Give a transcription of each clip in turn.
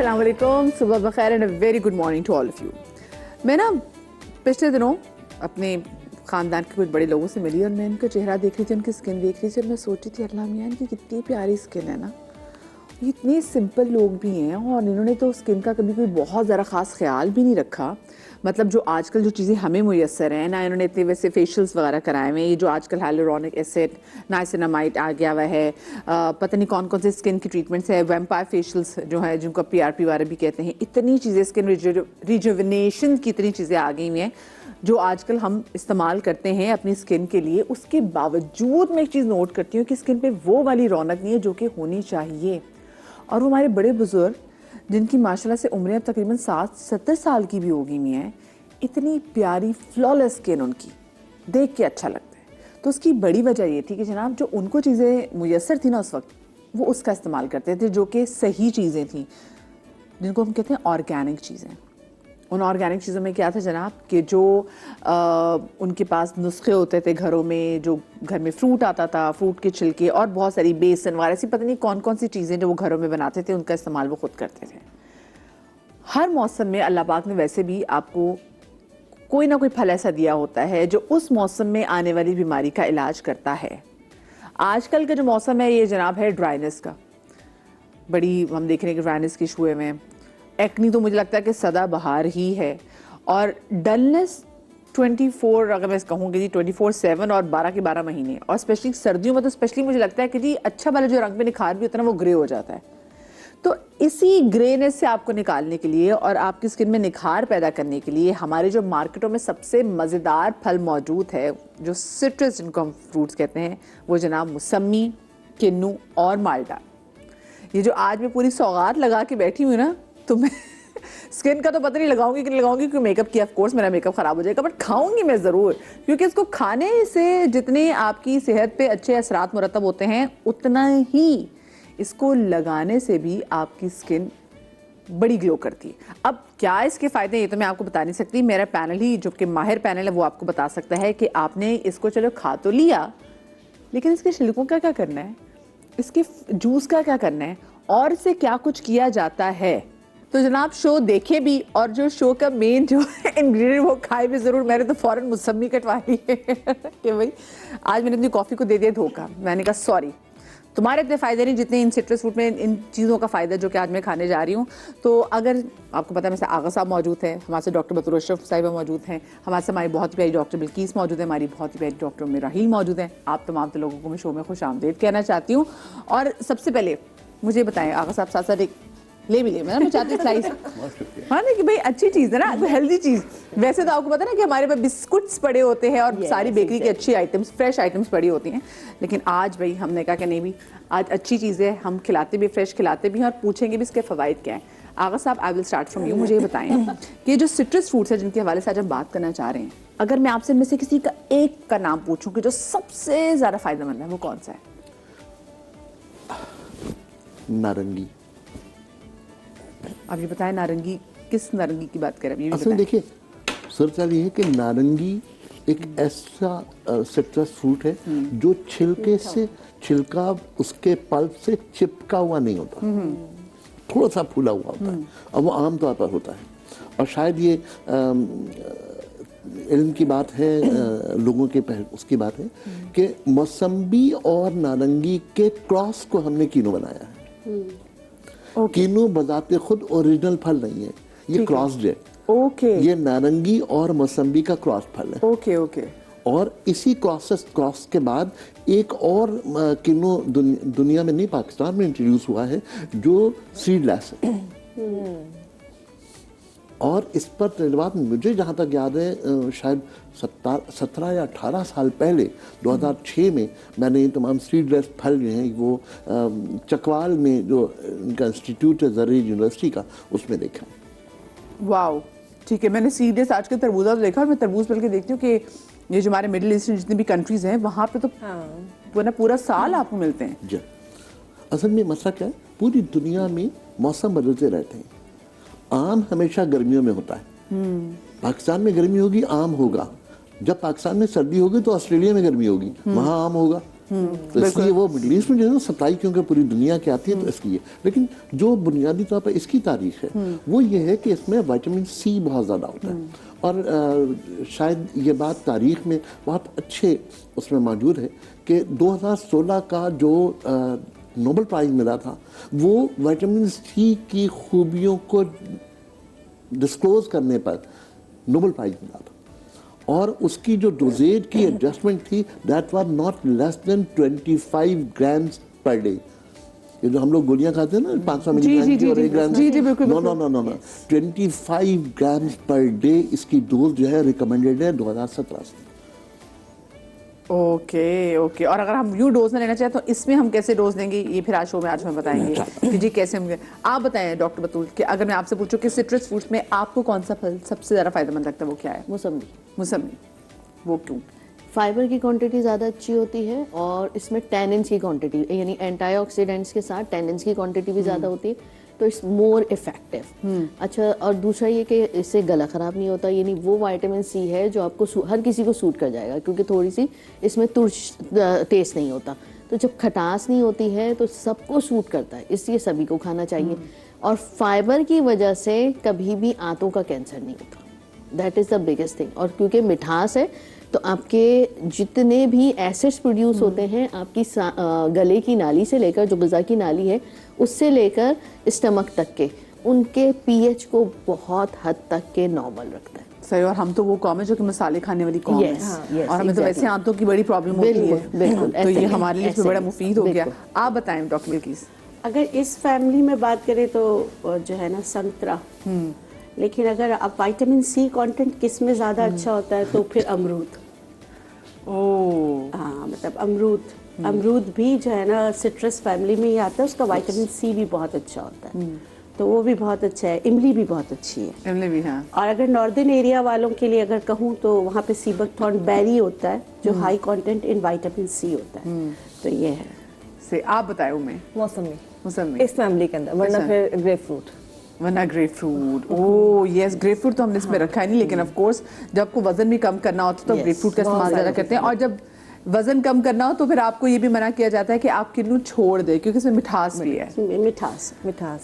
अस्सलाम वालेकुम, सुबह बखैर and a very good morning to all of you. मैं ना पिछले दिनों अपने ख़ानदान के कुछ बड़े लोगों से मिली और मैं उनका चेहरा देख रही थी, उनकी स्किन देख रही थी और मैं सोची थी अल्लाह मियां इनकी कितनी प्यारी स्किन है ना। ये इतने सिंपल लोग भी हैं और इन्होंने तो स्किन का कभी कोई बहुत ज़्यादा ख़ास ख्याल भी नहीं रखा। मतलब जो आजकल जो चीज़ें हमें मुयस्सर हैं ना, इन्होंने इतने वैसे फेशियल्स वगैरह कराए हुए हैं। ये जो आजकल हाइलुरोनिक एसिड, नाइसिनामाइड आ गया हुआ है, पता नहीं कौन कौन से स्किन की ट्रीटमेंट्स है, वैम्पायर फेशियल्स जो है जिनको PRP वाले भी कहते हैं। इतनी चीज़ें स्किन रिजुविनेशन की इतनी चीज़ें आ गई हुई हैं जो आजकल हम इस्तेमाल करते हैं अपनी स्किन के लिए। उसके बावजूद मैं एक चीज़ नोट करती हूँ कि स्किन पे वो वाली रौनक नहीं है जो कि होनी चाहिए। और वो हमारे बड़े बुजुर्ग जिनकी माशाल्लाह से उम्रें अब तकरीबन 60-70 साल की भी होगी हुई हैं, इतनी प्यारी फ्लॉलेस स्किन उनकी देख के अच्छा लगता है। तो उसकी बड़ी वजह ये थी कि जनाब जो उनको चीज़ें मुयस्सर थी ना उस वक्त, वो उसका इस्तेमाल करते थे जो कि सही चीज़ें थी, जिनको हम कहते हैं ऑर्गेनिक चीज़ें। उन ऑर्गेनिक चीज़ों में क्या था जनाब कि जो उनके पास नुस्खे होते थे घरों में, जो घर में फ्रूट आता था, फ्रूट के छिलके और बहुत सारी बेसन वगैरह ऐसी पता नहीं कौन कौन सी चीज़ें जो वो घरों में बनाते थे, उनका इस्तेमाल वो खुद करते थे। हर मौसम में अल्लाह पाक ने वैसे भी आपको कोई ना कोई फल ऐसा दिया होता है जो उस मौसम में आने वाली बीमारी का इलाज करता है। आजकल का जो मौसम है ये जनाब है ड्राइनेस का। बड़ी हम देख रहे हैं कि ड्राइनेस की इशू में एक्नी तो मुझे लगता है कि सदाबहार ही है। और डलनेस 24 अगर मैं कहूँ कि जी 24/7 और 12 के 12 महीने, और स्पेशली सर्दियों में तो स्पेशली मुझे लगता है कि जी अच्छा वाला जो रंग में निखार भी होता है ना वो ग्रे हो जाता है। तो इसी ग्रेनेस से आपको निकालने के लिए और आपकी स्किन में निखार पैदा करने के लिए हमारे जो मार्केटों में सबसे मज़ेदार फल मौजूद है, जो सिट्रस जिनको हम फ्रूट्स कहते हैं, वो जनाब मौसमी, किन्नू और माल्टा। ये जो आज मैं पूरी सौगात लगा के बैठी हूँ ना, तो मैं स्किन का तो पता नहीं लगाऊंगी कि लगाऊंगी, क्योंकि मेकअप किया ऑफ कोर्स मेरा मेकअप ख़राब हो जाएगा, बट खाऊंगी मैं ज़रूर, क्योंकि इसको खाने से जितने आपकी सेहत पे अच्छे असरात मुरतब होते हैं उतना ही इसको लगाने से भी आपकी स्किन बड़ी ग्लो करती है। अब क्या इसके फ़ायदे ये तो मैं आपको बता नहीं सकती, मेरा पैनल ही जो कि माहिर पैनल है वो आपको बता सकता है कि आपने इसको चलो खा तो लिया, लेकिन इसके छिलकों का क्या करना है, इसके जूस का क्या करना है और इससे क्या कुछ किया जाता है। तो जनाब शो देखे भी और जो शो का मेन जो इंग्रेडिएंट वो खाए भी ज़रूर। मैंने तो फ़ौरन मुसम्मी कटवा ली है कि भाई आज मैंने अपनी कॉफ़ी को दे दिया धोखा। मैंने कहा सॉरी, तुम्हारे इतने फ़ायदे नहीं जितने इन सिट्रस फ्रूट में इन चीज़ों का फ़ायदा जो कि आज मैं खाने जा रही हूँ। तो अगर आपको पता है मेरे से आगा साहब मौजूद हैं, हमारे से डॉक्टर बतूर अशरफ साहिबा मौजूद हैं, हमारे से हमारी बहुत ही प्यारी डॉक्टर बिल्कीस मौजूद है, हमारी बहुत ही प्यारी डॉक्टर मिराहील मौजूद हैं। आप तमाम लोगों को मैं शो में खुश आमदीद कहना चाहती हूँ। और सबसे पहले मुझे बताएं आगा साहब, साथ साथ एक ले भी ले मैं चाहती स्लाइस हाँ ना कि भाई अच्छी चीज़ है ना, हेल्दी चीज़। वैसे तो आपको पता है ना कि हमारे पास बिस्कुट्स पड़े होते हैं और सारी बेकरी की अच्छी आइटम्स, फ्रेश आइटम्स पड़ी होती हैं, लेकिन आज भाई हमने कहा कि नहीं भी आज अच्छी चीज़ें हम खिलाते भी, फ्रेश खिलाते भी हैं और पूछेंगे भी इसके फ़वाइद क्या हैं। आगा साहब I will start from you, मुझे ये बताएं कि जो सिट्रस फ्रूट्स है जिनके हवाले से आज हम बात करना चाह रहे हैं, अगर मैं आपसे इनमें से किसी का एक का नाम पूछूं कि जो सबसे ज़्यादा फ़ायदेमंद है वो कौन सा है? नारंगी। आप ये बताएं नारंगी, किस नारंगी की बात करें? ये असल देखिए सर ये है कि नारंगी एक ऐसा सिट्रस फ्रूट है जो छिलके से छिलका उसके पल्प से चिपका हुआ नहीं होता, थोड़ा सा फूला हुआ होता है और वो आम तौर पर होता है। और शायद ये इल्म की बात है, लोगों के उसकी बात है कि मौसम्बी और नारंगी के क्रॉस को हमने कीनू बनाया है। कीनू बजाते खुद ओरिजिनल फल नहीं है, ये क्रॉस्ड है। ओके, ये नारंगी और मौसम्बी का क्रॉस फल है। Okay okay. और इसी क्रॉस के बाद एक और कीनू दुनिया में नहीं पाकिस्तान में इंट्रोड्यूस हुआ है जो सीडलेस है। और इस पर तजर्बात मुझे जहाँ तक याद है शायद 17 या 18 साल पहले 2006 में मैंने ये तमाम सीडलेस फल जो हैं वो चकवाल में जो इनका इंस्टीट्यूट है ज़रूरी यूनिवर्सिटी का, उसमें देखा। वाओ, ठीक है। मैंने सीडलेस आज के तरबूजा तो देखा और मैं तरबूज बल्कि देखती हूँ कि ये जो हमारे मिडिल ईस्ट जितनी भी कंट्रीज़ हैं वहाँ पे तो वो ना पूरा साल आपको मिलते हैं। जी, असल में मसला क्या है, पूरी दुनिया में मौसम बदलते रहते हैं। आम हमेशा गर्मियों में होता है, पाकिस्तान में गर्मी होगी आम होगा। जब पाकिस्तान में सर्दी होगी तो ऑस्ट्रेलिया में गर्मी होगी, वहाँ आम होगा। तो इसलिए वो मिडिल ईस्ट में जो है ना सप्लाई क्योंकि पूरी दुनिया की आती है तो इसकी है। लेकिन जो बुनियादी तौर पर इसकी तारीख है वो ये है कि इसमें विटामिन सी बहुत ज़्यादा होता है और शायद ये बात तारीख में बहुत अच्छे उसमें मौजूद है कि 2016 का जो नोबेल प्राइज़ मिला था वो विटामिन सी की खूबियों को डिस्क्लोज करने पर नोबेल प्राइज़ मिला था और उसकी जो डोजेज की एडजस्टमेंट थी that was not less than 25 grams per day. ये जो हम लोग गोलियां खाते हैं ना 500 मिलीग्राम की और 1 ग्राम जी जी बिल्कुल no no no no no 25 grams per day इसकी डोज जो है रिकमेंडेड है 2017 से। Okay okay. और अगर हम यूँ डोज में लेना चाहें तो इसमें हम कैसे डोज लेंगे ये फिर आज शो में आज हमें बताएंगे कि जी कैसे हम। आप बताएं डॉक्टर बतूल कि अगर मैं आपसे पूछूं कि सिट्रस फ्रूट्स में आपको कौन सा फल सबसे ज़्यादा फायदेमंद लगता है वो क्या है? मौसमी। मौसमी। वो क्यों? फाइबर की क्वांटिटी ज़्यादा अच्छी होती है और इसमें टैनिन्स की क्वांटिटी यानी एंटीऑक्सीडेंट्स के साथ टैनिन्स की क्वांटिटी भी ज़्यादा होती है तो इट्स मोर इफेक्टिव। अच्छा, और दूसरा ये कि इससे गला ख़राब नहीं होता, यानी वो विटामिन सी है जो आपको हर किसी को सूट कर जाएगा क्योंकि थोड़ी सी इसमें तुरश टेस्ट नहीं होता। तो जब खटास नहीं होती है तो सबको सूट करता है, इसलिए सभी को खाना चाहिए। और फाइबर की वजह से कभी भी आंतों का कैंसर नहीं होता, that is the biggest thing. और क्योंकि मिठास है तो आपके जितने भी एसिड्स प्रोड्यूस होते हैं आपकी गले की नाली से लेकर जो ग़िज़ा की नाली है उससे लेकर स्टमक तक के उनके पीएच को बहुत हद तक के नॉर्मल रखता है। सही। और हम तो वो कॉम है जो कि मसाले खाने वाली कॉम है और हमें तो वैसे आंतों की बड़ी प्रॉब्लम होती है। बिल्कुल तो ये हमारे लिए बड़ा मुफीद हो गया। आप बताएं डॉक्टर बिल्किस। अगर इस फैमिली में बात करें तो जो है ना संतरा, लेकिन अगर आप विटामिन सी कंटेंट किस में ज़्यादा अच्छा होता है तो फिर अमरूद। हाँ, मतलब अमरूद भी जो है ना सिट्रस फैमिली में ही आता है, उसका विटामिन सी भी बहुत अच्छा होता है तो वो भी बहुत अच्छा है। इमली भी बहुत अच्छी है, इमली भी। हाँ। और अगर नॉर्दर्न एरिया वालों के लिए अगर कहूँ तो वहाँ पे सीबकथॉर्न बेरी होता है जो high content in vitamin C होता है। तो ये है। से आप बताए उमें? मौसमी। मौसमी इस फैमिली के अंदर, वरना फिर ग्रेप फ्रूट। वरना grep fruit. Oh yes, grep fruit तो हमने इसमें रखा ही नहीं, लेकिन ऑफ कोर्स जब आपको वजन भी कम करना होता है तो ग्रेप फ्रूट का इस्तेमाल ज़्यादा करते हैं। और जब वजन कम करना हो तो फिर आपको ये भी मना किया जाता है कि आप किन्नू छोड़ दें क्योंकि इसमें मिठास भी है। मिठास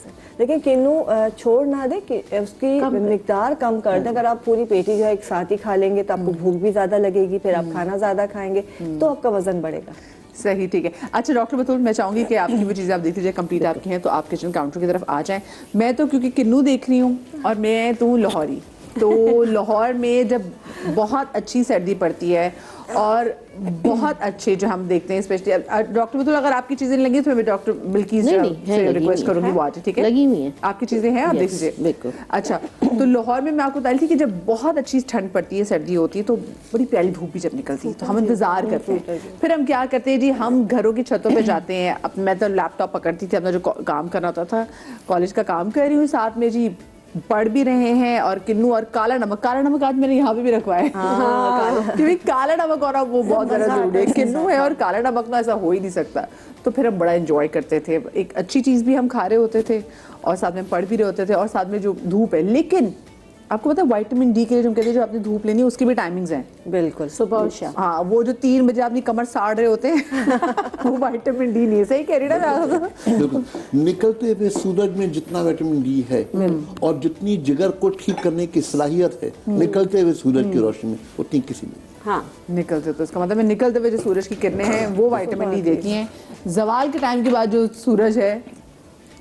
है, लेकिन किन्नू छोड़ ना दे कि उसकी मिकदार कम कर दें। अगर आप पूरी पेटी जो है एक साथ ही खा लेंगे तो आपको भूख भी ज़्यादा लगेगी, फिर आप खाना ज़्यादा खाएंगे तो आपका वजन बढ़ेगा। सही, ठीक है। अच्छा डॉक्टर बतूल, मैं चाहूंगी कि आपकी वो चीज़ें आप देख लीजिए कंप्लीट आपकी हैं तो आप किचन काउंटर की तरफ आ जाएं। मैं तो क्योंकि किन्नू देख रही हूँ और मैं तो हूँ लाहौरी, तो लाहौर में जब बहुत अच्छी सर्दी पड़ती है और बहुत अच्छे जो हम देखते हैं स्पेशली डॉक्टर बतूल अगर आपकी चीज़ें लगी तो मैं डॉक्टर बिल्किस से रिक्वेस्ट करूँगी वो आज, ठीक है? लगी हुई है आपकी चीज़ें हैं, आप देख लीजिए। बिल्कुल। अच्छा, तो लाहौर में मैं आपको बता रही थी कि जब बहुत अच्छी ठंड पड़ती है, सर्दी होती है तो बड़ी प्यारी धूप भी जब निकलती है तो हम इंतज़ार करते हैं। फिर हम क्या करते हैं जी, हम घरों की छतों पे जाते हैं। अब मैं तो लैपटॉप पकड़ती थी, अपना जो काम करना होता था, कॉलेज का काम कर रही हूँ, साथ में जी पढ़ भी रहे हैं। और किन्नू और काला नमक आज मैंने यहाँ पे भी रखवाया है क्योंकि काला नमक और वो बहुत ज़्यादा जरूरी है। किन्नू है और काला नमक ना ऐसा हो ही नहीं सकता। तो फिर हम बड़ा एंजॉय करते थे, एक अच्छी चीज़ भी हम खा रहे होते थे और साथ में पढ़ भी रहे होते थे और साथ में जो धूप है। लेकिन आपको पता है विटामिन डी के लिए जो हम कहते हैं जो आपने धूप लेनी है उसकी भी टाइमिंग्स हैं। बिल्कुल, सुबह और शाम। हाँ, वो जो 3 बजे अपनी कमर साड़ रहे होते हैं वो विटामिन डी नहीं। सही कह रही ना? बिल्कुल। निकलते हुए सूरज में जितना विटामिन डी है और जितनी जिगर को ठीक करने की सलाहियत है निकलते हुए सूरज की रोशनी में उतनी किसी में। हाँ, निकलते तो इसका मतलब निकलते हुए जो सूरज की किरणें हैं वो विटामिन डी देती हैं। जवाल के टाइम के बाद जो सूरज है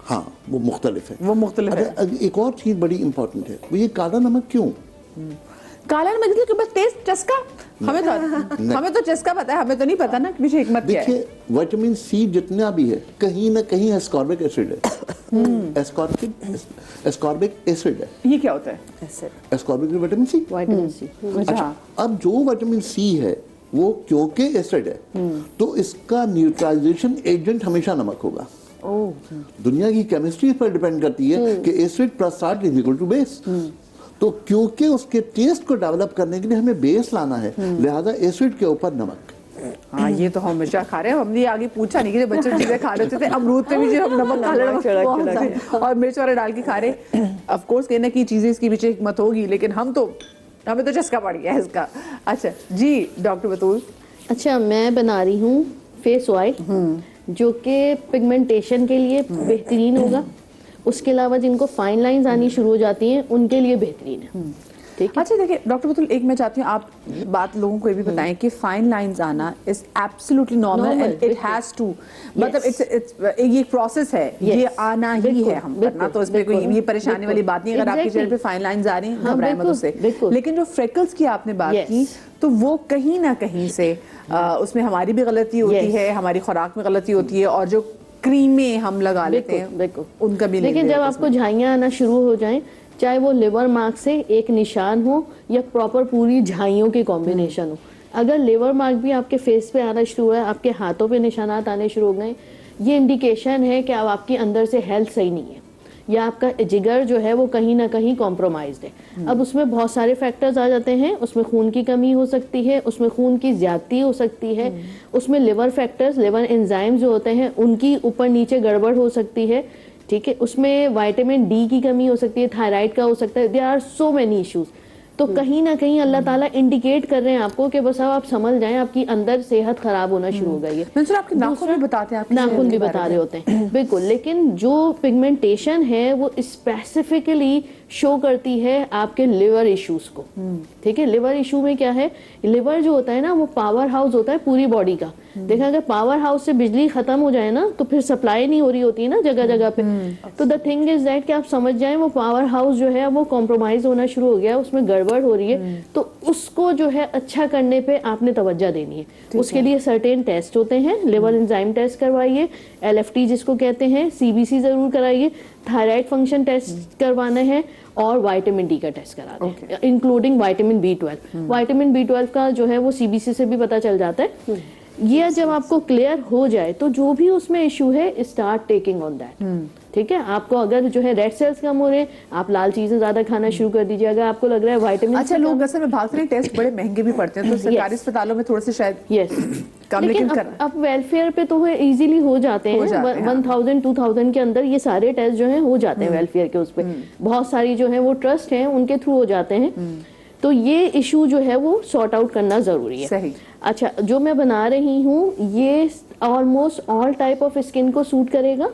हाँ वो मुख्तलिफ है, वो मुख्तलिफ है। एक और चीज़ बड़ी इंपॉर्टेंट है, वो ये काला नमक क्यों? काला नमक इसलिए कि बस टेस्ट चस्का। हमें तो चस्का पता है, हमें तो नहीं पता ना कि पीछे हिकमत क्या है। देखिए विटामिन सी जितना भी है कहीं ना कहीं एस्कॉर्बिक एसिड है। एस्कॉर्बिक एसिड है। ये क्या होता है? Ascorbic vitamin C. Vitamin C. अच्छा, अब जो विटामिन सी है वो क्योंकि एसिड है तो इसका न्यूट्रलाइजेशन एजेंट हमेशा नमक होगा। दुनिया की केमिस्ट्री पर डिपेंड करती है कि acid plus salt is equal to base. तो क्योंकि उसके टेस्ट को डेवलप करने के लिए हमें बेस लाना है, लिहाजा एसिड के ऊपर नमक। हाँ, ये तो हम हमेशा खा रहे हैं। हमने आगे पूछा नहीं कि जब बच्चे चीजें खा रहे होते थे, अमरूद पे भी जो हम नमक काला नमक और मिर्च वाला डाल के खा रहे। ऑफ कोर्स कहना की चीजें इसके पीछे हिकमत होगी, लेकिन हमें तो चस्का पड़ गया है इसका। अच्छा जी डॉक्टर बतूल। अच्छा, मैं बना रही हूँ फेस ऑयल जो कि पिगमेंटेशन के लिए बेहतरीन होगा। उसके अलावा जिनको फाइन लाइंस आनी शुरू हो जाती हैं उनके लिए बेहतरीन है। ठीक है। अच्छा देखिए डॉक्टर बतुल, एक मैं चाहती हूँ आप बात लोगों को ये भी बताएं कि फाइन लाइंस आना is absolutely normal and it has to, मतलब इट्स ये प्रोसेस है, ये आना ही है हम करना, तो इसमें कोई ये परेशानी वाली बात नहीं। अगर आपके चेहरे पे फाइन लाइंस आ रही हैं, घबराएं मत उससे। लेकिन जो फ्रेकल्स की आपने बात की, तो वो कहीं ना कहीं से उसमें हमारी भी गलती होती है, हमारी खुराक में गलती होती है, और जो क्रीमें हम लगा लेते हैं उनका भी। लेकिन जब आपको झाइयाँ आना शुरू हो जाएं, चाहे वो लिवर मार्क से एक निशान हो या प्रॉपर पूरी झाइयों की कॉम्बिनेशन हो, अगर लिवर मार्क भी आपके फेस पे आना शुरू हुआ है, आपके हाथों पे निशानात आने शुरू हो गए, ये इंडिकेशन है कि अब आपकी अंदर से हेल्थ सही नहीं है, या आपका जिगर जो है वो कहीं ना कहीं कॉम्प्रोमाइज्ड है। अब उसमें बहुत सारे फैक्टर्स आ जाते हैं, उसमें खून की कमी हो सकती है, उसमें खून की ज्यादती हो सकती है, उसमें लिवर फैक्टर्स, लिवर एंजाइम जो होते हैं उनकी ऊपर नीचे गड़बड़ हो सकती है। ठीक है, उसमें विटामिन डी की कमी हो सकती है, थायराइड का हो सकता है, there are so many issues. तो कहीं ना कहीं अल्लाह ताला इंडिकेट कर रहे हैं आपको कि बस अब आप समझ जाएं आपकी अंदर सेहत खराब होना शुरू हो गई है। आपके नाखून भी बताते हैं, आपके नाखून भी बता रहे होते हैं बिल्कुल। लेकिन जो पिगमेंटेशन है वो स्पेसिफिकली शो करती है आपके लिवर इश्यूज को। ठीक है, लिवर इशू में क्या है, लिवर जो होता है ना वो पावर हाउस होता है पूरी बॉडी का। देखा, अगर पावर हाउस से बिजली खत्म हो जाए ना तो फिर सप्लाई नहीं हो रही होती है ना जगह जगह पे। तो द थिंग इज दैट कि आप समझ जाएं वो पावर हाउस जो है वो कॉम्प्रोमाइज होना शुरू हो गया, उसमें गड़बड़ हो रही है, तो उसको जो है अच्छा करने पे आपने तवज्जो देनी है। उसके लिए सर्टेन टेस्ट होते हैं, लिवर एंजाइम टेस्ट करवाइए, LFT जिसको कहते हैं, CBC जरूर कराइए, थायराइड फंक्शन टेस्ट करवाना है, और विटामिन डी का टेस्ट कराना है, including vitamin B12। Vitamin B12 का जो है वो CBC से भी पता चल जाता है। ये जब आपको क्लियर हो जाए तो जो भी उसमें इशू है स्टार्ट टेकिंग ऑन दैट। ठीक है, आपको अगर जो है रेड सेल्स कम हो रहे हैं, आप लाल चीजें ज्यादा खाना शुरू कर दीजिए। अगर आपको लग रहा है विटामिन, अच्छा लोग असल में भागते हैं, टेस्ट बड़े महंगे भी पड़ते हैं, तो सरकारी अस्पतालों में थोड़े से शायद कम, लेकिन अब वेलफेयर पे तो इजीली हो जाते हैं, 1000-2000 के अंदर ये सारे टेस्ट जो है हो जाते हैं वेलफेयर के। उस पे बहुत सारी जो है वो ट्रस्ट है उनके थ्रू हो जाते हैं। तो ये इशू जो है वो सॉर्ट आउट करना जरूरी है। सही। अच्छा, जो मैं बना रही हूँ ये almost all type of skin को सूट करेगा।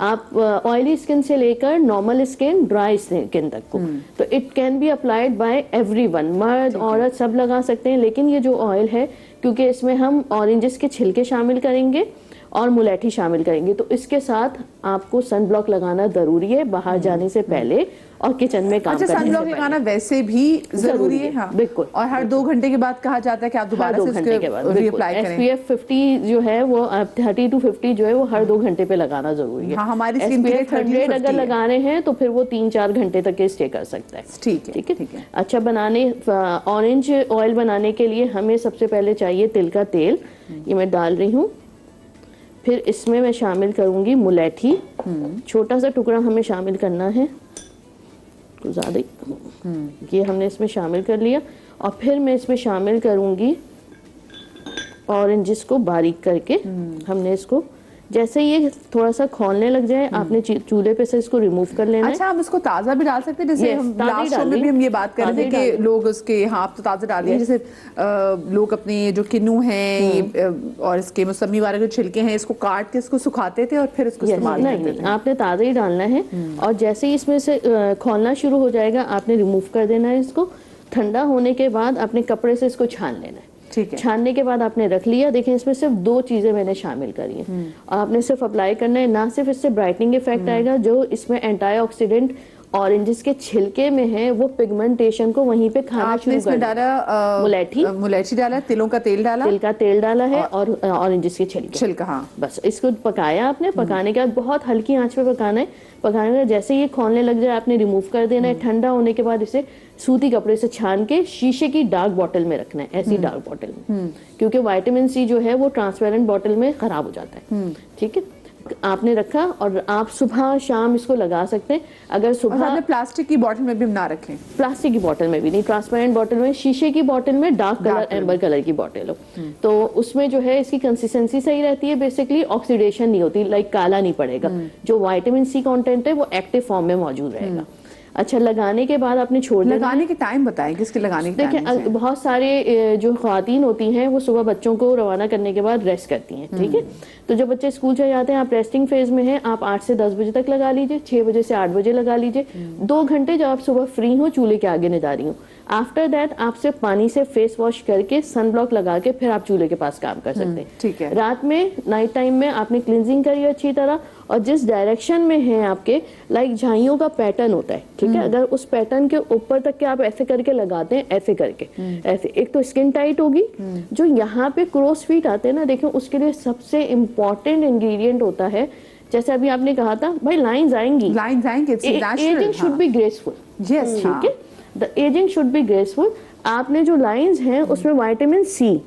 आप ऑयली स्किन से लेकर नॉर्मल स्किन, ड्राई स्किन तक को, तो it can be applied by everyone, मर्द औरत सब लगा सकते हैं। लेकिन ये जो ऑयल है, क्योंकि इसमें हम ऑरेंजेस के छिलके शामिल करेंगे और मुलेठी शामिल करेंगे, तो इसके साथ आपको सन ब्लॉक लगाना जरूरी है बाहर जाने से पहले और किचन में काम करने से पहले। सन ब्लॉक लगाना वैसे भी जरूरी है, हाँ बिल्कुल। और हर 2 घंटे के बाद कहा जाता है कि आप दोबारा से इसको रीअप्लाई करें। SPF 50 जो है वो 30 to 50 जो है वो हर 2 घंटे पे लगाना जरूरी है। हाँ, हमारी स्किन के लिए SPF 100 अगर लगा रहे हैं तो फिर वो 3-4 घंटे तक स्टे कर सकता है। ठीक है, ठीक है। अच्छा, बनाने ऑरेंज ऑयल बनाने के लिए हमें सबसे पहले चाहिए तिल का तेल। ये मैं डाल रही हूँ। फिर इसमें मैं शामिल करूंगी मुलेठी, छोटा सा टुकड़ा हमें शामिल करना है, कुछ ज़्यादा ही। ये हमने इसमें शामिल कर लिया। और फिर मैं इसमें शामिल करूंगी ऑरेंजेस को बारीक करके। हमने इसको जैसे ये थोड़ा सा खोलने लग जाए, आपने चूल्हे पे से इसको रिमूव कर लेना है। अच्छा, हम इसको ताज़ा भी डाल सकते हैं, जैसे हम लास्ट शो में भी हम ये बात कर रहे थे कि लोग उसके हाँ तो ताज़ा डाल दिए, जैसे लोग अपने जो किन्नू हैं और इसके मौसमी वाले जो छिलके हैं इसको काट के इसको सुखाते थे और फिर इसको इस्तेमाल करते थे। आपने ताज़ा ही डालना है। और जैसे ही इसमें से खोलना शुरू हो जाएगा आपने रिमूव कर देना है इसको। ठंडा होने के बाद अपने कपड़े से इसको छान लेना है। ठीक है। छानने के बाद आपने रख लिया। देखिए, इसमें सिर्फ 2 चीजें मैंने शामिल करी हैं और आपने सिर्फ अप्लाई करना है। ना सिर्फ इससे ब्राइटनिंग इफेक्ट आएगा, जो इसमें एंटीऑक्सीडेंट ऑरेंजेस के छिलके में है वो पिगमेंटेशन को वहीं पे खाना शुरू कर डाला। मुलेठी डाला, तिलों का तेल डाला, तिल का तेल डाला है और ऑरेंजेस के छिलका। हाँ, बस इसको पकाया आपने। पकाने के बाद बहुत हल्की आंच पे पकाना है। पकाने के जैसे ये खोलने लग जाए आपने रिमूव कर देना है। ठंडा होने के बाद इसे सूती कपड़े से छान के शीशे की डार्क बॉटल में रखना है, ऐसी डार्क बॉटल में, क्योंकि विटामिन C जो है वो ट्रांसपेरेंट बॉटल में खराब हो जाता है। ठीक है, आपने रखा और आप सुबह शाम इसको लगा सकते हैं। अगर सुबह प्लास्टिक की बोतल में भी ना रखें, प्लास्टिक की बोतल में भी नहीं, ट्रांसपेरेंट बोतल में, शीशे की बोतल में, डार्क कलर एम्बर कलर की बोतल हो तो उसमें जो है इसकी कंसिस्टेंसी सही रहती है। बेसिकली ऑक्सीडेशन नहीं होती, लाइक काला नहीं पड़ेगा। जो विटामिन C कंटेंट है वो एक्टिव फॉर्म में मौजूद रहेगा। अच्छा, लगाने के बाद आपने छोड़ देना है। लगाने के टाइम बताएं, किसके लगाने के देखिए टाइम? बहुत सारे जो ख्वातीन होती हैं वो सुबह बच्चों को रवाना करने के बाद रेस्ट करती हैं, ठीक है। तो जब बच्चे स्कूल चले जाते हैं, आप रेस्टिंग फेज में हैं, आप 8 से 10 बजे तक लगा लीजिए, 6 बजे से 8 बजे लगा लीजिए, 2 घंटे जब आप सुबह फ्री हो, चूल्हे के आगे निदारी हो। आफ्टर दैट आप सिर्फ पानी से फेस वॉश करके सन ब्लॉक लगा के फिर आप चूल्हे के पास काम कर सकते हैं। ठीक है। रात में नाइट टाइम में आपने क्लिनजिंग करी अच्छी तरह, और जिस डायरेक्शन में है आपके लाइक झाइयों का पैटर्न होता है, ठीक है, अगर उस पैटर्न के ऊपर तक के आप ऐसे करके लगाते हैं, ऐसे करके ऐसे, एक तो स्किन टाइट होगी। जो यहाँ पे क्रोस फीट आते हैं ना, देखिए उसके लिए सबसे इम्पोर्टेंट इंग्रेडिएंट होता है, जैसे अभी आपने कहा था भाई लाइंस आएंगी, लाइंस आएंगे, ageing should be graceful. Yes, ठीक है, the ageing should be graceful. आपने जो लाइंस हैं उसमें विटामिन सी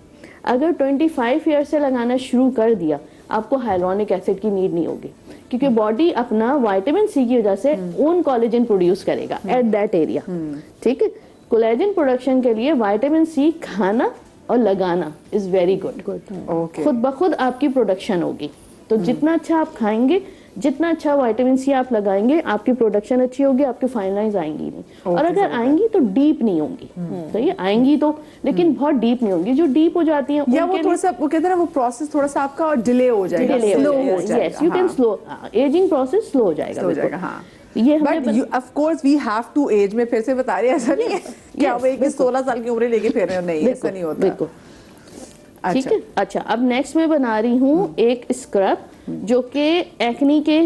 अगर 25 ईयर से लगाना शुरू कर दिया, आपको हाइलुरोनिक एसिड की नीड नहीं होगी, क्योंकि बॉडी अपना विटामिन सी की वजह से ओन कोलेजन प्रोड्यूस करेगा एट दैट एरिया। ठीक है, कोलेजन प्रोडक्शन के लिए विटामिन सी खाना और लगाना इज वेरी गुड। ओके। खुद ब खुद आपकी प्रोडक्शन होगी। तो जितना अच्छा आप खाएंगे, जितना अच्छा विटामिन सी आप लगाएंगे, आपकी प्रोडक्शन अच्छी होगी, आपकी फाइन लाइंस आएंगी नहीं। और अगर आएंगी तो डीप नहीं होंगी, तो ये आएंगी तो, लेकिन बहुत डीप नहीं होंगी। जो डीप हो जाती हैं या वो थोड़ा सा, वो कहते हैं ना, वो प्रोसेस थोड़ा सा आपका और डिले हो जाएगा, स्लो हो जाएगा। Yes, you can slow, ageing process slow हो जाएगा, हो बिल्कुल। जाएगा, हाँ। ये but of course we have to age में फिर से बता रही है, ऐसा नहीं है कि आप एक 16 साल की उम्र लेके फिर रहे हो, नहीं ऐसा नहीं होता। बिल्कुल, ठीक है। अच्छा, अब नेक्स्ट मैं बना रही हूँ एक स्क्रब जो कि एक्नी के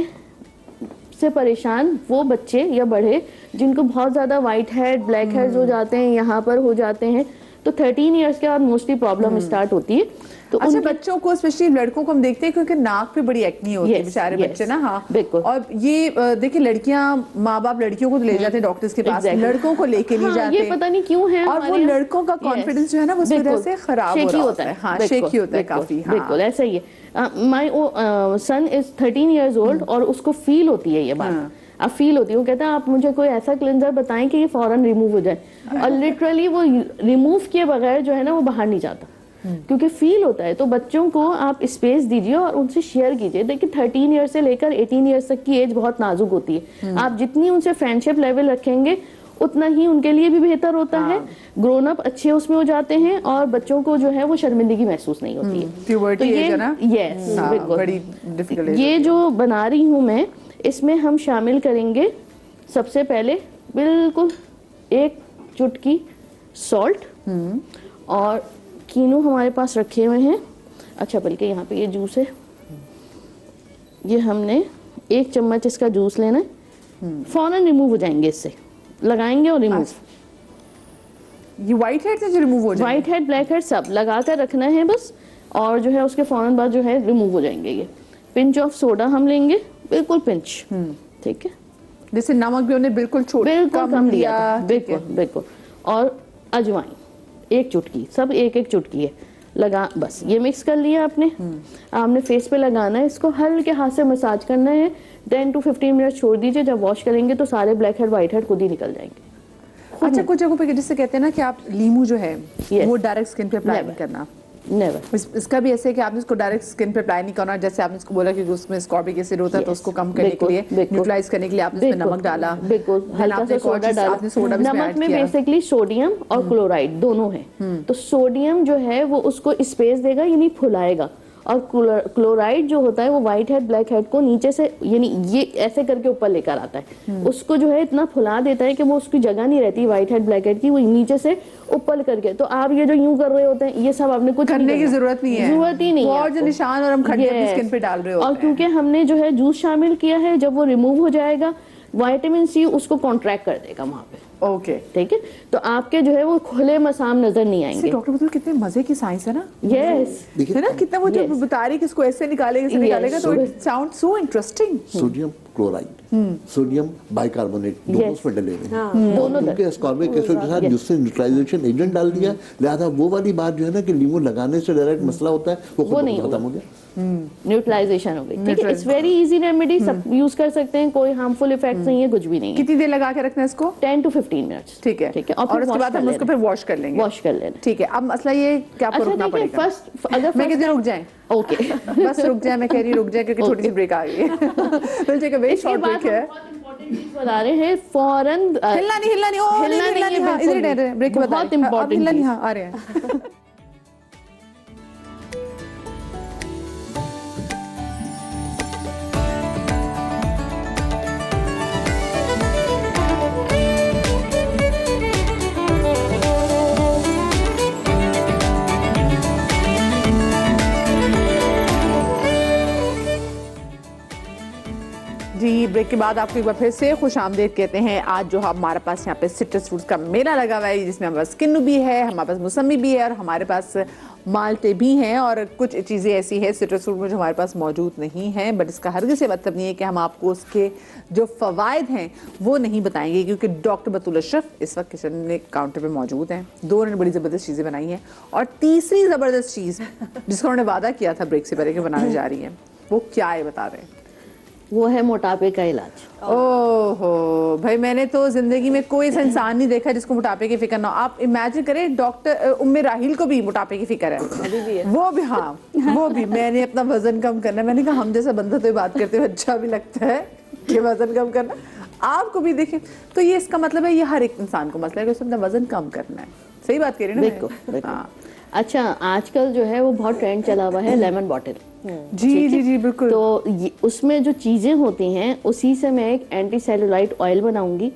से परेशान वो बच्चे या बड़े जिनको बहुत ज्यादा व्हाइट हेड, ब्लैक हेड्स हो जाते हैं, यहाँ पर हो जाते हैं, तो 13 इयर्स के बाद मोस्टली प्रॉब्लम स्टार्ट होती है। तो अच्छा, बच्चों को स्पेशली लड़कों को हम देखते हैं क्योंकि नाक पे बड़ी एक्नी होती है, बेचारे बच्चे ना। हाँ, बिल्कुल। और ये देखिए, लड़कियां, माँ बाप लड़कियों को तो ले जाते हैं डॉक्टर्स के पास, लड़कों को लेके नहीं जाते। ये पता नहीं क्यों है, और वो लड़कों का कॉन्फिडेंस जो है ना, वो इस वजह से खराब हो रहा होता है। हाँ, शेकी होता है काफी। बिल्कुल ऐसा ही है। My son is 13 years old और उसको फील होती है ये बात। अब फील होती है, वो कहता है आप मुझे कोई ऐसा क्लिंजर बताएं कि ये फौरन रिमूव हो जाए, और लिटरली वो रिमूव किए बगैर जो है ना वो बाहर नहीं जाता, क्योंकि फील होता है। तो बच्चों को आप स्पेस दीजिए और उनसे शेयर कीजिए। देखिए 13 ईयर से लेकर 18 ईयर्स तक की एज बहुत नाजुक होती है। आप जितनी उनसे फ्रेंडशिप लेवल रखेंगे उतना ही उनके लिए भी बेहतर होता है। ग्रोन अप अच्छे उसमें हो जाते हैं और बच्चों को जो है वो शर्मिंदगी महसूस नहीं होती है। प्यूबर्टी तो ये एज है ना? यस, बिल्कुल बड़ी डिफिकल्ट एज ये जो बना रही हूँ मैं, इसमें हम शामिल करेंगे सबसे पहले बिल्कुल 1 चुटकी सॉल्ट, और कीनू हमारे पास रखे हुए हैं। अच्छा, बल्कि यहाँ पे ये जूस है, ये हमने 1 चम्मच इसका जूस लेना है। फौरन रिमूव हो जाएंगे इससे, लगाएंगे और रिमूव। ये व्हाइट हेड से जो रिमूव हो जाए, व्हाइट हेड, ब्लैक हेड सब लगा कर रखना है बस, और जो है उसके फौरन बाद जो है रिमूव हो जाएंगे। ये पिंच ऑफ सोडा हम लेंगे, बिल्कुल पिंच, ठीक है। जैसे नमक भी उन्हें बिल्कुल बिल्कुल कम लिया, बिल्कुल बिल्कुल। और अजवाइन 1 चुटकी, सब 1-1 चुटकी है लगा, बस ये मिक्स कर लिया आपने। आपने फेस पे लगाना है, इसको हल्के हाथ से मसाज करना है। 10 to 15 मिनट छोड़ दीजिए। जब वॉश करेंगे तो सारे ब्लैक हेड, व्हाइट हेड खुद ही निकल जाएंगे। अच्छा, कुछ जगहों पे जिससे कहते हैं ना कि आप लीमू जो है वो डायरेक्ट स्किन पे अप्लाई नहीं करना। नेवर। इसका भी ऐसे है कि आपने इसको डायरेक्ट स्किन पे अप्लाई नहीं करना। जैसे आपने इसको बोला कि उसमें स्कॉर्बिक एसिड होता है, तो उसको कम करने के लिए, न्यूट्रलाइज करने के लिए आपने इसमें नमक डाला। बिल्कुल, हल्का सा सोडा डाला। नमक में बेसिकली सोडियम और क्लोराइड दोनों है। तो सोडियम जो है वो उसको स्पेस देगा, यानी फुलाएगा, और क्लोराइड जो होता है वो व्हाइट हेड, ब्लैक हेड को नीचे से, यानी ये ऐसे करके ऊपर लेकर आता है। उसको जो है इतना फुला देता है कि वो उसकी जगह नहीं रहती व्हाइट हेड, ब्लैक हेड की, वो नीचे से ऊपर करके। तो आप ये जो यूं कर रहे होते हैं, ये सब आपने कुछ करने की जरूरत नहीं है, जरूरत ही नहीं है। और जो निशान और हम खड्डे अपनी स्किन पे डाल रहे होते हैं, और क्योंकि हमने जो है जूस शामिल किया है, जब वो रिमूव हो जाएगा, विटामिन सी उसको कॉन्ट्रैक्ट कर देगा वहां पे। ओके, ठीक है। तो आपके जो है वो खुले मसाम नजर नहीं आएंगे। डॉक्टर बताओ कितने मजे की साइंस है ना। यस, है ना, कितना वो जो बता रही है कि इसको ऐसे निकालेगा, ऐसे निकालेगा, तो it sound so interesting. Sodium chloride, sodium bicarbonate, दोनों उसमें डले हुए हैं। दोनों उनके एस्कॉर्बिक एसिड के साथ जिससे न्यूट्रलाइजेशन एजेंट डाल दिया, लिहाजा वो वाली बात जो है ना कि लीमू लगाने से डायरेक्ट मसला होता है, वो खुद खत्म हो गया। न्यूट्रलाइजेशन हो गई। ठीक है, इट्स वेरी इजी रेमेडी, सब यूज कर सकते हैं, कोई हार्मफुल इफेक्ट नहीं है, कुछ भी नहीं है। कितनी देर लगा के रखना है इसको? 10 to 15 मिनट्स। ठीक है, ठीक है। और उसके बाद हम उसको फिर वॉश कर लेंगे। वॉश कर लेना। ठीक है। अब मसला ये कि आपको रुकना पड़ेगा। फर्स्ट अगर मैं कहती रुक जाएं, ओके बस रुक जाए, मैं कह रही रुक जाए क्योंकि थोड़ी सी ब्रेक आ गई है। Will take a very short break है। बता रहे हैं फौरन हिलना नहीं, ओ हिलना नहीं, नहीं है, हाँ, बिल्कुल इधर नहीं। ब्रेक के बाद बहुत अब important हिलना नहीं, चीज। हाँ, आ रहे हैं। जी, ब्रेक के बाद आपको एक बार फिर से खुश आमदेद कहते हैं। आज जो हमारे पास यहाँ पे सिट्रस फ्रूट्स का मेला लगा हुआ है, जिसमें हमारे पास किन्नू भी है, हमारे पास मौसमी भी है और हमारे पास माल्टे भी हैं, और कुछ चीज़ें ऐसी है सिट्रस फ्रूट में जो हमारे पास मौजूद नहीं है। बट इसका हरगिज़ से मतलब नहीं है कि हम आपको उसके जो फ़वाइद हैं वो नहीं बताएंगे, क्योंकि डॉक्टर बतूल अशरफ इस वक्त किचन में काउंटर पे मौजूद हैं। दो उन्होंने बड़ी ज़बरदस्त चीज़ें बनाई हैं, और तीसरी ज़बरदस्त चीज़ जिसका उन्होंने वादा किया था ब्रेक से पहले कि बनाने जा रही हैं, वो क्या है बता रहे हैं? वो है मोटापे का इलाज। ओहो भाई, मैंने तो जिंदगी में कोई ऐसा इंसान नहीं देखा जिसको मोटापे की फिक्र ना हो। आप इमेजिन करें, डॉक्टर उम्मे राहिल को भी मोटापे की फिक्र है। अभी भी है। वो भी, हाँ वो भी। मैंने अपना वजन कम करना है। मैंने कहा हम जैसा बंदा तो ये बात करते हुए अच्छा भी लगता है कि वजन कम करना। आपको भी देखें तो ये इसका मतलब है, ये हर एक इंसान को मसला है कि उसे अपना वजन कम करना है। सही बात कह रही है ना? बिल्कुल। हाँ अच्छा, आजकल जो है वो बहुत ट्रेंड चला हुआ है लेमन बॉटल। जी जी जी बिल्कुल। तो उसमें जो चीजें होती हैं उसी से मैं एक एंटी सेलुलाइट ऑयल बनाऊंगी,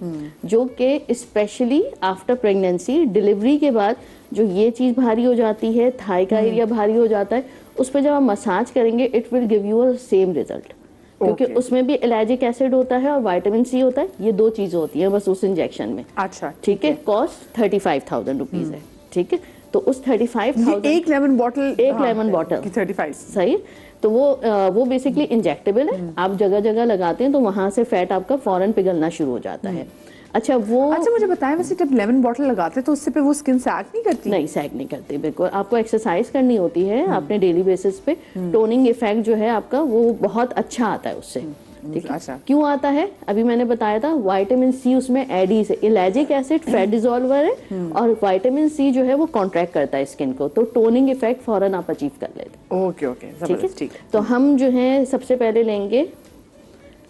जो कि स्पेशली आफ्टर प्रेगनेंसी, डिलीवरी के बाद जो ये चीज भारी हो जाती है, थाई का एरिया भारी हो जाता है, उस पर जब आप मसाज करेंगे it will give you a same result, क्योंकि उसमें भी इलाजिक एसिड होता है और विटामिन सी होता है। ये दो चीजें होती हैं बस उस इंजेक्शन में। अच्छा ठीक है। कॉस्ट 35,000 रुपीज है। ठीक है। तो उस 35,000 एक लेमन बॉटल, एक लेमन बॉटल की 35 सही। तो वो बेसिकली इंजेक्टेबल है। आप जगह जगह लगाते हैं तो वहां से फैट आपका फौरन पिघलना शुरू हो जाता है। अच्छा मुझे बताएं, वैसे जब लेमन बॉटल लगाते हैं तो उससे पे वो स्किन सैग नहीं करती? नहीं, सैग नहीं करती। बिल्कुल आपको एक्सरसाइज करनी होती है अपने डेली बेसिस पे। टोनिंग इफेक्ट जो है आपका वो बहुत अच्छा आता है उससे। ठीक है। अच्छा। क्यों आता है? अभी मैंने बताया था, विटामिन सी उसमें एडीज है, इलाजिक एसिड फैट डिसॉल्वर है, और विटामिन सी जो है वो कॉन्ट्रैक्ट करता है स्किन को, तो टोनिंग इफेक्ट फौरन आप अचीव कर लेते हैं। ओके ओके, ठीक है। तो हम जो है सबसे पहले लेंगे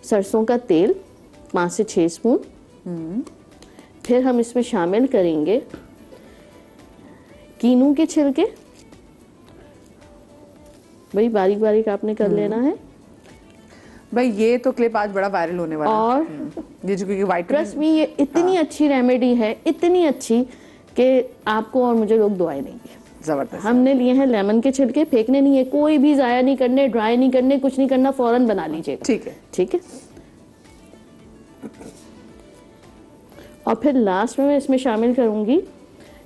सरसों का तेल 5 से 6 स्पून। फिर हम इसमें शामिल करेंगे कीनू के छिलके। भाई बारीक बारीक आपने कर लेना है। भाई ये तो क्लिप आज बड़ा वायरल होने वाला है। और ये जो क्योंकि ट्रस्ट विटामिन मी, ये इतनी अच्छी रेमेडी है, इतनी अच्छी कि आपको और मुझे लोग दुआएं देंगे। जबरदस्त। हमने लिए हैं लेमन के छिलके, फेंकने नहीं है, कोई भी जाया नहीं करने, ड्राई नहीं करने, कुछ नहीं करना, फौरन बना लीजिएगा। ठीक है। ठीक है। और फिर लास्ट में मैं इसमें शामिल करूंगी,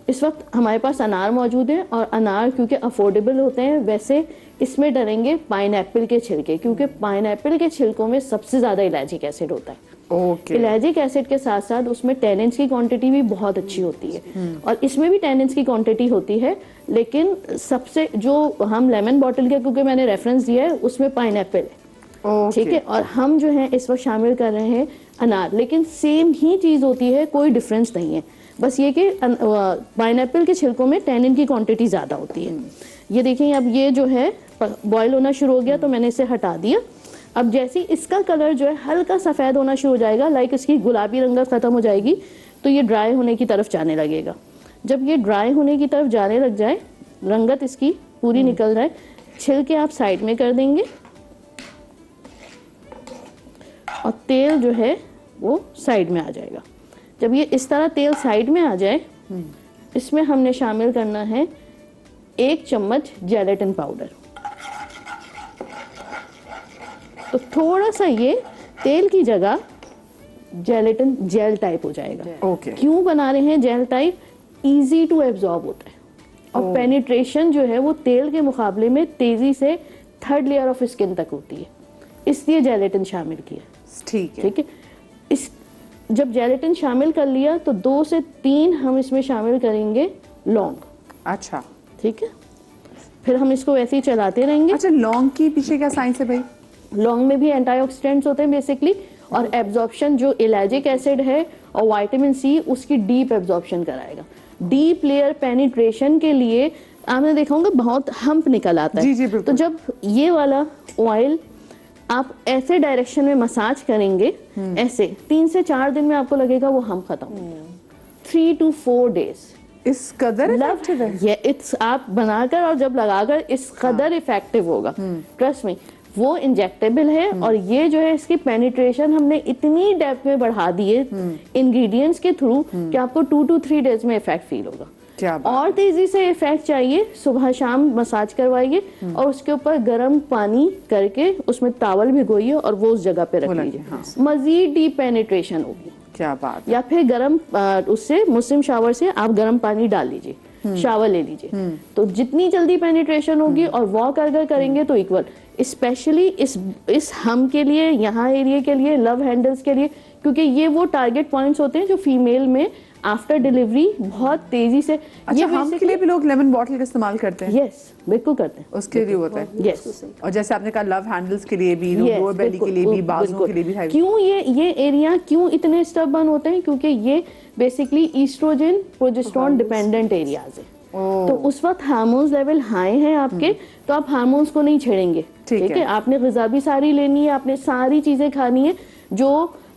इस वक्त हमारे पास अनार मौजूद है, और अनार क्योंकि अफोर्डेबल होते हैं, वैसे इसमें डलेंगे पाइनएप्पल के छिलके, क्योंकि पाइनएप्पल के छिलकों में सबसे ज्यादा इलाजिक एसिड होता है। ओके। इलाजिक एसिड के साथ साथ उसमें टैनिन्स की क्वांटिटी भी बहुत अच्छी होती है, और इसमें भी टैनिन्स की क्वांटिटी होती है, लेकिन सबसे जो हम लेमन बॉटल के क्योंकि मैंने रेफरेंस दिया है उसमें पाइनएप्पल है। ठीक है। और हम जो है इस वक्त शामिल कर रहे हैं अनार, लेकिन सेम ही चीज होती है, कोई डिफरेंस नहीं है, बस ये कि पाइनएप्पल के छिलकों में टैनिन की क्वांटिटी ज्यादा होती है। ये देखिए, अब ये जो है बॉयल होना शुरू हो गया, तो मैंने इसे हटा दिया। अब जैसे इसका कलर जो है हल्का सफेद होना शुरू हो जाएगा, लाइक इसकी गुलाबी रंगत खत्म हो जाएगी, तो ये ड्राई होने की तरफ जाने लगेगा। जब ये ड्राई होने की तरफ जाने लग जाए, रंगत इसकी पूरी निकल जाए, छिलके आप साइड में कर देंगे, और तेल जो है वो साइड में आ जाएगा। जब ये इस तरह तेल साइड में आ जाए, इसमें हमने शामिल करना है 1 चम्मच जेलेटिन पाउडर। तो थोड़ा सा ये तेल की जगह जेलेटिन जेल टाइप हो जाएगा। ओके। क्यों बना रहे हैं gel type? Easy to absorb होता है, और पेनिट्रेशन जो है वो तेल के मुकाबले में तेजी से 3rd लेयर ऑफ स्किन तक होती है, इसलिए जेलेटिन शामिल किया। ठीक है। ठीक है। इस जब जेलेटिन शामिल कर लिया तो 2 से 3 हम इसमें शामिल करेंगे लौंग। अच्छा। ठीक है। फिर हम इसको वैसे ही चलाते रहेंगे। अच्छा, लौंग की पीछे क्या साइंस है भाई? लौंग में भी एंटीऑक्सीडेंट्स होते हैं बेसिकली, और एब्जॉर्प्शन जो इलाजिक एसिड है और विटामिन सी उसकी डीप एब्जॉर्प्शन कराएगा। डीप लेयर पेनिट्रेशन के लिए आपने देखा होगा बहुत हम्प निकल आता है। जी, जी, बिल्कुल। तो जब ये वाला ऑयल आप ऐसे डायरेक्शन में मसाज करेंगे, ऐसे 3 से 4 दिन में आपको लगेगा वो हम खत्म। 3 to 4 days इस कदर effective है। ये इट्स आप बनाकर और जब लगाकर इस कदर इफेक्टिव होगा, ट्रस्ट में। वो इंजेक्टेबल है और ये जो है इसकी पेनिट्रेशन हमने इतनी डेप्थ में बढ़ा दी है इंग्रेडिएंट्स के थ्रू कि आपको 2 to 3 days में इफेक्ट फील होगा। क्या बात और तेजी से इफेक्ट चाहिए, सुबह शाम मसाज करवाइए और उसके ऊपर गर्म पानी करके उसमें टॉवल भिगोइए और वो उस जगह पे रख लीजिए। मजीद डीप पेनिट्रेशन होगी। क्या बात। या फिर गर्म उससे मुस्लिम शावर से आप गर्म पानी डाल लीजिए, शावर ले लीजिए, तो जितनी जल्दी पेनिट्रेशन होगी और वॉक अगर करेंगे तो इक्वल। स्पेशली इस हम के लिए, यहाँ एरिया के लिए, लव हैंडल्स के लिए, क्योंकि ये वो टारगेट पॉइंट्स होते हैं जो फीमेल में आफ्टर डिलीवरी बहुत तेजी से। अच्छा, हम के लिए भी लोग लेमन बॉटल का इस्तेमाल करते हैं? यस, बिल्कुल करते हैं, उसके लिए होता है। यस। और जैसे आपने कहा लव हैंडल्स के लिए भी, लोअर बेली के लिए भी, बाजुओं के लिए भी। क्यों ये एरिया क्यों इतने स्टबर्न होते हैं? क्योंकि ये basically oestrogen progesterone dependent areas है। तो उस वक्त हार्मोन्स लेवल हाई हैं आपके, तो आप हार्मोन्स को नहीं छेड़ेंगे। ठीक है, आपने ग़िज़ा भी सारी लेनी है, आपने सारी चीजें खानी है जो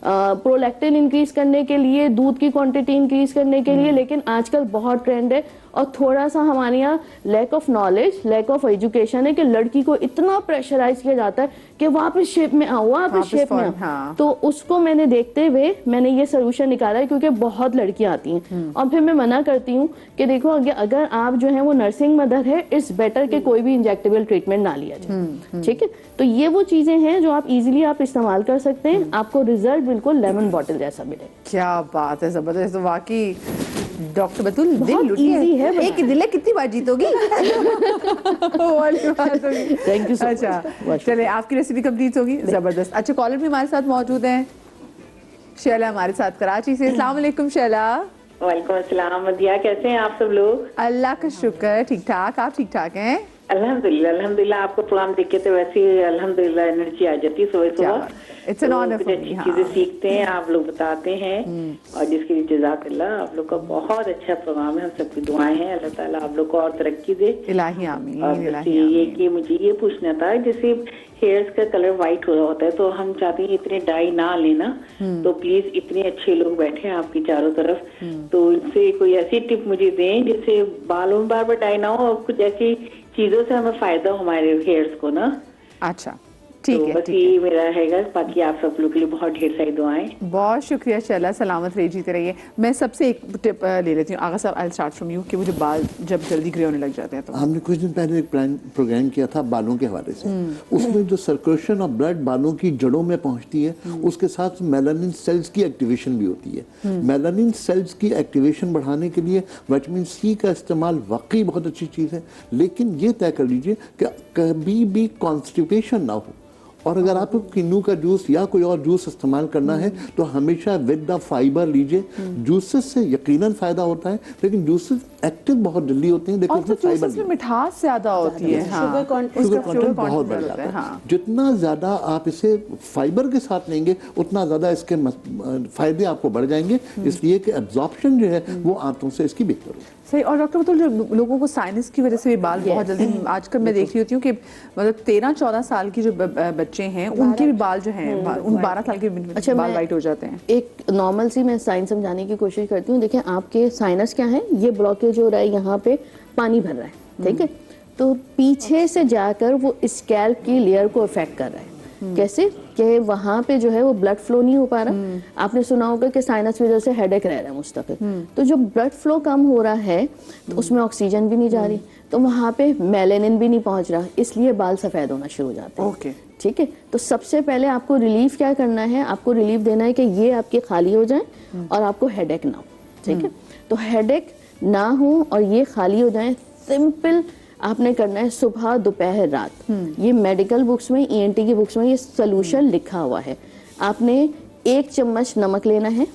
प्रोलैक्टिन इंक्रीज करने के लिए, दूध की क्वांटिटी इंक्रीज करने के लिए। लेकिन आजकल बहुत ट्रेंड है और थोड़ा सा हमारे यहाँ lack of knowledge, lack of education है कि लड़की को इतना प्रेशराइज किया जाता है कि वापस शेप में आओ, वापस शेप में आओ। हाँ। तो उसको मैंने देखते हुए मैंने ये सोल्यूशन निकाला है, क्योंकि बहुत लड़कियां आती हैं और फिर मैं मना करती हूँ कि देखो अगर आप जो है वो नर्सिंग मदर है, इट्स बेटर कि कोई भी इंजेक्टेबल ट्रीटमेंट ना लिया जाए। ठीक है, तो ये वो चीजें हैं जो आप इजीली आप इस्तेमाल कर सकते हैं, आपको रिजल्ट बिल्कुल लेमन बॉटल जैसा मिलेगा। क्या बात है, जबरदस्त। तो वाकई डॉक्टर बतूल दिल बहुत लुटी easy है है। एक दिल है, कितनी बार जीतोगी? Thank you so much. अच्छा चले, आपकी रेसिपी कंप्लीट होगी, जबरदस्त। अच्छा, कॉलर भी हमारे साथ मौजूद हैं, शैला हमारे साथ कराची से। अस्सलाम वालेकुम शैला। वालेकुम अस्सलाम। मदिया, कैसे हैं आप सब लोग? अल्लाह का शुक्र, ठीक ठाक। आप ठीक ठाक हैं? अल्हम्दुलिल्लाह अल्हम्दुलिल्लाह। आपको प्रोग्राम देख के तो वैसे ही अल्हम्दुलिल्लाह एनर्जी आ जाती है सुबह सुबह। इट्स एन ऑनर कुछ फॉर अच्छी मी। चीजें सीखते हैं, आप लोग बताते हैं और जिसके लिए जज़ाकल्लाह। आप लोग का बहुत अच्छा प्रोग्राम है, हम सबकी दुआएं हैं, अल्लाह ताला आप लोग को और तरक्की दे। इलाही आमीन, और बस इलाही ये आमीन। कि मुझे ये पूछना था, जैसे हेयर्स का कलर व्हाइट हो रहा होता है तो हम चाहते हैं इतने डाई ना लेना, तो प्लीज इतने अच्छे लोग बैठे हैं आपकी चारों तरफ, तो इनसे कोई ऐसी टिप मुझे दें जिससे बालों में बार बार डाई ना हो और कुछ ऐसी चीजों से हमें फायदा हो हमारे हेयर्स को ना। अच्छा ठीक तो है, बस ठीक ये है। मेरा रहेगा। बाकी आप सब लोग के लिए बहुत ढेर सारी दुआएं। बहुत शुक्रिया शैला, सलामत रहिए, जीते रहिए। मैं सबसे एक टिप ले लेती हूँ। आगा साहब, आई स्टार्ट फ्रॉम यू, कि मुझे बाल जब जल्दी ग्रे होने लग जाते हैं तो। हमने कुछ दिन पहले एक प्रोग्राम किया था बालों के हवाले से। उसमें जो सर्कुलेशन ऑफ ब्लड बालों की जड़ों में पहुंचती है, उसके साथ मेलानिन सेल्स की एक्टिवेशन भी होती है। मेलानिन सेल्स की एक्टिवेशन बढ़ाने के लिए विटामिन सी का इस्तेमाल वाकई बहुत अच्छी चीज़ है, लेकिन ये तय कर लीजिए कि कभी भी कॉन्स्टिपेशन ना हो। और अगर आपको किन्नू का जूस या कोई और जूस इस्तेमाल करना है तो हमेशा विद द फाइबर लीजिए। जूसेस से यकीनन फायदा होता है, लेकिन जूसेस एक्टिव बहुत जल्दी होते हैं, लेकिन और तो उसमें फाइबर जूसेस में मिठास ज्यादा होती है। हाँ, शुगर कंटेंट शुगर उसका कंटेंट बहुत content बढ़ होता जाता है। है। हाँ। जितना ज़्यादा आप इसे फाइबर के साथ लेंगे उतना ज़्यादा इसके फायदे आपको बढ़ जाएंगे, इसलिए कि एब्जॉर्प्शन जो है वो आंतों से इसकी बेहतर होगी। सही। और डॉक्टर बतूल, जो लोगों को साइनस की वजह से भी बाल बहुत जल्दी, आजकल मैं देख रही होती हूँ कि मतलब 13-14 साल की जो बच्चे हैं उनके भी बाल जो हैं, उन 12 साल के अच्छा, बाल मैं वाइट हो जाते हैं। एक नॉर्मल सी मैं साइंस समझाने की कोशिश करती हूँ। देखिए, आपके साइनस क्या है, ये ब्लॉकेज हो रहा है, यहाँ पे पानी भर रहा है, ठीक है, तो पीछे से जाकर वो स्कैल्प की लेयर को इफेक्ट कर रहा है। कैसे कि वहां पे जो है वो ब्लड फ्लो नहीं हो पा रहा। आपने सुना होगा कि साइनस की वजह से हेडेक रह रहा है मुस्तकिल, तो जो ब्लड फ्लो कम हो रहा है तो उसमें ऑक्सीजन भी नहीं जा रही, तो वहां पे मेलानिन भी नहीं पहुंच रहा, इसलिए बाल सफेद होना शुरू हो जाते हैं। ओके, ठीक है, तो सबसे पहले आपको रिलीफ क्या करना है, आपको रिलीफ देना है कि ये आपके खाली हो जाए और आपको हेडेक ना हो। ठीक है, तो हेडेक ना हो और ये खाली हो जाए, सिंपल आपने करना है सुबह दोपहर रात। ये मेडिकल बुक्स में, ईएनटी की बुक्स में ये सोल्यूशन लिखा हुआ है। आपने 1 चम्मच नमक लेना है,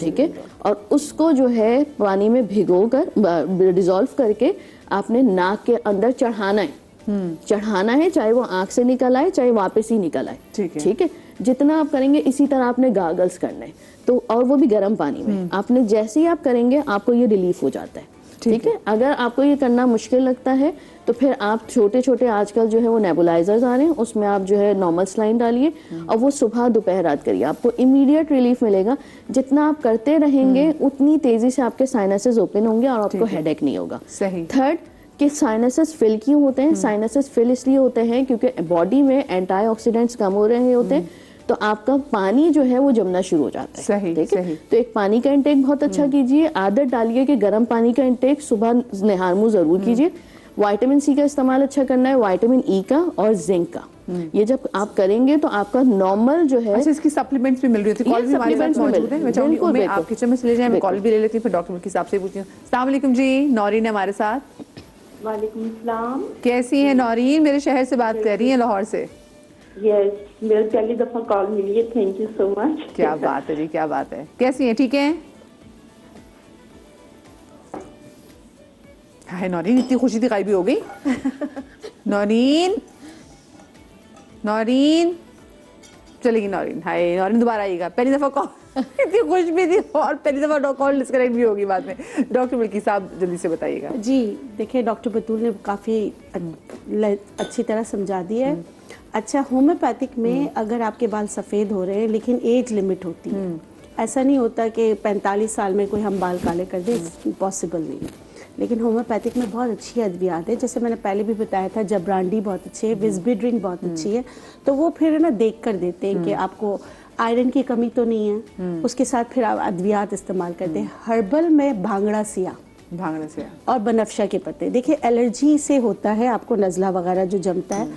ठीक है, और उसको जो है पानी में भिगोकर डिसॉल्व करके आपने नाक के अंदर चढ़ाना है। चढ़ाना है, चाहे वो आंख से निकल आए चाहे वापस ही निकल आए। ठीक है, जितना आप करेंगे इसी तरह आपने गागल्स करना है, तो और वो भी गर्म पानी में। आपने जैसे ही आप करेंगे आपको ये रिलीफ हो जाता है। ठीक है। अगर आपको ये करना मुश्किल लगता है तो फिर आप छोटे छोटे आजकल जो है वो नेबुलाइजर्स आ रहे हैं, उसमें आप जो है नॉर्मल सलाइन डालिए और वो सुबह दोपहर रात करिए, आपको इमीडिएट रिलीफ मिलेगा। जितना आप करते रहेंगे उतनी तेजी से आपके साइनसेस ओपन होंगे और आपको हेडेक नहीं होगा। सही। थर्ड कि साइनसेस फिल क्यों होते हैं? साइनसेस फिल इसलिए होते हैं क्योंकि बॉडी में एंटीऑक्सीडेंट्स कम हो रहे होते हैं, तो आपका पानी जो है वो जमना शुरू हो जाता है। सही, ठीक है? सही। तो एक पानी का इंटेक बहुत अच्छा कीजिए। आदत डालिए कि गर्म पानी का इंटेक सुबह नहार मुंह जरूर कीजिए। विटामिन सी का इस्तेमाल अच्छा करना है, विटामिन ई का और जिंक का। ये जब आप करेंगे तो आपका नॉर्मल जो है, अच्छा, इसकी सप्लीमेंट्स भी मिल रही होती है। कॉल भी हमारे साथ supplements भी मौजूद है। मैं चाहूंगी बिल्कुल, उम्मे बिल्कुल। आप किचन में चले जाएं, मैं बिल्कुल। कॉल भी ले लेती हूँ, फिर डॉक्टर के हिसाब से पूछती हूँ। अस्सलाम वालेकुम जी, नौरीन है हमारे साथ। वालेकुम सलाम। कैसी हैं नौरीन? मेरे शहर से बात कर रही हैं, लाहौर से। यस, मेरी पहली दफा कॉल मिली है, थैंक यू सो मच। क्या बात है जी, क्या बात है। कैसी हैं? ठीक हैं? हाय नौरीन, इतनी खुशी थी गायब भी हो गई। नौरीन, नौरीन चलेगी नौरीन। हाय नौरीन, दोबारा आइएगा। पहली दफा कॉल इतनी खुश भी थी और पहली दफा कॉल डिस्कनेक्ट भी होगी बाद में। डॉक्टर बिल्की साहब जल्दी से बताइएगा। जी देखिए, डॉक्टर बतूल ने काफ़ी अच्छी तरह समझा दिया है। अच्छा, होम्योपैथिक में अगर आपके बाल सफ़ेद हो रहे हैं लेकिन एज लिमिट होती है, ऐसा नहीं होता कि 45 साल में कोई हम बाल काले कर दें, पॉसिबल नहीं है। लेकिन होम्योपैथिक में बहुत अच्छी अद्वियात है, जैसे मैंने पहले भी बताया था, जब्रांडी बहुत अच्छी है, विस्बिड्रिन बहुत अच्छी है। तो वो फिर ना देख कर देते हैं कि आपको आयरन की कमी तो नहीं है, उसके साथ फिर आप अद्वियात इस्तेमाल करते हैं। हर्बल में भांगड़ा सिया भांगड़े से और बनफशा के पत्ते। देखिए, एलर्जी से होता है आपको नज़ला वगैरह जो जमता है,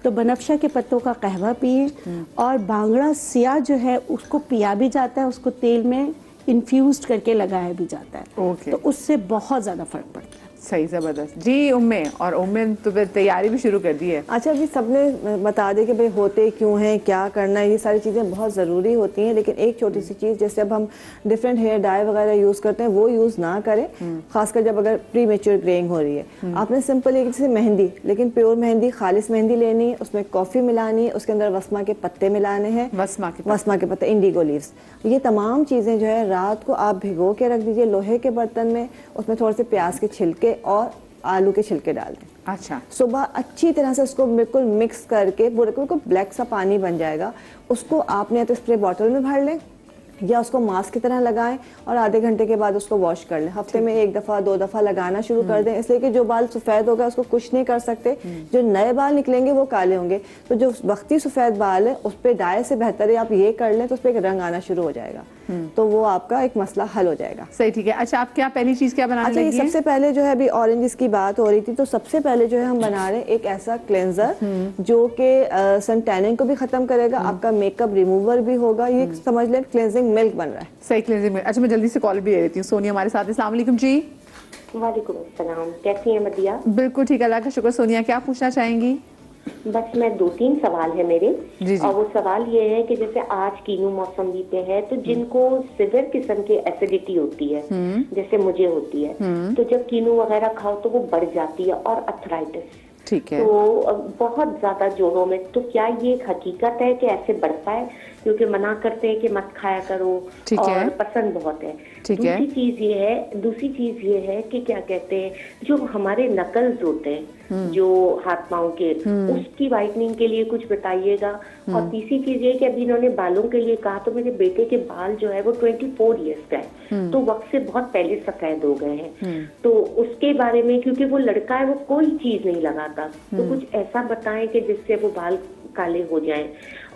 तो बनफशा के पत्तों का कहवा पिए और भांगड़ा सिया जो है उसको पिया भी जाता है, उसको तेल में इन्फ्यूज्ड करके लगाया भी जाता है। ओके। तो उससे बहुत ज़्यादा फर्क पड़ता है। सही, जबरदस्त जी। उम्मे और उम्मे तो फिर तैयारी भी शुरू कर दी है। अच्छा, अभी सबने बता दें कि भाई होते क्यों हैं, क्या करना है, ये सारी चीज़ें बहुत ज़रूरी होती हैं। लेकिन एक छोटी सी चीज़, जैसे अब हम डिफरेंट हेयर डाई वगैरह यूज़ करते हैं, वो यूज़ ना करें, खासकर जब अगर प्री मेच्योर ग्रेइंग हो रही है। आपने सिंपल एक जैसे मेहंदी, लेकिन प्योर मेहंदी, खालिश मेहंदी लेनी है, उसमें कॉफ़ी मिलानी है, उसके अंदर वस्मा के पत्ते मिलाने हैं, वस्मा के पत्ते, इंडिगो लीव्स। ये तमाम चीज़ें जो है रात को आप भिगो के रख दीजिए लोहे के बर्तन में, उसमें थोड़े से प्याज के छिलके और आलू के छिलके डाल दें। अच्छा। सुबह अच्छी तरह से उसको बिल्कुल मिक्स करके बिल्कुल ब्लैक सा पानी बन जाएगा। उसको आपने या तो स्प्रे बॉटल में भर लें या उसको मास्क की तरह लगाएं और आधे घंटे के बाद उसको वॉश कर लें। हफ्ते में 1 दफ़ा 2 दफ़ा लगाना शुरू कर दें, इसलिए कि जो बाल सफ़ेद होगा उसको कुछ नहीं कर सकते, जो नए बाल निकलेंगे वो काले होंगे। तो जो वक्ती सफ़ेद बाल है उस पर डाई से बेहतर है आप ये कर लें, तो उस पर एक रंग आना शुरू हो जाएगा, तो वो आपका एक मसला हल हो जाएगा। सही, ठीक है। अच्छा, आप क्या पहली चीज़ क्या बनाने अच्छा, लगी हैं? सबसे पहले जो है अभी ऑरेंजेस की बात हो रही थी, तो सबसे पहले जो है हम बना रहे हैं एक ऐसा क्लेंजर जो कि सन टैनिंग को भी खत्म करेगा, आपका मेकअप रिमूवर भी होगा। ये समझ लें क्लेंजिंग मिल्क बन रहा है। सही, क्लींजिंग में। अच्छा, मैं जल्दी से कॉल भी ले लेती हूँ। सोनिया हमारे साथ। अस्सलाम वालेकुम जी। वालेकुम अस्सलाम, कैसी हैं मदिया? बिल्कुल ठीक, अल्लाह का शुक्र। सोनिया, क्या पूछना चाहेंगी? बस मैं 2-3 सवाल है मेरे। जी, जी। और वो सवाल ये है कि जैसे आज कीनू मौसमी पे है, तो जिनको सिवियर किस्म की एसिडिटी होती है, जैसे मुझे होती है, तो जब कीनू वगैरह खाओ तो वो बढ़ जाती है, और अर्थराइटिस, ठीक है। तो बहुत ज्यादा जोड़ों में, तो क्या ये एक हकीकत है कि ऐसे बढ़ता है? क्योंकि मना करते हैं कि मत खाया करो, ठीक है। और पसंद बहुत है। ठीक है। दूसरी चीज ये है कि क्या कहते हैं, जो हमारे नकल्स होते हैं जो हाथ पांव के, उसकी वाइटनिंग के लिए कुछ बताइएगा। और तीसरी चीज ये कि अभी इन्होंने बालों के लिए कहा, तो मेरे बेटे के बाल जो है वो 24 ईयर्स का है, तो वक्त से बहुत पहले सफेद हो गए हैं, तो उसके बारे में, क्योंकि वो लड़का है वो कोई चीज नहीं लगाता, तो कुछ ऐसा बताएं कि जिससे वो बाल काले हो जाएं।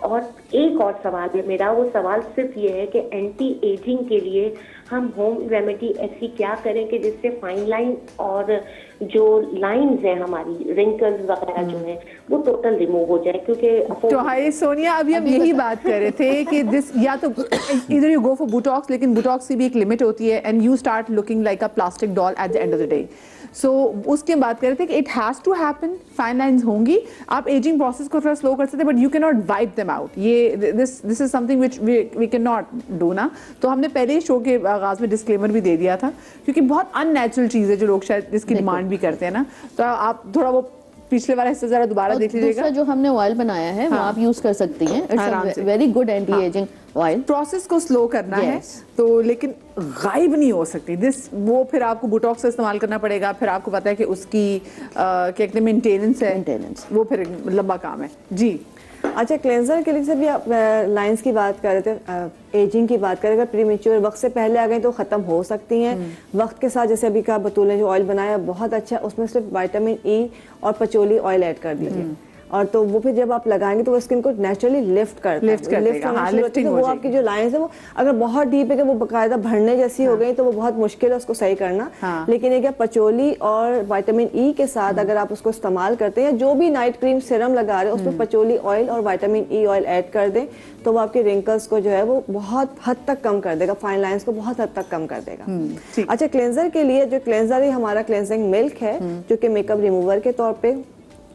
और एक और सवाल है मेरा, वो सवाल सिर्फ ये है कि एंटी एजिंग के लिए हम होम रेमेडी ऐसी क्या करें कि जिससे फाइन लाइन और जो लाइंस हैं हमारी, रिंकल्स वगैरह जो हैं, वो टोटल रिमूव हो जाए। क्योंकि तो हाय सोनिया, अभी हम यही बात कर रहे थे कि दिस, या तो इधर यू गो फॉर बुटॉक्स, लेकिन बुटॉक्स की भी एक लिमिट होती है, and you start looking like a plastic doll at the end of the day. So उसके बात कर रहे थे कि it has to happen, fine lines होंगी, आप एजिंग प्रोसेस को थोड़ा स्लो कर सकते हैं, but you can not wipe them out. ये this is something which we can not do ना। तो हमने पहले ही शो के आगाज में डिस्क्लेमर भी दे दिया था, क्योंकि बहुत अननेचुरल चीज़ है जो लोग शायद इसकी डिमांड भी करते हैं ना। तो आप थोड़ा वो पिछले वाला हिस्सा जरा दोबारा देख लीजिएगा। दूसरा जो हमने ऑयल बनाया है वो आप यूज कर सकती हैं, it's very good anti ageing oil. Process को स्लो करना है Yes. तो, लेकिन गायब नहीं हो सकती दिस, वो फिर आपको बोटॉक्स का इस्तेमाल करना पड़ेगा, फिर आपको पता है कि उसकी क्या कहते हैं मेंटेनेंस है, Maintenance. वो फिर लंबा काम है जी। अच्छा, क्लेंजर के लिए से भी आप लाइंस की बात कर रहे थे, एजिंग की बात करें, अगर प्रीमेच्योर वक्त से पहले आ गई तो ख़त्म हो सकती हैं। वक्त के साथ जैसे अभी का बतूल ने जो ऑयल बनाया बहुत अच्छा, उसमें सिर्फ विटामिन ई और पचोली ऑयल ऐड कर दीजिए, और तो वो फिर जब आप लगाएंगे तो वो स्किन को नेचुरली लिफ्ट करता Lift कर देगा, होना हाँ, शुरू होती है, lifting तो हो वो जाएगी। आपकी जो लाइंस है वो अगर बहुत डीप है कि वो बाकायदा भरने जैसी हो गई तो वो बहुत मुश्किल है उसको सही करना। हाँ। लेकिन ये क्या पचोली और विटामिन ई के साथ अगर आप उसको इस्तेमाल करते हैं, जो भी नाइट क्रीम सीरम लगा रहे हैं उसमें पचोली ऑयल और विटामिन ई ऑयल ऐड कर दें तो वो आपके रिंकल्स को जो है वो बहुत हद तक कम कर देगा, फाइन लाइंस को बहुत हद तक कम कर देगा। ठीक। अच्छा, क्लेंजर के लिए जो क्लेंजर है हमारा क्लेंजिंग मिल्क है जो कि मेकअप रिमूवर के तौर पे,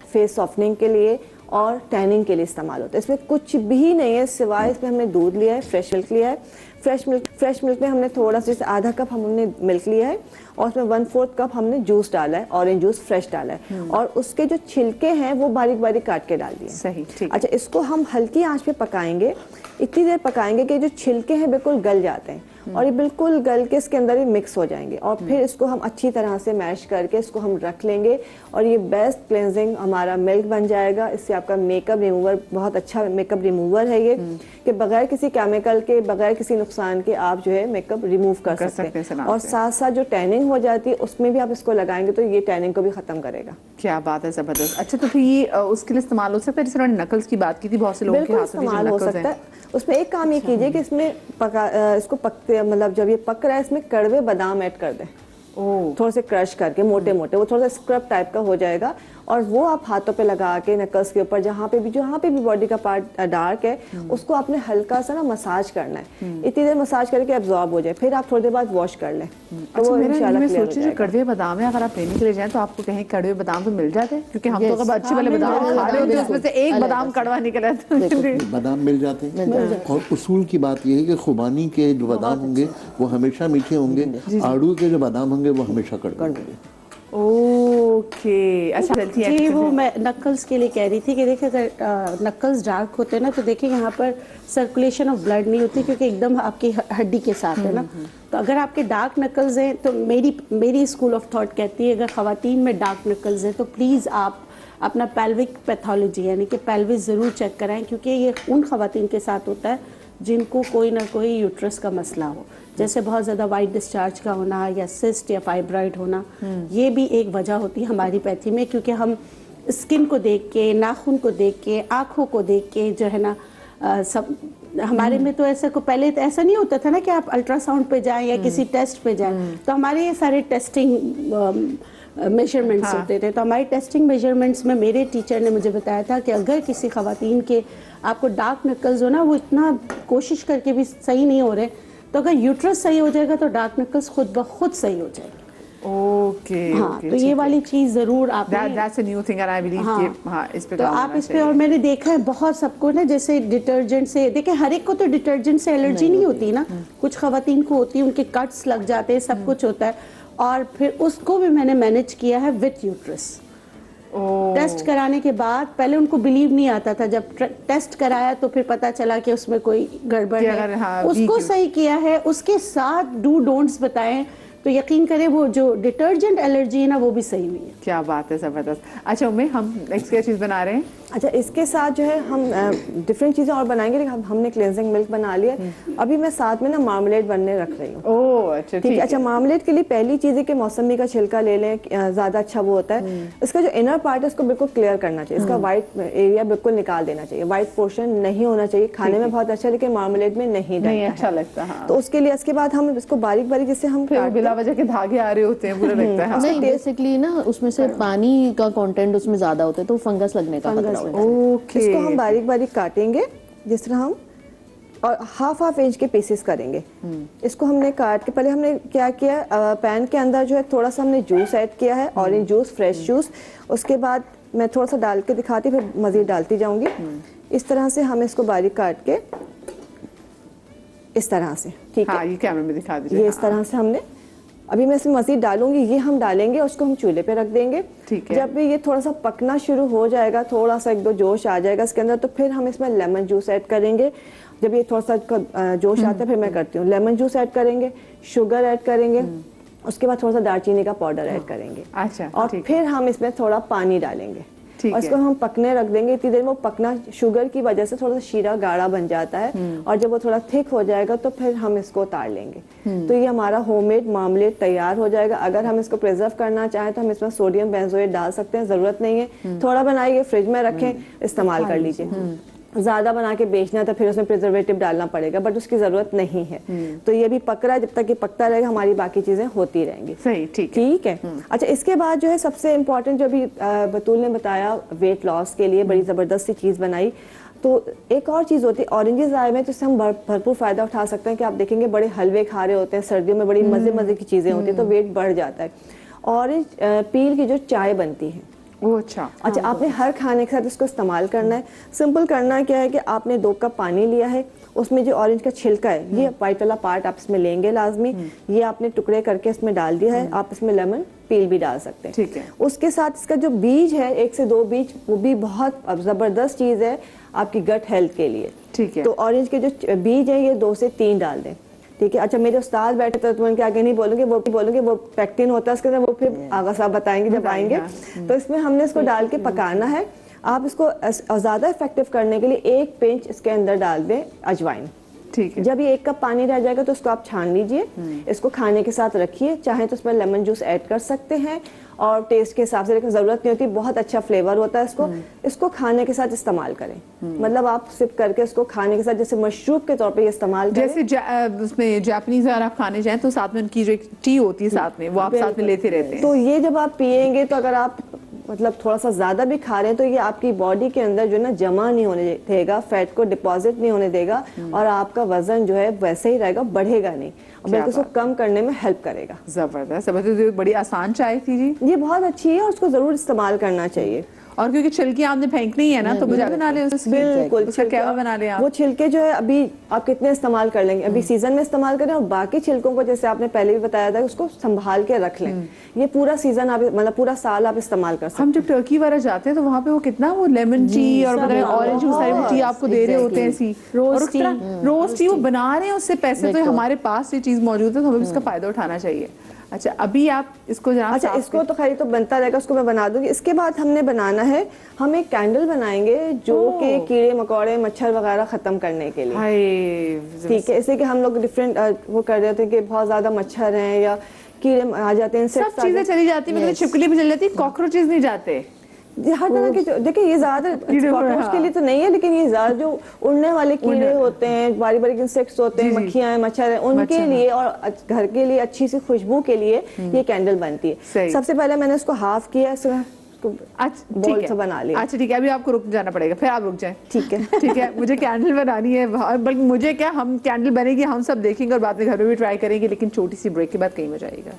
फेस सॉफ्टनिंग के लिए और टैनिंग के लिए इस्तेमाल होता है। इसमें कुछ भी नहीं है सिवाय इसमें हमने दूध लिया है, फ्रेश मिल्क लिया है। फ्रेश मिल्क में हमने थोड़ा सा जैसे आधा कप हमने मिल्क लिया है और उसमें 1/4 कप हमने जूस डाला है, ऑरेंज जूस फ्रेश डाला है, और उसके जो छिलके हैं वो बारीक बारीक काट के डाल दिए। सही, ठीक। अच्छा, इसको हम हल्की आंच पे पकाएंगे, इतनी देर पकाएंगे कि जो छिलके हैं बिल्कुल गल जाते हैं और ये बिल्कुल गल के इसके अंदर ही मिक्स हो जाएंगे, और फिर इसको हम अच्छी तरह से मैश करके इसको हम रख लेंगे और ये बेस्ट क्लेंजिंग हमारा मिल्क बन जाएगा। इससे आपका मेकअप रिमूवर, बहुत अच्छा मेकअप रिमूवर है ये, कि बगैर किसी केमिकल के, बगैर किसी नुकसान के आप जो है मेकअप रिमूव कर सकते हैं। आराम और से। साथ साथ जो टैनिंग हो जाती है उसमें भी आप इसको लगाएंगे तो ये टैनिंग को भी खत्म करेगा। क्या बात है, जबरदस्त। अच्छा, तो फिर ये उसके लिए इस्तेमाल हो सकता है, जैसे उन्होंने नकल्स की बात की थी, बहुत से लोगों के बिल्कुल हाथों में इस्तेमाल हो नकल्स सकता हैं। है। उसमें एक काम ये कीजिए कि इसमें इसको पकते, मतलब जब ये पक रहा है इसमें कड़वे बादाम ऐड कर दें, थोड़े से क्रश करके मोटे मोटे, वो थोड़ा सा स्क्रब टाइप का हो जाएगा, और वो आप हाथों पे लगा के नकल्स के ऊपर जहाँ पे भी बॉडी का पार्ट डार्क है उसको आपने हल्का सा ना मसाज करना है, इतनी देर मसाज करके एब्जॉर्ब हो जाए, फिर आप थोड़ी देर बाद वॉश कर लें तो अच्छा, वो मेरा इंशाल्लाह मैं क्लियर हो सोची जो जाएगा। कड़वे बादाम है, अगर आप लेने के लिए जाएं तो आपको कहीं कड़वे बादाम तो मिल जाते हैं, क्योंकि हम तो Yes. कभी अच्छे वाले हाँ, बादाम मिल खा रहे होते हैं, उसमें से एक अलग बादाम अलग कड़वा निकला तो बादाम मिल जाते हैं। और उसूल की बात यह है कि खुबानी के जो बादाम होंगे वो हमेशा मीठे होंगे, आड़ू के जो बादाम होंगे वो हमेशा कड़वे होंगे। ओके। अच्छा, चलती है जी, वो मैं नकल्स के लिए कह रही थी कि देखिए अगर नकल्स डार्क होते हैं ना तो देखिए यहाँ पर सर्कुलेशन ऑफ ब्लड नहीं होती, क्योंकि एकदम आपकी हड्डी के साथ है ना। तो अगर आपके डार्क नकल्स हैं तो मेरी स्कूल ऑफ थॉट कहती है अगर ख़वातीन में डार्क नकल्स हैं तो प्लीज़ आप अपना पेल्विक पैथोलॉजी यानी कि पेल्विस ज़रूर चेक कराएं, क्योंकि ये उन ख़वातीन के साथ होता है जिनको कोई ना कोई यूट्रस का मसला हो, जैसे बहुत ज़्यादा वाइट डिस्चार्ज का होना या सिस्ट या फाइब्राइड होना, ये भी एक वजह होती है हमारी पैथी में, क्योंकि हम स्किन को देख के, नाखून को देख के, आँखों को देख के जो है ना सब हमारे में तो ऐसा को पहले तो ऐसा नहीं होता था ना कि आप अल्ट्रासाउंड पे जाएं या किसी टेस्ट पे जाएं, तो हमारे ये सारे टेस्टिंग मेजरमेंट्स होते थे। तो हमारे टेस्टिंग मेजरमेंट्स में मेरे टीचर ने मुझे बताया था कि अगर किसी खवातीन के आपको डार्क नकल्स हो ना, वो इतना कोशिश करके भी सही नहीं हो रहे, तो अगर यूट्रस सही हो जाएगा तो डार्क नकल्स खुद ब खुद सही हो जाएगी। ओके। हाँ, तो ये वाली चीज़ ज़रूर आप that's a new thing and I believe कि हाँ इस पे तो काम आप होना इस पे, चाहिए। और मैंने देखा है बहुत सबको ना, जैसे डिटर्जेंट से, देखिए हर एक को तो डिटर्जेंट से एलर्जी नहीं होती ना, कुछ खवातीन को होती है, उनके कट्स लग जाते हैं, सब कुछ होता है, और फिर उसको भी मैंने मैनेज किया है विथ यूट्रस। टेस्ट कराने के बाद पहले उनको बिलीव नहीं आता था, जब टेस्ट कराया तो फिर पता चला कि उसमें कोई गड़बड़ है, हाँ, उसको सही किया है, उसके साथ डू डोंट्स बताएं, तो यकीन करें वो जो डिटर्जेंट एलर्जी है ना वो भी सही हुई है। क्या बात है, जबरदस्त। अच्छा उम्मी, हम नेक्स्ट क्या चीज़ बना रहे हैं? अच्छा, इसके साथ जो है हम डिफरेंट चीज़ें और बनाएंगे, लेकिन हमने क्लेंजिंग मिल्क बना लिया, अभी मैं साथ में ना मार्मलेड बनने रख रही हूँ। ओह अच्छा, ठीक है। अच्छा, मार्मलेड के लिए पहली चीज़ है कि मौसमी का छिलका ले लें, ज़्यादा अच्छा वो होता है। इसका जो इनर पार्ट है उसको बिल्कुल क्लियर करना चाहिए, इसका वाइट एरिया बिल्कुल निकाल देना चाहिए, वाइट पोर्शन नहीं होना चाहिए। खाने में बहुत अच्छा, लेकिन मार्मलेड में नहीं अच्छा लगता। हाँ, तो उसके लिए इसके बाद हम इसको बारीक बारीक जिससे हम बिला वजह के धागे आ रहे होते हैं, बुरा लगता है। नहीं, बेसिकली ना उसमें से पानी का कंटेंट उसमें ज्यादा होता है तो फंगस लगने का खतरा होता है। ओके। इसको हम बारीक बारीक काटेंगे जिस तरह हम, और हाफ इंच के पीसेस करेंगे। इसको हमने काट के, पहले हमने क्या किया, पैन के अंदर जो है थोड़ा सा हमने जूस ऐड किया है, ऑरेंज जूस, फ्रेश जूस। उसके बाद मैं थोड़ा सा डाल के दिखाती, फिर मज़ीद डालती जाऊंगी। इस तरह से हम इसको बारीक काट के इस तरह से, ठीक है, हाँ, ये कैमरे में दिखा दीजिए। ये इस तरह से हमने अभी मैं इसमें मजीद डालूंगी, ये हम डालेंगे और उसको हम चूल्हे पे रख देंगे। ठीक है। जब भी ये थोड़ा सा पकना शुरू हो जाएगा, थोड़ा सा एक दो जोश आ जाएगा इसके अंदर, तो फिर हम इसमें लेमन जूस ऐड करेंगे। जब ये थोड़ा सा जोश आता है फिर मैं करती हूँ, लेमन जूस ऐड करेंगे, शुगर ऐड करेंगे, उसके बाद थोड़ा सा दालचीनी का पाउडर ऐड करेंगे। अच्छा, और ठीक फिर हम इसमें थोड़ा पानी डालेंगे ठीक और इसको हम पकने रख देंगे। इतनी देर में वो पकना, शुगर की वजह से थोड़ा सा शीरा गाढ़ा बन जाता है और जब वो थोड़ा थिक हो जाएगा तो फिर हम इसको उतार लेंगे। तो ये हमारा होममेड मार्मलेड तैयार हो जाएगा। अगर हम इसको प्रिजर्व करना चाहें तो हम इसमें सोडियम बेंजोएट डाल सकते हैं, जरूरत नहीं है। थोड़ा बनाइए, फ्रिज में रखें, इस्तेमाल कर लीजिए। ज्यादा बना के बेचना तो फिर उसमें प्रिजर्वेटिव डालना पड़ेगा, बट उसकी जरूरत नहीं है। तो ये भी पक रहा है, जब तक ये पकता रहेगा हमारी बाकी चीजें होती रहेंगी। सही, ठीक है। अच्छा, इसके बाद जो है सबसे इम्पोर्टेंट जो अभी बतूल ने बताया, वेट लॉस के लिए बड़ी जबरदस्त सी चीज बनाई। तो एक और चीज होती है, ऑरेंजेस आए में, तो इससे हम भरपूर फायदा उठा सकते हैं कि आप देखेंगे बड़े हलवे खा रहे होते हैं, सर्दियों में बड़ी मजे मजे की चीजें होती है, तो वेट बढ़ जाता है। ऑरेंज पील की जो चाय बनती है, वो अच्छा, आपने हर खाने के साथ इसको इस्तेमाल करना है। सिंपल करना क्या है कि आपने 2 कप पानी लिया है, उसमें जो ऑरेंज का छिलका है, ये वाइट वाला पार्ट आप इसमें लेंगे लाजमी, ये आपने टुकड़े करके इसमें डाल दिया है। आप इसमें लेमन पील भी डाल सकते हैं। ठीक है। उसके साथ इसका जो बीज है, 1 से 2 बीज, वो भी बहुत जबरदस्त चीज है आपकी गट हेल्थ के लिए। ठीक है। तो ऑरेंज के जो बीज है, ये 2 से 3 डाल दें। ठीक है। अच्छा, मेरे उस्ताद बैठे तो उनके आगे नहीं बोलूंगे, वो भी बोलूंगे, वो पैक्टिन होता है उसके अंदर, वो फिर आगा साहब बताएंगे जब आएंगे। तो इसमें हमने इसको डाल के पकाना है। आप इसको ज्यादा इफेक्टिव करने के लिए 1 पिंच इसके अंदर डाल दें अजवाइन। ठीक है। जब ये 1 कप पानी रह जाएगा तो इसको आप छान लीजिए, इसको खाने के साथ रखिए। चाहे तो इसमें लेमन जूस ऐड कर सकते हैं और टेस्ट के हिसाब से, लेकिन जरूरत नहीं होती, बहुत अच्छा फ्लेवर होता है इसको खाने के साथ इस्तेमाल करें। मतलब आप सिप करके इसको खाने के साथ जैसे मशरूब के तौर पे इस्तेमाल करें। जैसे उसमें जापानीज अगर आप खाने जाएं तो साथ में उनकी जो एक टी होती है साथ में, वो आप साथ में लेते रहते हैं। तो ये जब आप पिएंगे तो अगर आप मतलब थोड़ा सा ज्यादा भी खा रहे हैं तो ये आपकी बॉडी के अंदर जो है ना जमा नहीं होने देगा, फैट को डिपॉजिट नहीं होने देगा और आपका वजन जो है वैसे ही रहेगा, बढ़ेगा नहीं, और बल्कि उसको कम करने में हेल्प करेगा। जबरदस्त, बड़ी आसान चाय थी जी, ये बहुत अच्छी है और उसको जरूर इस्तेमाल करना चाहिए। और क्योंकि छिलके आपने फेंकनी है ना, तो मुझे बना ले बिल्कुल, उसका क्या बना ले आप? वो छिलके जो है अभी आप कितने इस्तेमाल कर लेंगे, अभी सीजन में इस्तेमाल करें और बाकी छिलकों को जैसे आपने पहले भी बताया था उसको संभाल के रख लें। ये पूरा सीजन आप मतलब पूरा साल आप इस्तेमाल कर सकते हैं। हम जब टर्की वगैरह जाते हैं तो वहाँ पे वो कितना वो लेमन टी और ऑरेंज जूस सारी टी आपको दे रहे होते हैं ऐसी, और उस तरह रोज टी वो बना रहे हैं, उससे पैसे तो हमारे पास ये चीज मौजूद है, तो हमें इसका फायदा उठाना चाहिए। अच्छा, अभी आप इसको जरा, अच्छा इसको तो खैर तो बनता रहेगा, उसको मैं बना दूंगी। इसके बाद हमने बनाना है, हम एक कैंडल बनाएंगे जो कि कीड़े मकोड़े मच्छर वगैरह खत्म करने के लिए। ठीक है, इसलिए कि हम लोग डिफरेंट वो कर रहे थे कि बहुत ज्यादा मच्छर हैं या कीड़े आ जाते हैं, सब चीजें चली जाती है, मतलब छिपकली भी चली जाती है, कॉकरोचेस नहीं जाते। हर तरह के देखिए, ये ज्यादा कॉकरोच के लिए तो नहीं है, लेकिन ये ज्यादा जो उड़ने वाले कीड़े होते हैं, बारी बारी इंसेक्ट्स होते हैं, मक्खियां हैं, मच्छर हैं, उनके लिए और घर के लिए अच्छी सी खुशबू के लिए ये कैंडल बनती है। सबसे पहले मैंने इसको हाफ किया, बॉल से बना लिया। अच्छा ठीक है, अभी आपको रुक जाना पड़ेगा, फिर आप रुक जाएं। ठीक है ठीक है, मुझे कैंडल बनानी है, बल्कि मुझे क्या, हम कैंडल बनेगी, हम सब देखेंगे और बाद में घर में भी ट्राई करेंगे, लेकिन छोटी सी ब्रेक के बाद कहीं मजा आएगा।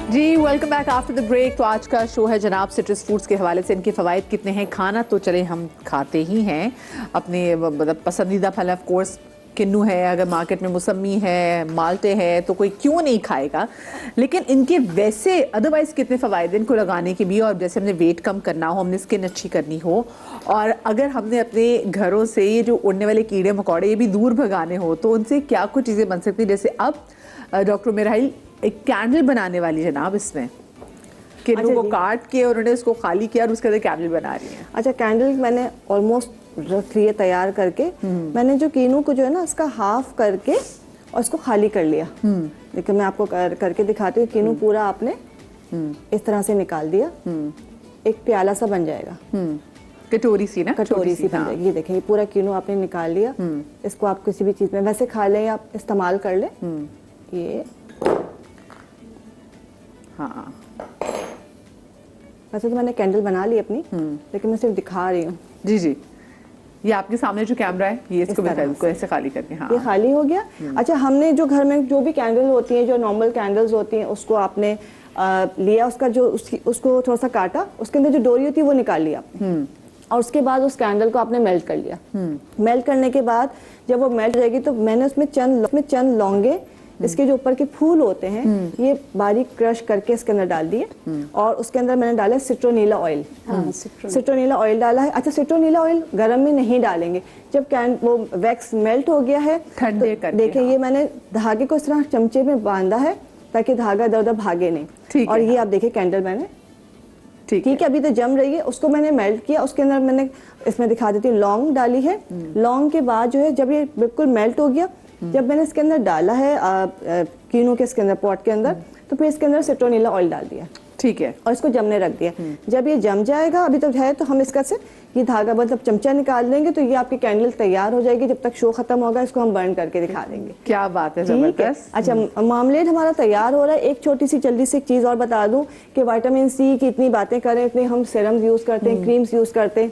जी welcome back after the break. तो आज का शो है जनाब सिट्रस फूड्स के हवाले से, इनके फ़वाइद कितने हैं। खाना तो चले हम खाते ही हैं, अपने मतलब पसंदीदा फल ऑफ कोर्स किन्नू है, अगर मार्केट में मौसमी है, माल्टे है, तो कोई क्यों नहीं खाएगा, लेकिन इनके वैसे अदरवाइज कितने फ़वाइद इनको लगाने के भी। और जैसे हमने वेट कम करना हो, हमने स्किन अच्छी करनी हो, और अगर हमने अपने घरों से ये जो उड़ने वाले कीड़े मकोड़े ये भी दूर भगाने हो, तो उनसे क्या कुछ चीज़ें बन सकती हैं। जैसे अब डॉक्टर मेराइल एक कैंडल बनाने वाली जनाब, इसमें किन्नू को काट के और उन्होंने उसको खाली किया और उसके अंदर कैंडल बना रही हैं। अच्छा, कैंडल मैंने ऑलमोस्ट रख लिया तैयार करके। मैंने जो कीनू को जो है ना इसका हाफ करके और इसको खाली कर लिया। देखिए मैं आपको करके दिखाती हूँ। कीनू पूरा आपने इस तरह से निकाल दिया, एक प्याला सा बन जाएगा, कटोरी सी ना, कटोरी सी बन जाएगी। ये देखें, ये पूरा कीनू आपने निकाल लिया। इसको आप किसी भी चीज में वैसे खा लें, आप इस्तेमाल कर लें। ये हाँ, वैसे तो मैंने कैंडल बना ली अपनी, लेकिन मैं सिर्फ दिखा रही हूँ। जी जी, ये आपके सामने जो कैमरा है ये इसको तरह बिल्कुल ऐसे खाली करके, हाँ ये खाली हो गया। अच्छा, हमने जो घर में जो भी कैंडल होती हैं, जो नॉर्मल कैंडल्स होती हैं, उसको आपने लिया, उसका जो उसको थोड़ा सा काटा, उसके अंदर जो डोरी होती है वो निकाल लिया आपने, और उसके बाद उस कैंडल को आपने मेल्ट कर लिया। मेल्ट करने के बाद जब वो मेल्ट हो जाएगी तो मैंने उसमें चंद लौंगे, इसके जो ऊपर के फूल होते हैं, ये बारीक क्रश करके इसके अंदर डाल दिए, और उसके अंदर मैंने डाला सिट्रोनीला ऑयल। सिट्रोनीला ऑयल डाला है। अच्छा, सिट्रोनीला ऑयल गरम में नहीं डालेंगे, जब वो वैक्स मेल्ट हो गया है ठंडे तो करके, देखिए हाँ। ये मैंने धागे को इस तरह चमचे में बांधा है ताकि धागा इधर उधर भागे नहीं। ठीक और है, ये आप देखिए कैंडल मैंने, ठीक है, अभी तो जम रही है, उसको मैंने मेल्ट किया। उसके अंदर मैंने, इसमें दिखा देती हूँ, लौंग डाली है। लौंग के बाद जो है जब ये बिल्कुल मेल्ट हो गया, जब मैंने इसके अंदर डाला है कीनू के इसके अंदर पॉट के अंदर, तो फिर इसके अंदर सिट्रोनीला ऑयल डाल दिया, ठीक है, और इसको जमने रख दिया। जब ये जम जाएगा, अभी तो है, तो हम इसका से ये धागा मतलब चमचा निकाल लेंगे, तो ये आपकी कैंडल तैयार हो जाएगी। जब तक शो खत्म होगा इसको हम बर्न करके दिखा देंगे। क्या बात है, ठीक है। जबरदस्त। अच्छा, मामलेट हमारा तैयार हो रहा है। एक छोटी सी जल्दी से एक चीज और बता दूं कि विटामिन सी की इतनी बातें करें, इतने हम सीरम्स यूज करते हैं, क्रीम्स यूज करते हैं,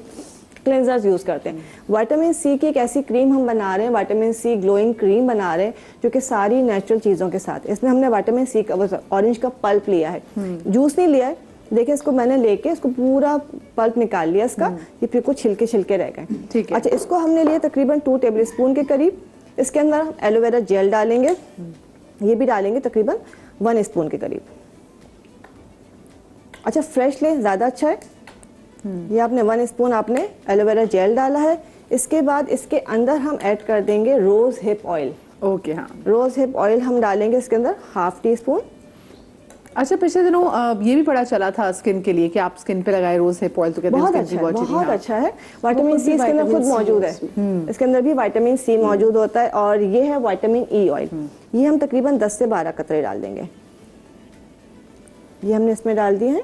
क्लेंजर्स यूज करते हैं। विटामिन सी की एक ऐसी क्रीम हम बना रहे हैं, विटामिन सी ग्लोइंग क्रीम बना रहे हैं, जो कि सारी नेचुरल चीजों के साथ। इसमें हमने विटामिन सी का ऑरेंज का पल्प लिया है, जूस नहीं लिया है। देखिए, इसको मैंने लेके इसको पूरा पल्प निकाल लिया इसका, ये फिर कुछ छिलके रह गए। ठीक है। अच्छा, इसको हमने लिया तकरीबन 2 टेबलस्पून के करीब। इसके अंदर हम एलोवेरा जेल डालेंगे, ये भी डालेंगे तकरीबन 1 स्पून के करीब। अच्छा, फ्रेश लें, ज़्यादा अच्छा है। ये आपने 1 स्पून आपने एलोवेरा जेल डाला है। इसके बाद इसके अंदर हम ऐड कर देंगे रोज हिप ऑयल। ओके, हाँ। रोज हिप ऑयल हम डालेंगे इसके अंदर 1/2 टीस्पून। अच्छा, पिछले दिनों ये भी पता चला था स्किन के लिए कि आप स्किन पे लगाए रोज हिप ऑयल, तो कहते हैं बहुत skin अच्छा की है, बहुत बहुत चीज़ें, हाँ। अच्छा है। विटामिन सी इसके अंदर खुद मौजूद है, इसके अंदर भी विटामिन सी मौजूद होता है। और ये है विटामिन ई ऑयल, ये हम तकरीबन 10 से 12 कतरे डाल देंगे। ये हमने इसमें डाल दिए हैं।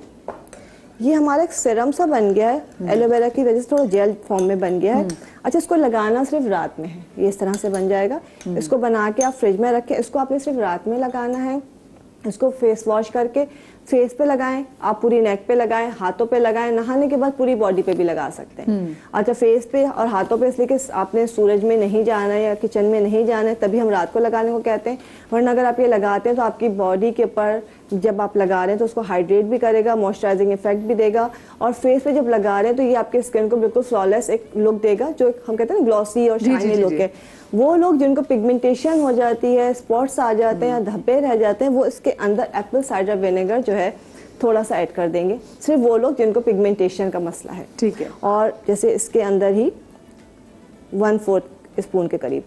ये हमारा एक सीरम सा बन गया है, एलोवेरा की वजह से थोड़ा जेल फॉर्म में बन गया है। अच्छा, इसको लगाना सिर्फ रात में है, ये इस तरह से बन जाएगा। इसको बना के आप फ्रिज में रखें, इसको आपने सिर्फ रात में लगाना है। इसको फेस वॉश करके फेस पे लगाएं, आप पूरी नेक पे लगाएं, हाथों पे लगाएं, नहाने के बाद पूरी बॉडी पे भी लगा सकते हैं। अच्छा, फेस पे और हाथों पे इसलिए कि आपने सूरज में नहीं जाना है या किचन में नहीं जाना है, तभी हम रात को लगाने को कहते हैं। वरना अगर आप ये लगाते हैं तो आपकी बॉडी के ऊपर जब आप लगा रहे हैं तो उसको हाइड्रेट भी करेगा, मॉइस्चराइजिंग इफेक्ट भी देगा, और फेस पे जब लगा रहे हैं तो ये आपके स्किन को बिल्कुल फ्लॉलेस एक लुक देगा, जो हम कहते हैं ग्लॉसी और शाइनी लुक है। वो लोग जिनको पिगमेंटेशन हो जाती है, स्पॉट्स आ जाते हैं या धब्बे रह जाते हैं, वो इसके अंदर एप्पल साइडर विनेगर जो है थोड़ा सा ऐड कर देंगे। सिर्फ वो लोग जिनको पिगमेंटेशन का मसला है, ठीक है। और जैसे इसके अंदर ही 1/4 स्पून के करीब,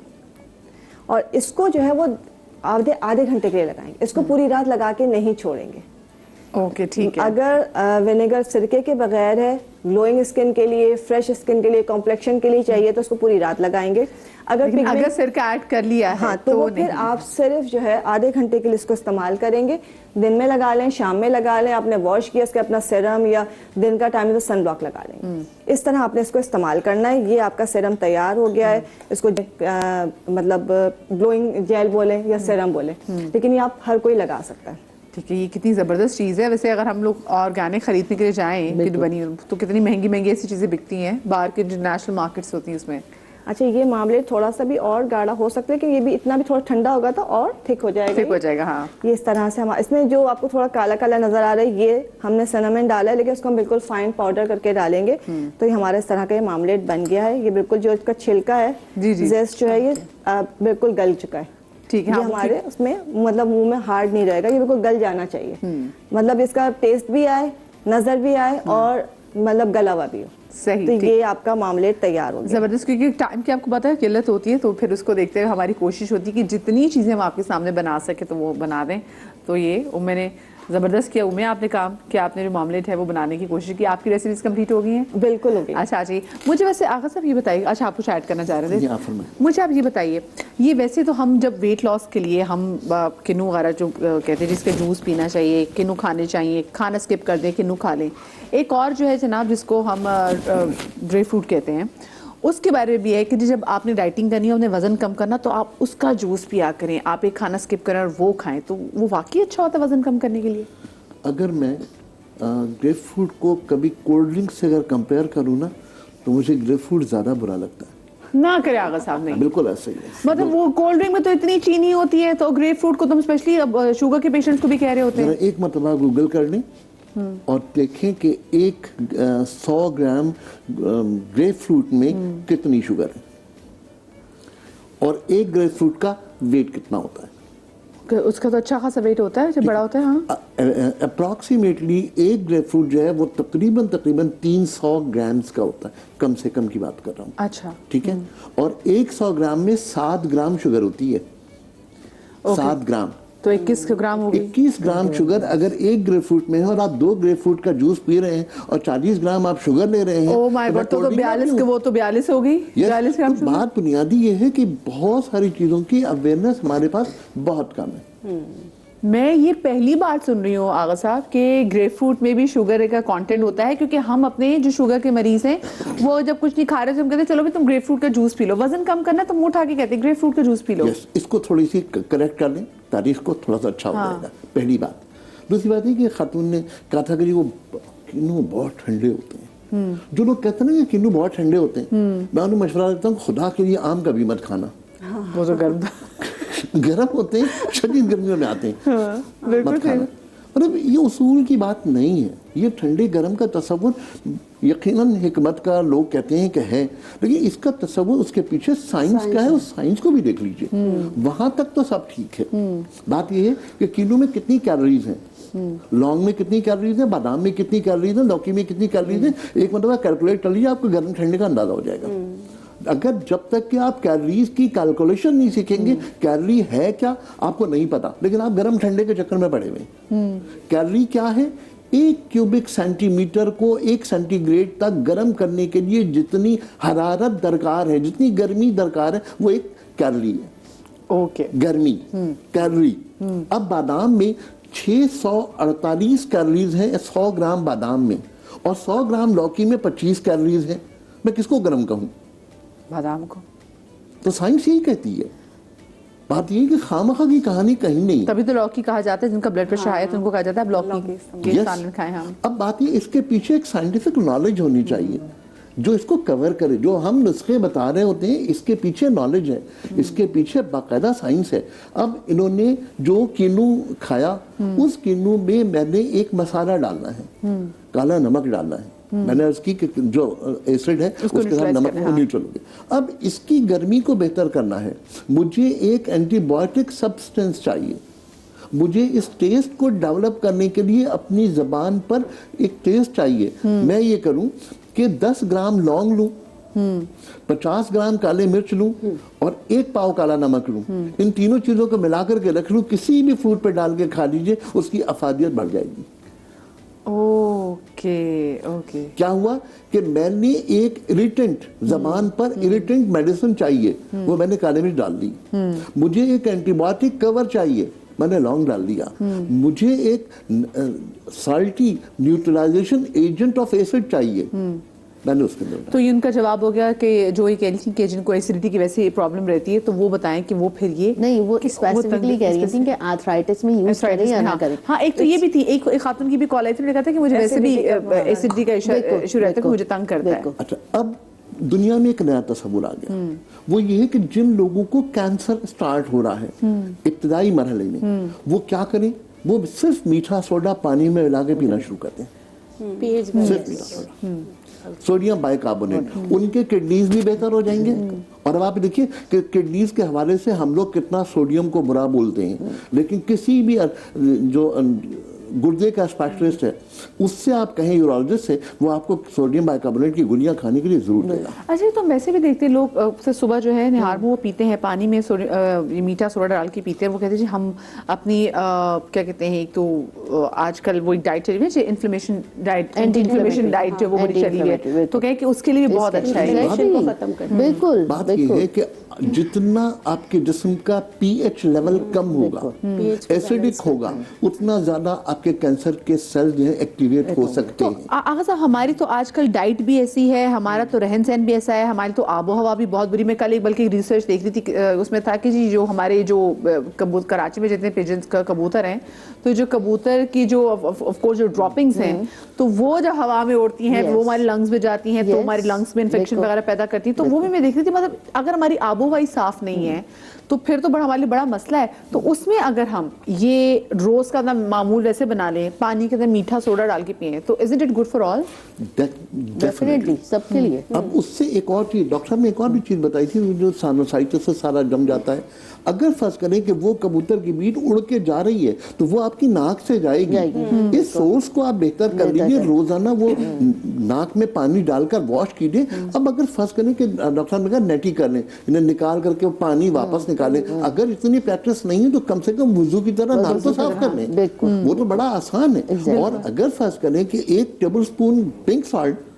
और इसको जो है वो आधे घंटे के लिए लगाएंगे। इसको पूरी रात लगा के नहीं छोड़ेंगे। ओके, ठीक है। अगर विनेगर सिरके के बगैर है, ग्लोइंग स्किन के लिए, फ्रेश स्किन के लिए, कॉम्प्लेक्शन के लिए चाहिए, तो उसको पूरी रात लगाएंगे। अगर सिरका ऐड कर लिया है, हाँ, तो वो फिर आप सिर्फ जो है आधे घंटे के लिए इसको इस्तेमाल करेंगे। दिन में लगा लें, शाम में लगा लें, आपने वॉश किया उसके अपना सीरम, या दिन का टाइम है तो सन ब्लॉक लगा लेंगे। इस तरह आपने इसको इस्तेमाल करना है। ये आपका सीरम तैयार हो गया है। इसको मतलब ग्लोइंग जेल बोले या सीरम बोले, लेकिन ये आप हर कोई लगा सकता है। ठीक है, ये कितनी ज़बरदस्त चीज़ है। वैसे अगर हम लोग ऑर्गेनिक खरीदने के लिए जाएं किट बनी, तो कितनी महंगी महंगी ऐसी चीज़ें बिकती हैं, बाहर के इंटरनेशनल मार्केट्स होती हैं उसमें। अच्छा, ये मामले थोड़ा सा भी और गाढ़ा हो सकता है कि ये भी इतना भी थोड़ा ठंडा होगा तो और थिक हो जाएगा। थिक हो जाएगा, हाँ। ये इस तरह से हम इसमें जो आपको थोड़ा काला काला नजर आ रहा है, ये हमने सिनेमन डाला है, लेकिन उसको हम बिल्कुल फाइन पाउडर करके डालेंगे। तो ये हमारा इस तरह का ये मामलेट बन गया है। ये बिल्कुल जो इसका छिलका है, जेस्ट जो है, ये बिल्कुल गल चुका है। ठीक है, ये हमारे उसमें मतलब मुंह में हार्ड नहीं रहेगा, ये बिल्कुल गल जाना चाहिए। मतलब इसका टेस्ट भी आए, नजर भी आए, और मतलब गला हुआ भी हो। सही, तो ये आपका मामलेट तैयार हो गया। जबरदस्त, क्योंकि टाइम की आपको पता है किल्लत होती है, तो फिर उसको देखते हुए हमारी कोशिश होती है कि जितनी चीज़ें हम आपके सामने बना सके तो वो बना दें। तो ये मैंने ज़बरदस्त किया। उम्मीद आपने काम कि आपने जो मामलेट है वो बनाने की कोशिश की। आपकी रेसिपीज कंप्लीट हो गई हैं? बिल्कुल हो गई। अच्छा जी, मुझे वैसे आगा साहब ये बताइए, अच्छा आप कुछ ऐड करना चाह रहे थे? मुझे आप ये बताइए, ये वैसे तो हम जब वेट लॉस के लिए हम किन्नू वगैरह जो कहते हैं जिसके जूस पीना चाहिए, किन्नू खाने चाहिए, खाना स्किप कर दें, किन्नू खा लें। एक और जो है जनाब जिसको हम ड्राई फ्रूट कहते हैं, उसके बारे में भी है कि जब आपने डाइटिंग करनी है, अपने वजन कम करना, तो आप उसका जूस पिया करें, आप एक खाना स्किप करें और वो खाएं, तो वो वाकई अच्छा होता है वजन कम करने के लिए। अगर मैं ग्रेप फ्रूट को कभी कोल्ड ड्रिंक से अगर कंपेयर करूँ ना, तो मुझे ग्रेप फ्रूट ज़्यादा बुरा लगता है। ना करे आगा साहब नहीं, बिल्कुल ऐसे ही है। मतलब वो कोल्ड ड्रिंक में तो इतनी चीनी होती है, तो ग्रेप फ्रूट को तुम स्पेशली अब शुगर के पेशेंट्स को भी कह रहे होते जरा हैं। एक मरतबा गूगल कर लें और देखें कि 100 ग्राम ग्रेप फ्रूट में कितनी शुगर है और एक ग्रेप फ्रूट का वेट कितना होता है। उसका तो अच्छा खासा वेट होता है जब बड़ा होता है। हाँ, अप्रॉक्सीमेटली एक ग्रेप फ्रूट जो है वो तकरीबन 300 ग्राम्स का होता है, कम से कम की बात कर रहा हूँ। अच्छा, ठीक है, और 100 ग्राम में 7 ग्राम शुगर होती है। 7 ग्राम तो 21 ग्राम हो गई। 21 ग्राम शुगर अगर एक ग्रेप फ्रूट में है और आप 2 ग्रेप फ्रूट का जूस पी रहे हैं और 40 ग्राम आप शुगर ले रहे हैं। ओ माय गॉड, तो 42 के वो तो 42 हो गई। 42 ग्राम तो शुगर। बात बुनियादी ये है कि बहुत सारी चीजों की अवेयरनेस हमारे पास बहुत कम है। मैं ये पहली बार सुन रही हूँ आगा साहब कि ग्रेप फ्रूट में भी शुगर का कंटेंट होता है, क्योंकि हम अपने जो शुगर के मरीज हैं वो जब कुछ नहीं खा रहे तो हम कहते हैं चलो भी तुम ग्रेप फ्रूट का जूस पी लो, वजन कम करना तो मुंह उठा के कहते हैं ग्रेप फ्रूट का जूस पी लो। यस, इसको थोड़ी सी करेक्ट कर लें, तारीख को थोड़ा सा अच्छा हो जाएगा। पहली बात। दूसरी बात है कि खातून ने कहा था कि वो किन्नू बहुत ठंडे होते हैं। जो लोग कहते हैं ना कि किन्नू बहुत ठंडे होते हैं, मैं उन्हें मशवरा देता हूँ खुदा के लिए आम कभी मत खाना। वो तो गर्म था। गर्म होते हैं, शदीद गर्मियों में आते हैं, बिल्कुल मत खाना। मतलब ये उसूल की बात नहीं है, ये ठंडे गर्म का तस्वुर यकीनन हिकमत का लोग कहते हैं कि है, लेकिन इसका तस्वुर उसके पीछे साइंस का है, उस साइंस को भी देख लीजिए। वहां तक तो सब ठीक है। बात ये है कि किलो में कितनी कैलोरीज हैं, लौंग में कितनी कैलोरीज है, बादाम में कितनी कैलोरीज है, लौकी में कितनी कैलोरीज है, एक मतलब कैलकुलेट कर लीजिए, आपको गर्म ठंडे का अंदाजा हो जाएगा। अगर जब तक कि आप कैलोरीज की कैलकुलेशन नहीं सीखेंगे, कैलोरी है क्या आपको नहीं पता, लेकिन आप गर्म ठंडे के चक्कर में पड़े हुए। कैलोरी क्या है? 1 क्यूबिक सेंटीमीटर को 1 सेंटीग्रेड तक गर्म करने के लिए जितनी हरारत दरकार है, जितनी गर्मी दरकार है, वो एक कैलोरी है। ओके, गर्मी कैलोरी। अब बादाम में 648 कैलोरीज हैं 100 ग्राम बादाम में, और 100 ग्राम लौकी में 25 कैलोरीज हैं। मैं किसको गर्म कहूं? बादाम को। तो साइंस यही कहती है। बात यह कि खामखा की कहानी कहीं नहीं। तभी तो लौकी कहा जाता है, जिनका ब्लड प्रेशर हाई है तो उनको कहा जाता है लौकी के Yes. सालन खाएं हम। अब बात ये, इसके पीछे एक साइंटिफिक नॉलेज होनी चाहिए जो इसको कवर करे। जो हम नुस्खे बता रहे होते हैं, इसके पीछे नॉलेज है, इसके पीछे बाकायदा साइंस है। अब इन्होंने जो किन्नू खाया, उस किन्नू में मैंने एक मसाला डालना है, काला नमक डालना है। मैंने उसकी जो एसिड है उसके साथ नमक को न्यूट्रल हो गया। अब इसकी गर्मी को बेहतर करना है, मुझे एक एंटीबायोटिक सब्सटेंस चाहिए। मुझे इस टेस्ट को डेवलप करने के लिए अपनी जबान पर एक टेस्ट चाहिए। मैं ये करूं कि 10 ग्राम लौंग लूं, 50 ग्राम काले मिर्च लूं और 1 पाव काला नमक लूं। इन तीनों चीजों को मिलाकर के रख लूं, किसी भी फूड पे डाल के खा लीजिए, उसकी अफादियत बढ़ जाएगी। Okay okay. क्या हुआ कि मैंने एक इरिटेंट, जबान पर इरिटेंट मेडिसिन चाहिए, वो मैंने काले मिर्च डाल दी। मुझे एक एंटीबायोटिक कवर चाहिए, मैंने लौंग डाल दिया। मुझे एक salty neutralisation agent of acid चाहिए, मैंने उसके अंदर। तो ये उनका जवाब हो गया कि जो ये कह रही थी कि जिनको एसिडिटी की वैसे प्रॉब्लम रहती है, तो वो बताएं कि वो फिर ये नहीं, वो स्पेसिफिकली कह रही थी कि आर्थराइटिस में यूज करें या ना करें। हाँ, एक तो ये भी थी, एक खातून की भी कॉल आई थी, कहा था कि मुझे वैसे भी एसिडिटी का इशू रहता है कि मुझे तंग करता है। अच्छा, अब दुनिया में एक नया तस्वुर आ गया, वो ये है कि जिन लोगों को कैंसर स्टार्ट हो रहा है इब्तदाई मरहले में, वो क्या करें? वो सिर्फ मीठा सोडा पानी में मिला के पीना शुरू करते हैं। पीएच सिर्फ मीठा सोडा, सोडियम बाइकार्बोनेट। उनके किडनीज भी बेहतर हो जाएंगे। और अब आप देखिए कि किडनीज के हवाले से हम लोग कितना सोडियम को बुरा बोलते हैं, लेकिन किसी भी जो गुर्दे का स्पेशलिस्ट है उससे आप कहें, यूरोलॉजिस्ट से, वो आपको सोडियम बाइकार्बोनेट की गोलियां खाने के लिए जरूर देगा। अच्छा, तो वैसे भी देखते हैं लोग सुबह जो है निहार वो पीते हैं, पानी में मीठा सोडा डाल के पीते हैं। वो कहते हैं जी हम अपनी क्या कहते हैं, एक तो आजकल वो एक डाइट चली हुई है, inflammation diet, anti inflammation diet जो वो बड़ी चली हुई है, तो कहें कि उसके लिए भी बहुत अच्छा है। बिल्कुल, बात यह है कि जितना आपके जिस्म का पीएच लेवल कम होगा, एसिडिक होगा, उतना ज्यादा आपके कैंसर के सेल जो है एक्टिवेट हो सकते हैं। आगा साहब, हमारी तो आजकल डाइट भी ऐसी है, हमारा तो रहन सहन भी ऐसा है, हमारी तो आबो हवा भी बहुत बुरी। मैं कल एक बल्कि रिसर्च देख रही थी, उसमें था कि जी जो हमारे जो कराची में जितने पिजन्स का कबूतर हैं, तो जो कबूतर की जो ऑफ कोर्स जो ड्रॉपिंग्स हैं तो वो जब हवा में उड़ती हैं वो हमारे लंग्स में जाती हैं तो हमारे लंग्स में इन्फेक्शन वगैरह पैदा करती हैं। तो वो भी मैं देख रही थी, मतलब अगर हमारी आबोहवा साफ नहीं है तो फिर तो हमारे लिए बड़ा मसला है। तो उसमें अगर हम ये रोज का ना मामूल वैसे बना लें, पानी के अंदर मीठा सोडा डाल के पिए, तो is it good for all? Definitely सबके लिए। अब उससे एक और चीज डॉक्टर साहब ने एक और भी चीज बताई थी, जो साइनसाइटिस से सारा जम जाता है। अगर फर्ज करें कि वो कबूतर की बीट उड़ के जा रही है तो वो आपकी नाक से जाएगी। इस सोर्स को आप बेहतर कर लीजिए, रोजाना वो नाक में पानी डालकर वॉश कीजिए। अब अगर फर्ज करें कि डॉक्टर साहब ने कहा नेटी कर लें, इन्हें निकाल करके पानी वापस निकालें, अगर इतनी प्रैक्टिस नहीं है तो कम से कम वुजू की तरह नाक तो साफ कर लें, वो तो बड़ा आसान है। और अगर फर्ज करें कि 1 table spoon pink salt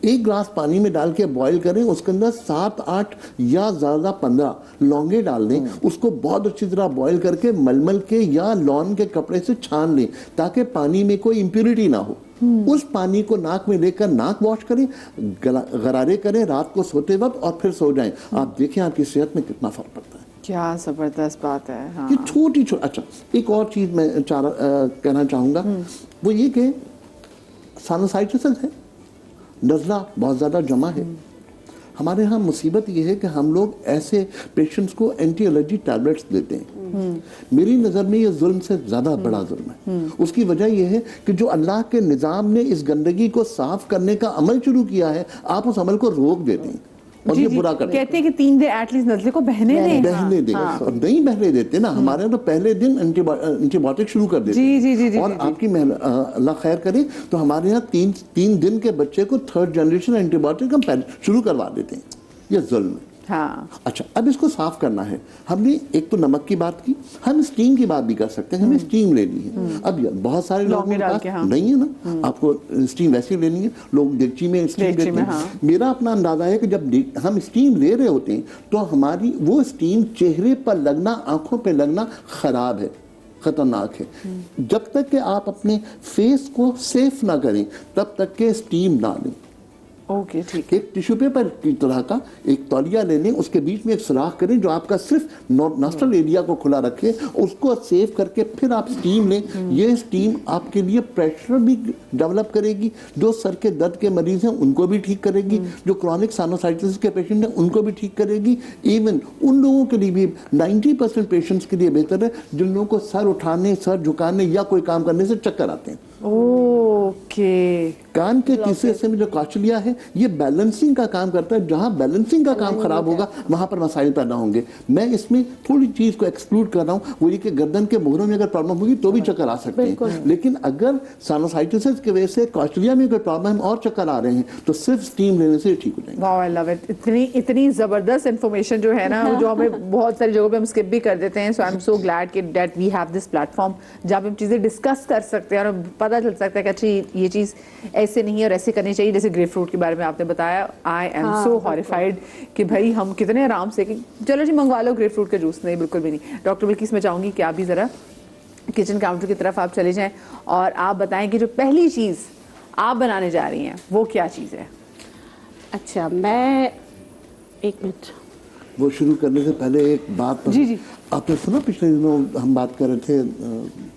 1 glass पानी में डाल के बॉईल करें, उसके अंदर 7-8 या ज्यादा 15 लौंगे डाल दें, उसको बहुत अच्छी तरह बॉईल करके मलमल के या लॉन के कपड़े से छान लें ताकि पानी में कोई इम्प्योरिटी ना हो। उस पानी को नाक में लेकर नाक वॉश करें, गरारे करें रात को सोते वक्त और फिर सो जाएं। आप देखें आपकी सेहत में कितना फर्क पड़ता है। क्या जबरदस्त बात है। हाँ। ये छोटी अच्छा, एक और चीज मैं कहना चाहूंगा, वो ये कि साइनसाइटिस है, नज़ला बहुत ज़्यादा जमा है। हमारे यहाँ मुसीबत ये है कि हम लोग ऐसे पेशेंट्स को एंटी एलर्जी टैबलेट्स देते हैं। मेरी नज़र में ये जुल्म से ज़्यादा बड़ा जुल्म है। उसकी वजह यह है कि जो अल्लाह के निज़ाम ने इस गंदगी को साफ करने का अमल शुरू किया है, आप उस अमल को रोक देते हैं और ये बुरा करते हैं। कहते हैं कि 3 दिन एटलीस्ट नज़ले को बहने दें। बहने दें और नहीं बहने देते ना। हमारे यहाँ तो पहले दिन एंटीबायोटिक शुरू कर देते हैं। जी और आपकी अल्लाह खैर करे तो हमारे यहाँ 3 दिन के बच्चे को 3rd जनरेशन एंटीबायोटिक हम शुरू करवा देते हैं। ये जुल्म है। हाँ। अच्छा, अब इसको साफ करना है। हमने एक तो नमक की बात की, हम स्टीम की बात भी कर सकते हैं। हमें स्टीम लेनी है। अब बहुत सारे लोगों के पास नहीं है ना, आपको स्टीम वैसे ही लेनी है, लोग डेगची में स्टीम लेते हैं। हाँ। मेरा अपना अंदाजा है कि जब हम स्टीम ले रहे होते हैं तो हमारी वो स्टीम चेहरे पर लगना, आंखों पर लगना खराब है, खतरनाक है। जब तक कि आप अपने फेस को सेफ ना करें तब तक के स्टीम ना लें। ओके, ठीक है। एक टिश्यू पेपर की तरह का एक तौलिया ले लें, उसके बीच में एक सुराख करें जो आपका सिर्फ नॉस्ट्रल एरिया को खुला रखे, उसको सेव करके फिर आप स्टीम लें। ये स्टीम आपके लिए प्रेशर भी डेवलप करेगी, जो सर के दर्द के मरीज हैं उनको भी ठीक करेगी, जो क्रॉनिक साइनोसाइटिस के पेशेंट हैं उनको भी ठीक करेगी। इवन उन लोगों के लिए भी 90% पेशेंट्स के लिए बेहतर है जिन लोगों को सर उठाने, सर झुकाने या कोई काम करने से चक्कर आते हैं। ओके। कान के तीसरे हिस्से में जो कॉचलिया है ये बैलेंसिंग का काम करता है। जहां बैलेंसिंग का काम खराब होगा वहां पर मसाइल पैदा होंगे। मैं इसमें थोड़ी चीज को एक्सक्लूड कर रहा हूं, वो ये कि गर्दन के मोहरों में अगर प्रॉब्लम होगी तो भी चक्कर आ सकते हैं। लेकिन अगर साइनोसाइटिस की वजह से कॉचलिया में कोई प्रॉब्लम और चक्कर आ रहे हैं तो सिर्फ स्टीम लेने से ठीक हो जाएंगे। Wow, I love it. इतनी जबरदस्त इंफॉर्मेशन जो है ना, जो हमें बहुत सारी जगहों पे हम स्किप भी कर देते हैं। So I am so glad कि that we have this platform जहां हम चीजें डिस्कस कर सकते हैं और पता चल सकता है कि अच्छी ये चीज ऐसे नहीं है और ऐसे करनी चाहिए। जैसे ग्रेप फ्रूट के बारे में आपने बताया, आई एम सो हॉरिफाइड कि भाई हम कितने आराम से कि चलो जी मंगवा लो ग्रेप फ्रूट का जूस। नहीं, बिल्कुल भी नहीं। डॉक्टर बिल्किस, मैं चाहूंगी कि आप भी जरा किचन काउंटर की तरफ आप चले जाएं और आप बताएं कि जो पहली चीज आप बनाने जा रही हैं वो क्या चीज है। अच्छा, मैं 1 मिनट वो शुरू करने से पहले एक बात जी। आपने सुना पिछले दिनों हम बात कर रहे थे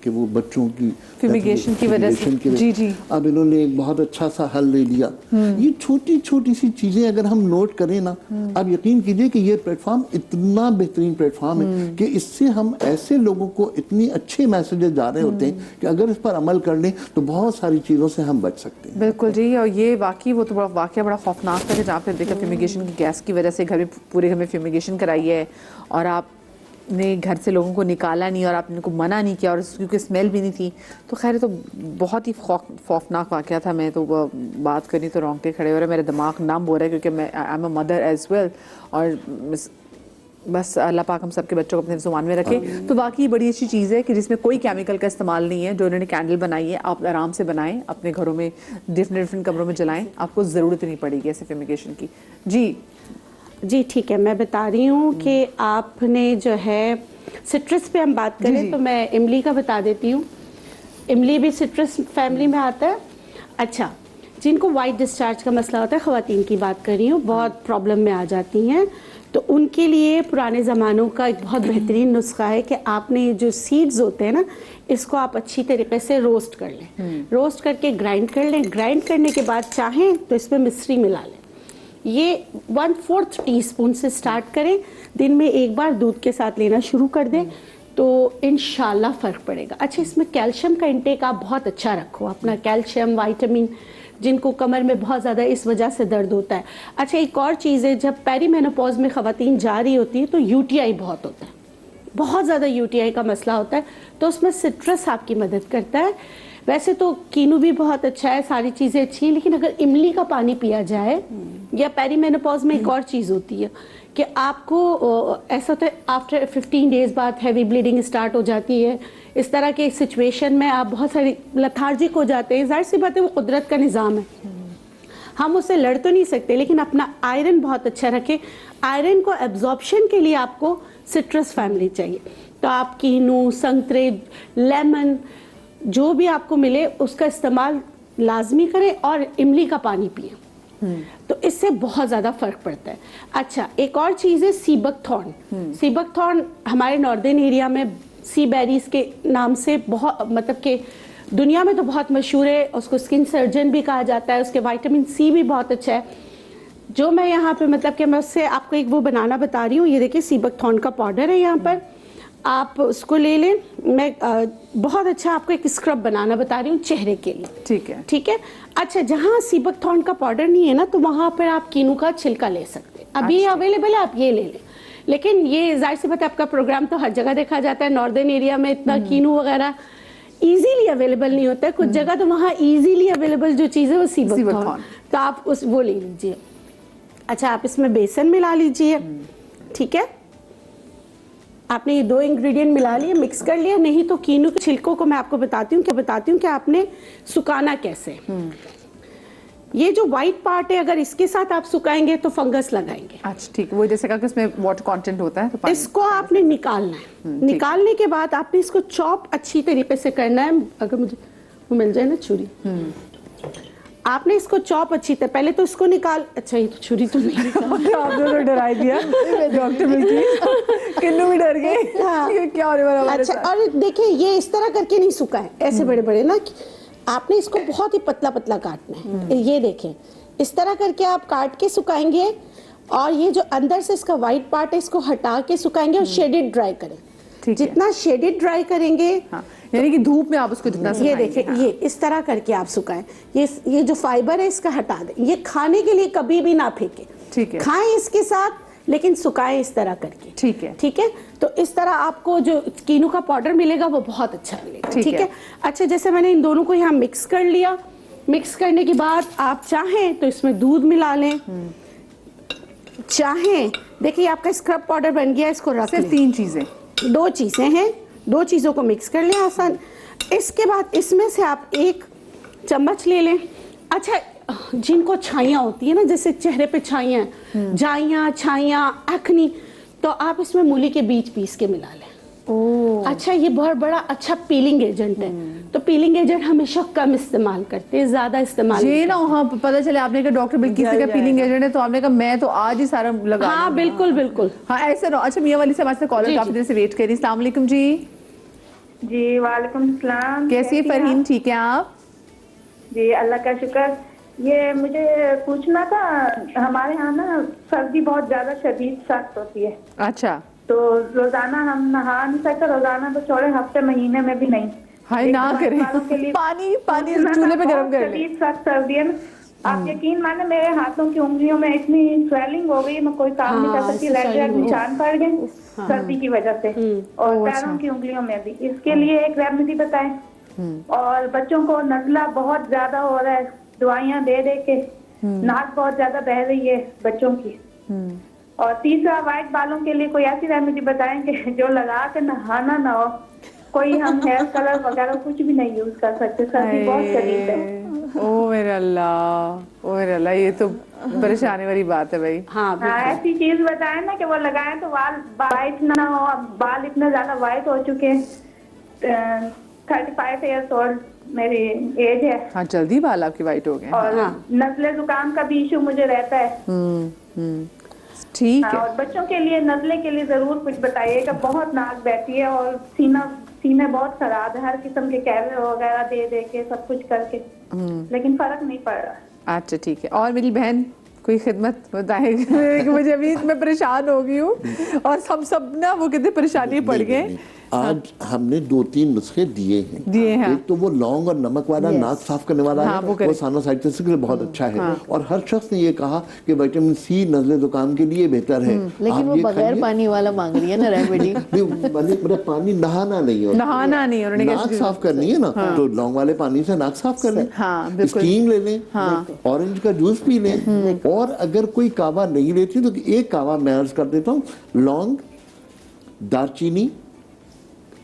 कि वो बच्चों की फ्यूमिगेशन की वजह से। जी। अब इन्होंने एक बहुत अच्छा सा हल ले लिया। ये छोटी छोटी सी चीजें अगर हम नोट करें ना, आप यकीन कीजिए कि ये प्लेटफॉर्म इतना बेहतरीन प्लेटफॉर्म है कि इससे हम ऐसे लोगों को इतनी अच्छे मैसेजेस जा रहे होते हैं कि अगर इस पर अमल कर लें तो बहुत सारी चीजों से हम बच सकते हैं। बिल्कुल जी। और ये वाकई वो तो वाकई बड़ा खौफनाक था जहाँ पे देखा फ्यूमिगेशन की गैस की वजह से घर में पूरे घर में फ्यूमिगेशन कराई है और आपने घर से लोगों को निकाला नहीं और आपने को मना नहीं किया और क्योंकि स्मेल भी नहीं थी। तो खैर तो बहुत ही खौफनाक वाक़या था। मैं तो बात करनी तो रोंगटे खड़े हो रहे, मेरा दिमाग नम हो रहा है क्योंकि मैं I am a mother as well. और बस अल्लाह पाक हम सबके बच्चों को अपने जुबान में रखे। तो वाकई बड़ी अच्छी चीज़ है कि जिसमें कोई केमिकल का इस्तेमाल नहीं है। जो उन्होंने कैंडल बनाई है आप आराम से बनाएं, अपने घरों में डिफरेंट कमरों में जलाएं, आपको ज़रूरत नहीं पड़ेगी ऐसे फ्यूमिगेशन की। जी ठीक है, मैं बता रही हूँ कि आपने जो है सिट्रस पे हम बात करें तो मैं इमली का बता देती हूँ। इमली भी सिट्रस फैमिली में आता है। अच्छा, जिनको वाइट डिस्चार्ज का मसला होता है, ख़वातीन की बात कर रही हूँ, बहुत प्रॉब्लम में आ जाती हैं, तो उनके लिए पुराने ज़मानों का एक बहुत बेहतरीन नुस्खा है कि आपने जो सीड्स होते हैं ना, इसको आप अच्छी तरीके से रोस्ट कर लें। रोस्ट करके ग्राइंड कर लें। ग्राइंड करने के बाद चाहें तो इसमें मिश्री मिला लें। ये 1/4 टीस्पून से स्टार्ट करें, दिन में एक बार दूध के साथ लेना शुरू कर दें तो इंशाल्लाह फ़र्क पड़ेगा। अच्छा, इसमें कैल्शियम का इंटेक आप बहुत अच्छा रखो, अपना कैल्शियम, विटामिन, जिनको कमर में बहुत ज़्यादा इस वजह से दर्द होता है। अच्छा, एक और चीज़ है, जब पेरीमेनोपॉज में ख़वातीन जा रही होती है तो यूटीआई बहुत होता है, बहुत ज़्यादा यूटीआई का मसला होता है, तो उसमें सिट्रस आपकी मदद करता है। वैसे तो कीनू भी बहुत अच्छा है, सारी चीज़ें अच्छी हैं, लेकिन अगर इमली का पानी पिया जाए, या पेरीमेनोपॉज में एक और चीज़ होती है कि आपको ऐसा होता है आफ्टर 15 डेज़ बाद हैवी ब्लीडिंग स्टार्ट हो जाती है। इस तरह के सिचुएशन में आप बहुत सारी लथार्जिक हो जाते हैं। जाहिर सी बात है, वो कुदरत का निज़ाम है, हम उससे लड़ तो नहीं सकते, लेकिन अपना आयरन बहुत अच्छा रखें। आयरन को एब्जॉर्प्शन के लिए आपको सिट्रस फैमिली चाहिए, तो आप कीनू, संतरे, लेमन, जो भी आपको मिले उसका इस्तेमाल लाजमी करें और इमली का पानी पिए, तो इससे बहुत ज़्यादा फ़र्क पड़ता है। अच्छा, एक और चीज़ है सीबकथॉर्न। सीबकथॉर्न हमारे नॉर्दर्न एरिया में सी बेरीज के नाम से बहुत, मतलब कि दुनिया में तो बहुत मशहूर है, उसको स्किन सर्जन भी कहा जाता है, उसके विटामिन सी भी बहुत अच्छा है। जो मैं यहाँ पे मतलब कि मैं उससे आपको एक वो बनाना बता रही हूँ, ये देखिए सीबकथॉर्न का पाउडर है यहाँ पर, आप उसको ले लें। मैं बहुत अच्छा आपको एक स्क्रब बनाना बता रही हूँ चेहरे के लिए। ठीक है, ठीक है। अच्छा, जहाँ सीबकथॉर्न का पाउडर नहीं है ना, तो वहाँ पर आप कीनू का छिलका ले सकते हैं, अभी अवेलेबल है, आप ये ले लें। लेकिन ये जाहिर सी बात है, आपका प्रोग्राम तो हर जगह देखा जाता है, नॉर्दर्न एरिया में इतना कीनू वगैरह इजीली अवेलेबल नहीं होता है, कुछ जगह तो वहाँ इजीली अवेलेबल जो चीज़ है वो सीबकथॉर्न, तो आप वो ले लीजिए। अच्छा, आप इसमें बेसन मिला लीजिए, ठीक है। आपने ये 2 इंग्रेडिएंट मिला लिए, मिक्स कर लिया। नहीं तो कीनू के छिलकों को मैं आपको बताती हूँ कि आपने सुखाना कैसे। ये जो व्हाइट पार्ट है, अगर इसके साथ आप सुखाएंगे तो फंगस लगाएंगे। अच्छा ठीक है, वो जैसे कहा कि उसमें वाटर कंटेंट होता है, तो पानी इसको आपने निकालना है। निकालने के बाद आपने इसको चॉप अच्छी तरीके से करना है। अगर मुझे वो मिल जाए ना छुरी, आपने इसको चॉप अच्छी तरह, पहले तो इसको निकाल, अच्छा ये तो छुरी तो नहीं निकाल आपने तो डरा दिया डॉक्टर किन्नू भी डर गए, ये क्या होने वाला हमारे अच्छा, साथ। और देखिए ये इस तरह करके नहीं सूखा है, ऐसे बड़े बड़े ना, आपने इसको बहुत ही पतला पतला काटना है। ये देखें, इस तरह करके आप काट के सुखाएंगे, और ये जो अंदर से इसका व्हाइट पार्ट है इसको हटा के सुखाएंगे और शेडेड ड्राई करें। जितना शेडेड ड्राई करेंगे, हाँ, यानी कि धूप में आप उसको जितना ये सुखाएंगे, देखिए, हाँ। ये इस तरह करके आप सुखाएं। ये जो फाइबर है इसका हटा दें। ये खाने के लिए कभी भी ना फेंके, ठीक है, खाएं इसके साथ, लेकिन सुखाएं इस तरह करके, ठीक है, ठीक है। तो इस तरह आपको जो कीनू का पाउडर मिलेगा वो बहुत अच्छा मिलेगा, ठीक है। अच्छा, जैसे मैंने इन दोनों को यहाँ मिक्स कर लिया। मिक्स करने के बाद आप चाहें तो इसमें दूध मिला लें, चाहें, देखिए आपका स्क्रब पाउडर बन गया, इसको रख लें। 3 चीजें, 2 चीज़ें हैं, 2 चीज़ों को मिक्स कर लें आसान। इसके बाद इसमें से आप 1 चम्मच ले लें। अच्छा, जिनको छाइयाँ होती है ना, जैसे चेहरे पे छाइयाँ, जाइयाँ, छाइयाँ, एक्नी, तो आप इसमें मूली के बीज पीस के मिला लें। अच्छा, ये बहुत बड़ा अच्छा पीलिंग एजेंट है। तो पीलिंग एजेंट हमेशा कम इस्तेमाल करते हैं, ज्यादा इस्तेमाल ये ना, हाँ पता चले आपने कहा डॉक्टर बिल्किस का पीलिंग एजेंट है, तो आपने कहा मैं तो आज ही सारा लगा। हाँ बिल्कुल बिल्कुल, हाँ ऐसे ना। अच्छा, मियां वाली से हमारे कॉलर काफी देर से वेट कर रही है। अस्सलाम वालेकुम जी। जी वालेकुम सलाम। कैसी है फरहीन, ठीक है आप? जी अल्लाह का शुक्र। ये मुझे पूछना था, हमारे यहाँ ना सर्दी बहुत ज्यादा शदीद सख्त होती है। अच्छा, तो रोजाना हम नहा नहीं सकते, रोजाना तो छोड़े, हफ्ते महीने में भी नहीं। हाय ना करें, पानी चूल्हे पे गरम कर ले। शदीद सख्त सर्दी है ना, आप यकीन माने मेरे हाथों की उंगलियों में इतनी स्वेलिंग हो गई, मैं कोई काम नहीं कर सकती, रेड निशान पड़ गए सर्दी की वजह से, और पैरों की उंगलियों में भी। इसके लिए एक रेमेडी बताएं। और बच्चों को नजला बहुत ज्यादा हो रहा है, दवाइयाँ दे दे के नाक बहुत ज्यादा बह रही है बच्चों की। और तीसरा, व्हाइट बालों के लिए कोई ऐसी रेमेडी बताएं कि जो लगा के नहाना ना हो, कोई हम हेयर कलर वगैरह कुछ भी नहीं यूज कर सकते, सर्दी बहुत शदीद है। ओ मेरा अल्लाह, ओ मेरा अल्लाह, ये तो परेशानी वाली बात है भाई। हाँ ऐसी चीज बताएं ना कि वो लगाएं तो बाल वाइट ना हो। अब बाल इतने ज्यादा वाइट हो चुके हैं, 35 ईयर्स ओल्ड मेरी एज है। हाँ, जल्दी बाल आपके वाइट हो गए। और नजले जुकाम का भी इशू मुझे रहता है। ठीक हाँ, है। और बच्चों के लिए नजले के लिए जरूर कुछ बताइएगा। बहुत नाक बहती है और सीना बहुत खराब है, हर किस्म के कैरे वगैरह दे दे के सब कुछ करके, लेकिन फर्क नहीं पड़ रहा। अच्छा ठीक है। और मेरी बहन कोई खिदमत बताएगी कि मुझे अभी मैं परेशान हो गई हूँ और हम सब ना वो कितने परेशानी पड़ गए। आज हमने 2-3 नुस्खे दिए हैं। एक तो वो लौंग और नमक वाला नाक साफ करने वाला हाँ, है, वो साइनोसाइटिस के लिए बहुत अच्छा है। और हर शख्स ने ये कहा कि विटामिन सी नज़ले जुकाम के लिए बेहतर है। लेकिन वो बगैर पानी वाला मांग रही है ना रेमेडी। मेरा पानी नहाना नहीं होता, नहाना नहीं, उन्होंने नाक साफ करनी है ना, तो लौंग वाले पानी से नाक साफ कर लें, स्टीम ले लें, ऑरेंज का जूस पी लें। और अगर कोई कावा नहीं लेती तो एक कावा मैं अर्ज कर देता हूँ, लौंग, दालचीनी,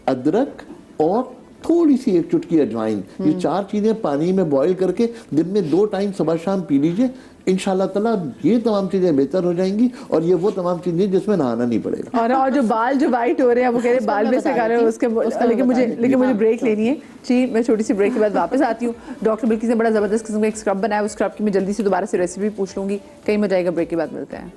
अदरक और थोड़ी सी एक चुटकी अजवाइन, ये 4 चीजें पानी में बॉईल करके दिन में 2 टाइम सुबह शाम पी लीजिए। इंशाल्लाह ताला ये तमाम चीजें बेहतर हो जाएंगी और ये वो तमाम चीजें जिसमें नहाना नहीं पड़ेगा। और जो बाल जो वाइट हो रहे हैं वो कह रहे हैं बाल में से कर रहे हैं उसके, लेकिन मुझे ब्रेक लेनी है जी। मैं छोटी सी ब्रेक के बाद वापस आती हूँ। डॉक्टर बिल्किस ने बड़ा जबरदस्त किस्म का एक स्क्रब बनाया, उस स्क्रब की मैं जल्दी से दोबारा से रेसिपी पूछ लूंगी। कहीं मजा आएगा, ब्रेक के बाद मिलते हैं।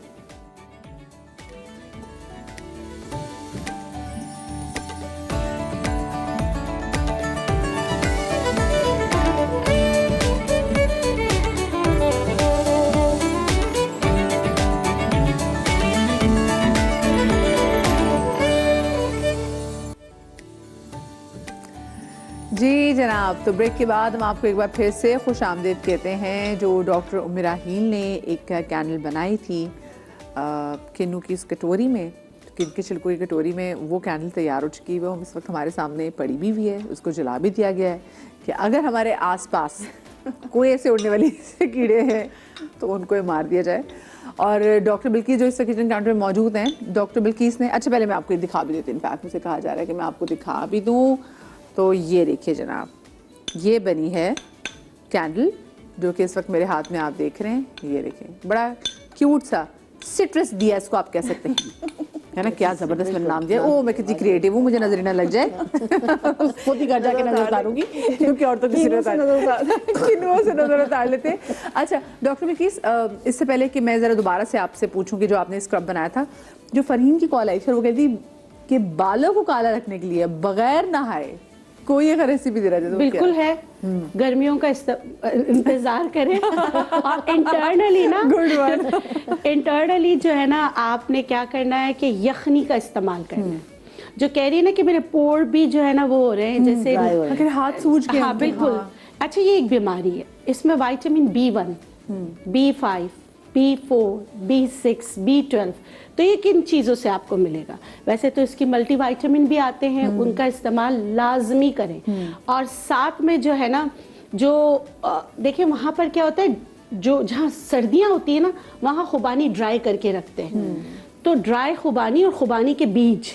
जी जनाब, तो ब्रेक के बाद हम आपको एक बार फिर से खुश आमदीद कहते हैं। जो डॉक्टर उम्मे राहील ने एक कैंडल बनाई थी किन्नू की उस कटोरी में, किन के छिलकों की कटोरी में, वो कैंडल तैयार हो चुकी है। वो इस वक्त हमारे सामने पड़ी भी हुई है, उसको जला भी दिया गया है कि अगर हमारे आसपास कोई ऐसे उड़ने वाले कीड़े हैं तो उनको ये मार दिया जाए। और डॉक्टर बिल्किस जो इस किचन काउंटर में मौजूद हैं, डॉक्टर बिल्किस ने, अच्छा पहले मैं आपको दिखा भी देती हूँ। इनफैक्ट मुझे कहा जा रहा है कि मैं आपको दिखा भी दूँ। तो ये देखिए जनाब, ये बनी है कैंडल जो कि इस वक्त मेरे हाथ में आप देख रहे हैं। ये देखिए, बड़ा क्यूट सा सिट्रस दिया इसको आप कह सकते हैं, है ना। क्या जबरदस्त मैंने नाम दिया। ओ मैं कितनी क्रिएटिव हूँ, मुझे नजर ही ना लग जाए। खुद ही घर जाके नजर उतारूंगी क्योंकि औरतों की किन्नुओं से नजर उतार लेते हैं। अच्छा डॉक्टर बिल्किस, इससे पहले कि मैं जरा दोबारा से आपसे पूछूं कि जो आपने स्क्रब बनाया था, जो फरहीन की कॉल आई थी वो कहती कि बालों को काला रखने के लिए बगैर नहाए कोई एक रेसिपी दे रहा है। बिल्कुल है, गर्मियों का इंतजार करें। और इंटरनली ना, गुड वन, इंटरनली जो है ना, आपने क्या करना है कि यखनी का इस्तेमाल करना है। जो कह रही है ना कि मेरे पोर भी जो है ना वो हो रहे हैं, जैसे अगर हाथ सूज गए। हाँ बिल्कुल। अच्छा ये एक बीमारी है, इसमें vitamin B1, B5, B4, B6, B12, तो ये किन चीज़ों से आपको मिलेगा? वैसे तो इसकी मल्टीविटामिन भी आते हैं, उनका इस्तेमाल लाजमी करें। और साथ में जो है ना, जो देखिए वहाँ पर क्या होता है, जो जहाँ सर्दियाँ होती है ना, वहाँ खुबानी ड्राई करके रखते हैं। तो ड्राई खुबानी और खुबानी के बीज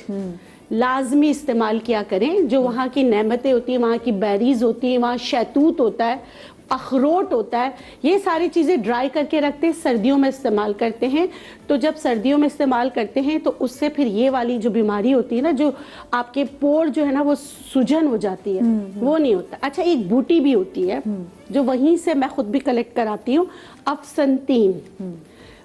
लाजमी इस्तेमाल किया करें। जो वहाँ की नेमतें होती हैं, वहाँ की बेरीज होती हैं, वहाँ शहतूत होता है, अखरोट होता है, ये सारी चीज़ें ड्राई करके रखते हैं, सर्दियों में इस्तेमाल करते हैं। तो जब सर्दियों में इस्तेमाल करते हैं तो उससे फिर ये वाली जो बीमारी होती है ना, जो आपके पोर जो है ना वो सूजन हो जाती है, वो नहीं होता। अच्छा एक बूटी भी होती है जो वहीं से मैं खुद भी कलेक्ट कराती हूँ, अफसंतीन,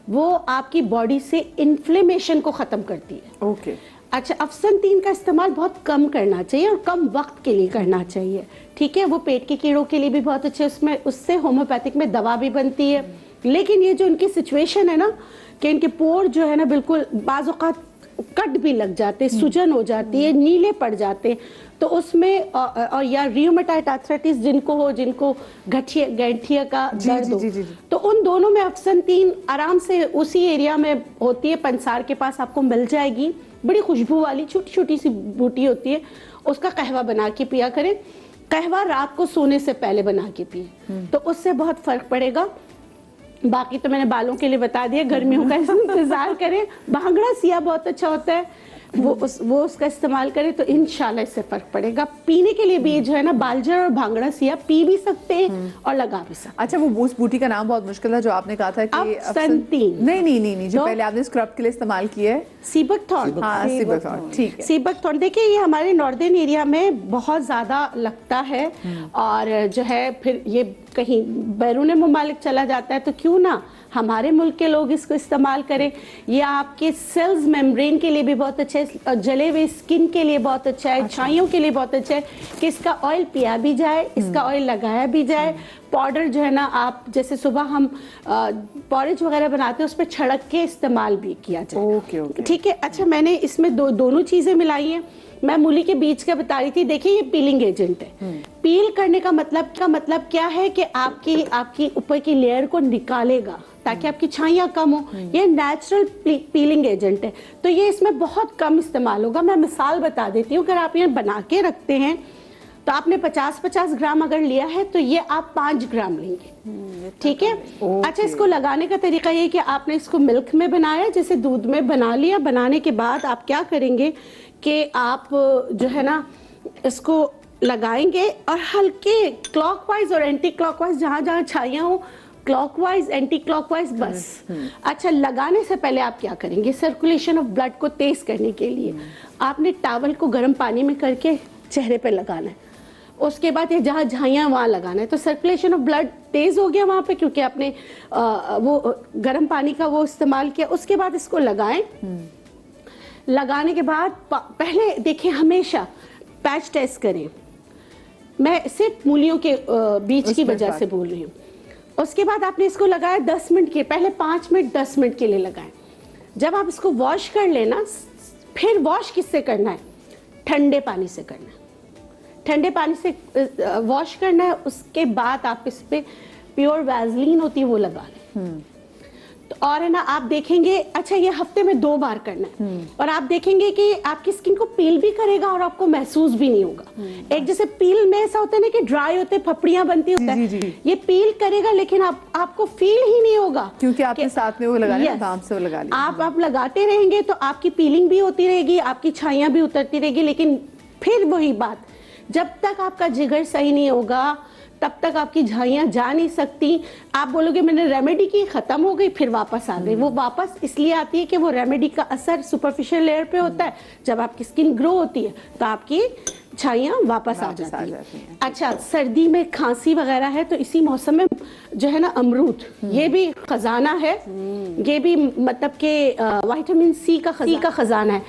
वो आपकी बॉडी से इन्फ्लेमेशन को ख़त्म करती है। ओके। अच्छा अफसंतीन का इस्तेमाल बहुत कम करना चाहिए और कम वक्त के लिए करना चाहिए, ठीक है। वो पेट के कीड़ों के लिए भी बहुत अच्छे, उसमें उससे होम्योपैथिक में दवा भी बनती है। लेकिन ये जो इनकी सिचुएशन है ना कि इनके पोर जो है ना बिल्कुल बाज़ औक़ात कट भी लग जाते, सूजन हो जाती है, नीले पड़ जाते, तो उसमें और या रियोमेटॉइड आर्थराइटिस जिनको हो, जिनको गठिया का दर्द हो, तो उन दोनों में अफसंतीन आराम से उसी एरिया में होती है, पंसार के पास आपको मिल जाएगी। बड़ी खुशबू वाली छोटी छोटी सी बूटी होती है, उसका कहवा बना के पिया करें। कहवा रात को सोने से पहले बना के पिए, तो उससे बहुत फर्क पड़ेगा। बाकी तो मैंने बालों के लिए बता दिया, गर्मियों का इंतजार करें। भांगड़ा सिया बहुत अच्छा होता है, वो उसका इस्तेमाल करें तो इंशाल्लाह इससे फर्क पड़ेगा। पीने के लिए भी जो है ना, बालजर और भांगड़ा सिया पी भी सकते हैं और लगा भी सकते हैं। अच्छा वो बूस्ट बूटी का नाम बहुत मुश्किल था जो आपने कहा था कि अफसंतीन। नहीं जो पहले आपने स्क्रब के लिए इस्तेमाल किया है, सीबकथॉर्न। हाँ सीबकथॉर्न, ठीक है। सीबकथॉर्न देखिए ये हमारे नॉर्दर्न एरिया में बहुत ज़्यादा लगता है, और जो है फिर ये कहीं बैरून मुमालिक चला जाता है तो क्यों ना हमारे मुल्क के लोग इसको इस्तेमाल करें, या आपके सेल्स मेम्ब्रेन के लिए भी बहुत अच्छा है, और जले हुए स्किन के लिए बहुत अच्छा है, छाइयों के लिए बहुत अच्छा है कि इसका ऑयल पिया भी जाए, इसका ऑयल लगाया भी जाए। पाउडर जो है ना, आप जैसे सुबह हम पॉरेज वगैरह बनाते हैं उस पर छिड़क के इस्तेमाल भी किया जाए। ओके। ठीक है। अच्छा, मैंने इसमें दोनों चीज़ें मिलाई हैं। मैं मूली के बीज का बता रही थी। देखिए, ये पीलिंग एजेंट है। पील करने का मतलब क्या है कि आपकी ऊपर की लेयर को निकालेगा ताकि आपकी छाइयाँ कम हो। ये नेचुरल पीलिंग एजेंट है, तो ये इसमें बहुत कम इस्तेमाल होगा। मैं मिसाल बता देती हूँ। अगर आप ये बना के रखते हैं तो आपने 50-50 ग्राम अगर लिया है तो ये आप 5 ग्राम लेंगे। ठीक है। अच्छा, इसको लगाने का तरीका ये कि आपने इसको मिल्क में बनाया, जैसे दूध में बना लिया। बनाने के बाद आप क्या करेंगे कि आप जो है ना इसको लगाएंगे और हल्के क्लॉकवाइज और एंटी क्लॉकवाइज, जहाँ जहाँ छाइयाँ हो, क्लॉकवाइज एंटी क्लॉकवाइज बस। अच्छा, लगाने से पहले आप क्या करेंगे, सर्कुलेशन ऑफ ब्लड को तेज करने के लिए आपने टॉवल को गर्म पानी में करके चेहरे पे लगाना है। उसके बाद ये जहाँ झाइयाँ वहाँ लगाना है, तो सर्कुलेशन ऑफ ब्लड तेज हो गया वहाँ पे, क्योंकि आपने वो गर्म पानी का वो इस्तेमाल किया। उसके बाद इसको लगाएं। लगाने के बाद पहले देखिए, हमेशा पैच टेस्ट करें। मैं सिर्फ मूलियों के बीज की वजह से बोल रही हूँ। उसके बाद आपने इसको लगाया 10 मिनट के, पहले 5 मिनट 10 मिनट के लिए लगाएं। जब आप इसको वॉश कर लेना, फिर वॉश किससे करना है, ठंडे पानी से करना है। ठंडे पानी से वॉश करना है। उसके बाद आप इस पे प्योर वैसलीन होती है वो लगा लें। तो और है ना, आप देखेंगे, अच्छा ये हफ्ते में 2 बार करना है, और आप देखेंगे कि आपकी स्किन को पील भी करेगा और आपको महसूस भी नहीं होगा। एक जैसे पील में ऐसा होता है ना कि ड्राई होते, फपड़ियां बनती होता है, ये पील करेगा लेकिन आपको फील ही नहीं होगा, क्योंकि आपके साथ में वो लगा लिया, दाम से वो लगा लिया। आप लगाते रहेंगे तो आपकी पीलिंग भी होती रहेगी, आपकी छाइयां भी उतरती रहेगी। लेकिन फिर वही बात, जब तक आपका जिगर सही नहीं होगा तब तक आपकी झाइयाँ जा नहीं सकती। आप बोलोगे मैंने रेमेडी की, खत्म हो गई, फिर वापस आ गई। वो वापस इसलिए आती है कि वो रेमेडी का असर सुपरफिशियल लेयर पे होता है। जब आपकी स्किन ग्रो होती है तो आपकी छाइयाँ वापस आ जाती हैं। अच्छा, सर्दी में खांसी वगैरह है तो इसी मौसम में जो है ना अमरूद, ये भी खजाना है। ये भी मतलब कि विटामिन सी का खजाना है।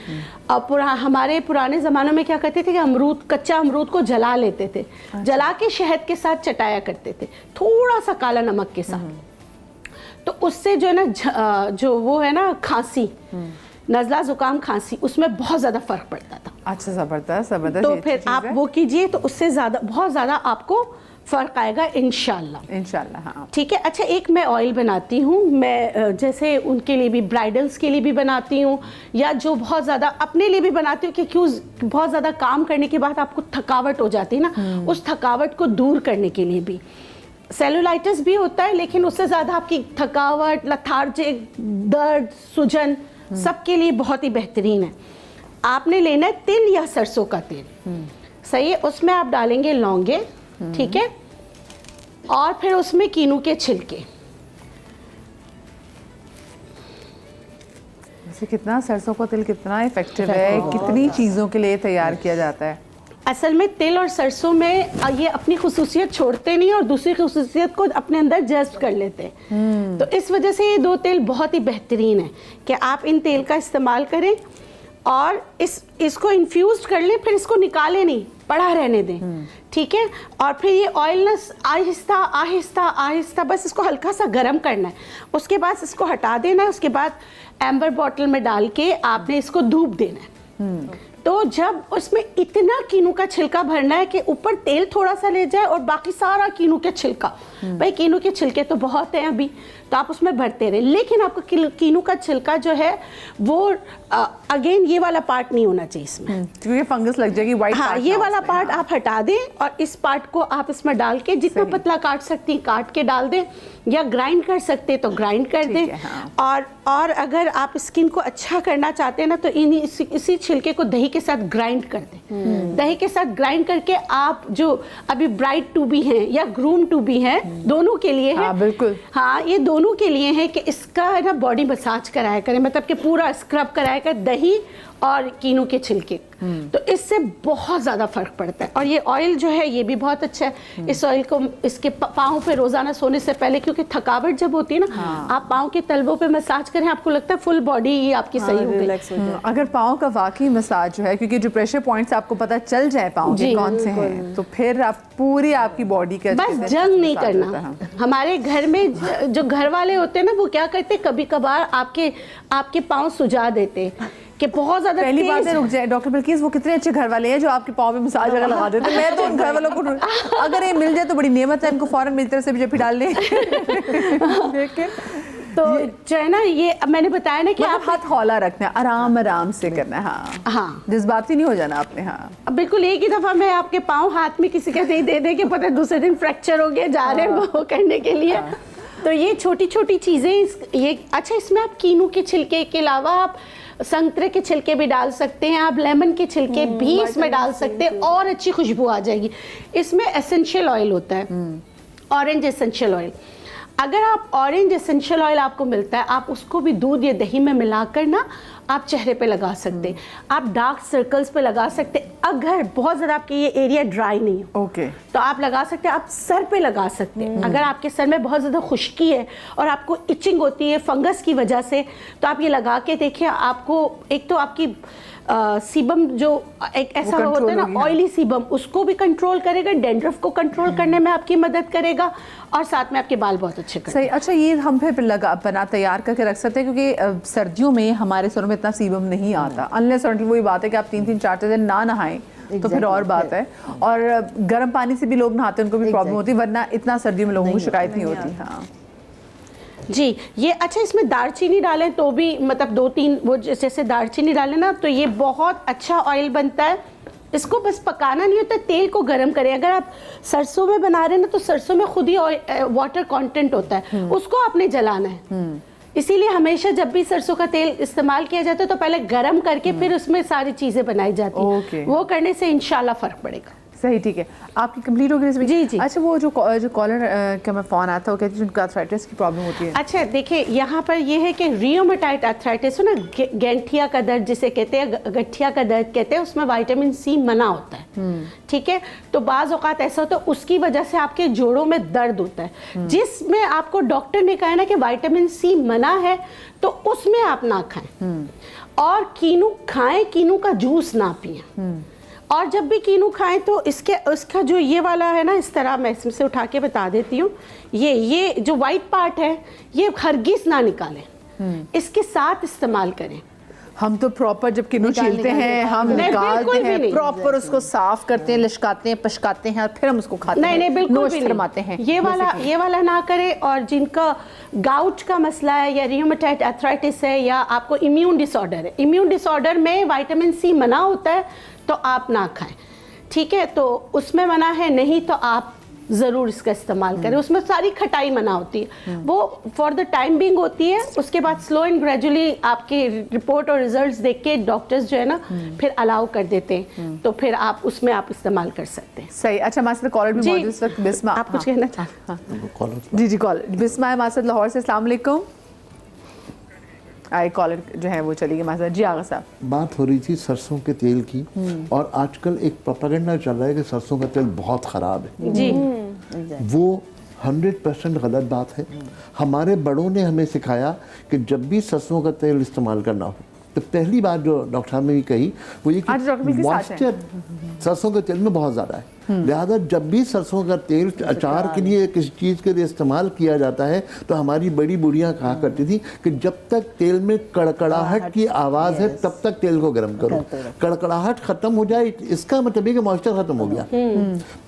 और हमारे पुराने ज़मानों में क्या करते थे कि कच्चा अमरूद को जला लेते थे। जला के शहद के साथ चटाया करते थे, थोड़ा सा काला नमक के साथ। तो उससे जो है ना जो वो है ना खांसी, नज़ला जुकाम खांसी, उसमें बहुत ज़्यादा फर्क पड़ता था। अच्छा, जबरदस्त। तो फिर आप वो कीजिए तो उससे बहुत ज़्यादा आपको फर्क आएगा इंशाल्लाह। हाँ, ठीक है। अच्छा, एक मैं ऑयल बनाती हूँ, मैं जैसे उनके लिए भी, ब्राइडल्स के लिए भी बनाती हूँ, या जो बहुत ज़्यादा अपने लिए भी बनाती हूँ कि क्यों बहुत ज़्यादा काम करने के बाद आपको थकावट हो जाती है ना, उस थकावट को दूर करने के लिए भी। सेलुलाइटिस भी होता है, लेकिन उससे ज़्यादा आपकी थकावट, लथार्जिक, दर्द, सूजन, सबके लिए बहुत ही बेहतरीन है। आपने लेना है तिल या सरसों का तेल, सही है। उसमें आप डालेंगे लौंगे, ठीक है, और फिर उसमें कीनू के छिलके। कितना सरसों का तेल कितना इफेक्टिव है, कितनी चीज़ों के लिए तैयार किया जाता है। असल में तिल और सरसों में ये अपनी खुसूसियत छोड़ते नहीं और दूसरी खुसूसियत को अपने अंदर जज्ब कर लेते हैं। तो इस वजह से ये 2 तेल बहुत ही बेहतरीन है कि आप इन तेल का इस्तेमाल करें और इसको इन्फ्यूज कर लें, फिर इसको निकालें नहीं, पड़ा रहने दें, ठीक है। और फिर ये ऑयल ना आहिस्ता आहिस्ता आहिस्ता बस इसको हल्का सा गर्म करना है। उसके बाद इसको हटा देना है। उसके बाद एम्बर बॉटल में डाल के आपने इसको धूप देना है। तो जब उसमें इतना कीनू का छिलका भरना है कि ऊपर तेल थोड़ा सा ले जाए और बाकी सारा कीनू के छिलका, भाई कीनू के छिलके तो बहुत हैं अभी, तो आप उसमें भरते रहे, लेकिन आपका कीनू का छिलका जो है वो अगेन ये वाला पार्ट नहीं होना चाहिए इसमें, क्योंकि फंगस लग जाएगी। वाइट हाँ, ये वाला पार्ट आप हटा दें और इस पार्ट को आप इसमें डाल के जितना पतला काट सकती हैं काट के डाल दें, या ग्राइंड कर सकते तो ग्राइंड कर दें। हाँ। और अगर आप स्किन को अच्छा करना चाहते हैं ना तो इसी छिलके को दही के साथ ग्राइंड कर दें। दही के साथ ग्राइंड करके आप जो अभी ब्राइड टू बी हैं या ग्रूम टू बी हैं, दोनों के लिए है। हाँ, बिल्कुल। हाँ, ये दोनों के लिए है कि इसका है ना बॉडी मसाज कराया करें, मतलब कि पूरा स्क्रब कराया करें दही और कीनू के छिलके, तो इससे बहुत ज़्यादा फर्क पड़ता है। और ये ऑयल जो है ये भी बहुत अच्छा है। इस ऑयल को इसके पाँव पे रोजाना सोने से पहले, क्योंकि थकावट जब होती है ना, आप पाँव के तलवों पे मसाज करें, आपको लगता है फुल बॉडी ही आपकी सही हो गई। अगर पाँव का वाकई मसाज जो है, क्योंकि जो प्रेशर पॉइंट्स आपको पता चल जाए पाँव के कौन से हैं, तो फिर आप पूरी आपकी बॉडी का बस जंग नहीं करना। हमारे घर में जो घर वाले होते हैं ना, वो क्या करते हैं, कभी कभार आपके पाँव सुजा देते कि बहुत ज्यादा पहली बात है, रुक जाए डॉक्टर बिल्किस, वो कितने अच्छे घर वाले हैं जो आपके पाँव पे मसाज वगैरह लगा देते हैं। मैं तो उन घर वालों को, अगर ये मिल जाए तो बड़ी नेमत है, इनको फौरन मेरी तरफ से भी डाल लें। तो जो है ना, ये मैंने बताया ना कि मतलब आप हाथ हौला रखना है, आराम आराम से करना है। हाँ हाँ, जज्बाती नहीं हो जाना आपने। हाँ अब बिल्कुल एक ही दफा मैं आपके पाँव हाथ में किसी का नहीं दे दे के पता है दूसरे दिन फ्रैक्चर हो गया, जा रहे हैं वो करने के लिए। तो ये छोटी छोटी चीजें ये अच्छा। इसमें आप कीनू के छिलके के अलावा आप संतरे के छिलके भी डाल सकते हैं, आप लेमन के छिलके भी इसमें डाल सकते हैं और अच्छी खुशबू आ जाएगी। इसमें एसेंशियल ऑयल होता है, ऑरेंज एसेंशियल ऑयल। अगर आप ऑरेंज एसेंशियल ऑयल आपको मिलता है, आप उसको भी दूध या दही में मिलाकर ना आप चेहरे पे लगा सकते हैं, आप डार्क सर्कल्स पे लगा सकते हैं। अगर बहुत ज़्यादा आपके ये एरिया ड्राई नहीं है ओके, तो आप लगा सकते हैं, आप सर पे लगा सकते हैं। अगर आपके सर में बहुत ज़्यादा खुश्की है और आपको इचिंग होती है फंगस की वजह से, तो आप ये लगा के देखिए, आपको एक तो आपकी सीबम जो एक ऐसा होता है ना, ऑयली सीबम, उसको भी कंट्रोल करेगा, डेंड्रफ को कंट्रोल करने में आपकी मदद करेगा और साथ में आपके बाल बहुत अच्छे करेगा। सही। अच्छा, ये हम फिर बना तैयार करके रख सकते हैं, क्योंकि सर्दियों में हमारे सरों में इतना सीबम नहीं आता, अनलेस अनटिल वही बात है कि आप 3-3 4 दिन ना नहाएं तो फिर और बात है। और गर्म पानी से भी लोग नहाते हैं, उनको भी प्रॉब्लम होती है, वरना इतना सर्दियों में लोगों को शिकायत नहीं होती। हाँ जी, ये अच्छा, इसमें दालचीनी डालें तो भी, मतलब 2-3 वो जैसे दालचीनी डालें ना, तो ये बहुत अच्छा ऑयल बनता है। इसको बस पकाना नहीं होता, तेल को गर्म करें। अगर आप सरसों में बना रहे हैं ना, तो सरसों में खुद ही वाटर कंटेंट होता है, उसको आपने जलाना है। इसीलिए हमेशा जब भी सरसों का तेल इस्तेमाल किया जाता है तो पहले गर्म करके फिर उसमें सारी चीजें बनाई जाती हैं। वो करने से इंशाल्लाह फर्क पड़ेगा। सही, ठीक है। आपकी कंप्लीट हो गई इसमें? जी जी। अच्छा, वो जो कॉलर का मैं फोन आता है, वो कहती है उनका आर्थराइटिस की प्रॉब्लम होती है। अच्छा देखिए, यहाँ पर ये है कि रियोमेटाइड आर्थराइटिस हो ना, गैंठिया का दर्द जिसे कहते हैं, गठिया का दर्द कहते हैं, उसमें विटामिन सी मना होता है। ठीक है, तो बाज़ औक़ात ऐसा होता है उसकी वजह से आपके जोड़ों में दर्द होता है, जिसमें आपको डॉक्टर ने कहा ना कि विटामिन सी मना है, तो उसमें आप ना खाएं और कीनू खाएं, कीनू का जूस ना पिएं। और जब भी कीनू खाएं तो इसका जो ये वाला है ना, इस तरह मैं इसमें से उठा के बता देती हूँ, ये जो वाइट पार्ट है ये हरगिज़ ना निकालें, इसके साथ इस्तेमाल करें। हम तो प्रॉपर जब किन्नू छीलते हैं, हम निकालते हैं, प्रॉपर उसको साफ करते हैं, लिशकाते हैं, पशकाते हैं और फिर हम उसको खाते हैं। नहीं बिल्कुल भी फरमाते हैं। ये वाला ना करें। और जिनका गाउट का मसला है या रियोमेटाइड आर्थराइटिस है या आपको इम्यून डिसऑर्डर है, इम्यून डिसऑर्डर में विटामिन सी मना होता है तो आप ना खाएं। ठीक है, तो उसमें मना है, नहीं तो आप ज़रूर इसका इस्तेमाल करें। उसमें सारी खटाई मना होती है, वो फॉर द टाइम बिंग होती है। उसके बाद स्लो एंड ग्रेजुअली आपके रिपोर्ट और रिजल्ट्स देख के डॉक्टर्स जो है ना फिर अलाउ कर देते हैं, तो फिर आप उसमें आप इस्तेमाल कर सकते हैं। सही। अच्छा, हमारे साथ कॉलर भी मौजूद इस वक्त बिस्मा, आप कुछ कहना चाहते हैं? जी कॉलर बिस्मा है हमारे साथ लाहौर से। अस्सलाम वालेकुम। आए कॉलर जो है वो चली गई हमारे साथ। जी आगा साहब, बात हो रही थी सरसों के तेल की, और आजकल एक प्रोपेगेंडा चल रहा है कि सरसों का तेल बहुत ख़राब है। जी, वो 100% गलत बात है। हमारे बड़ों ने हमें सिखाया कि जब भी सरसों का तेल इस्तेमाल करना हो, तो पहली बात जो डॉक्टर साहब ने भी कही वो ये कि मॉइस्चर सरसों के तेल में बहुत ज़्यादा है। लिहाजा जब भी सरसों का तेल अचार के लिए किसी चीज़ के लिए इस्तेमाल किया जाता है, तो हमारी बड़ी बुढ़ियाँ कहा करती थी कि जब तक तेल में कड़कड़ाहट की आवाज़ है तब तक तेल को गर्म करो। कड़कड़ाहट ख़त्म हो जाए इसका मतलब है कि मॉइस्चर ख़त्म हो गया,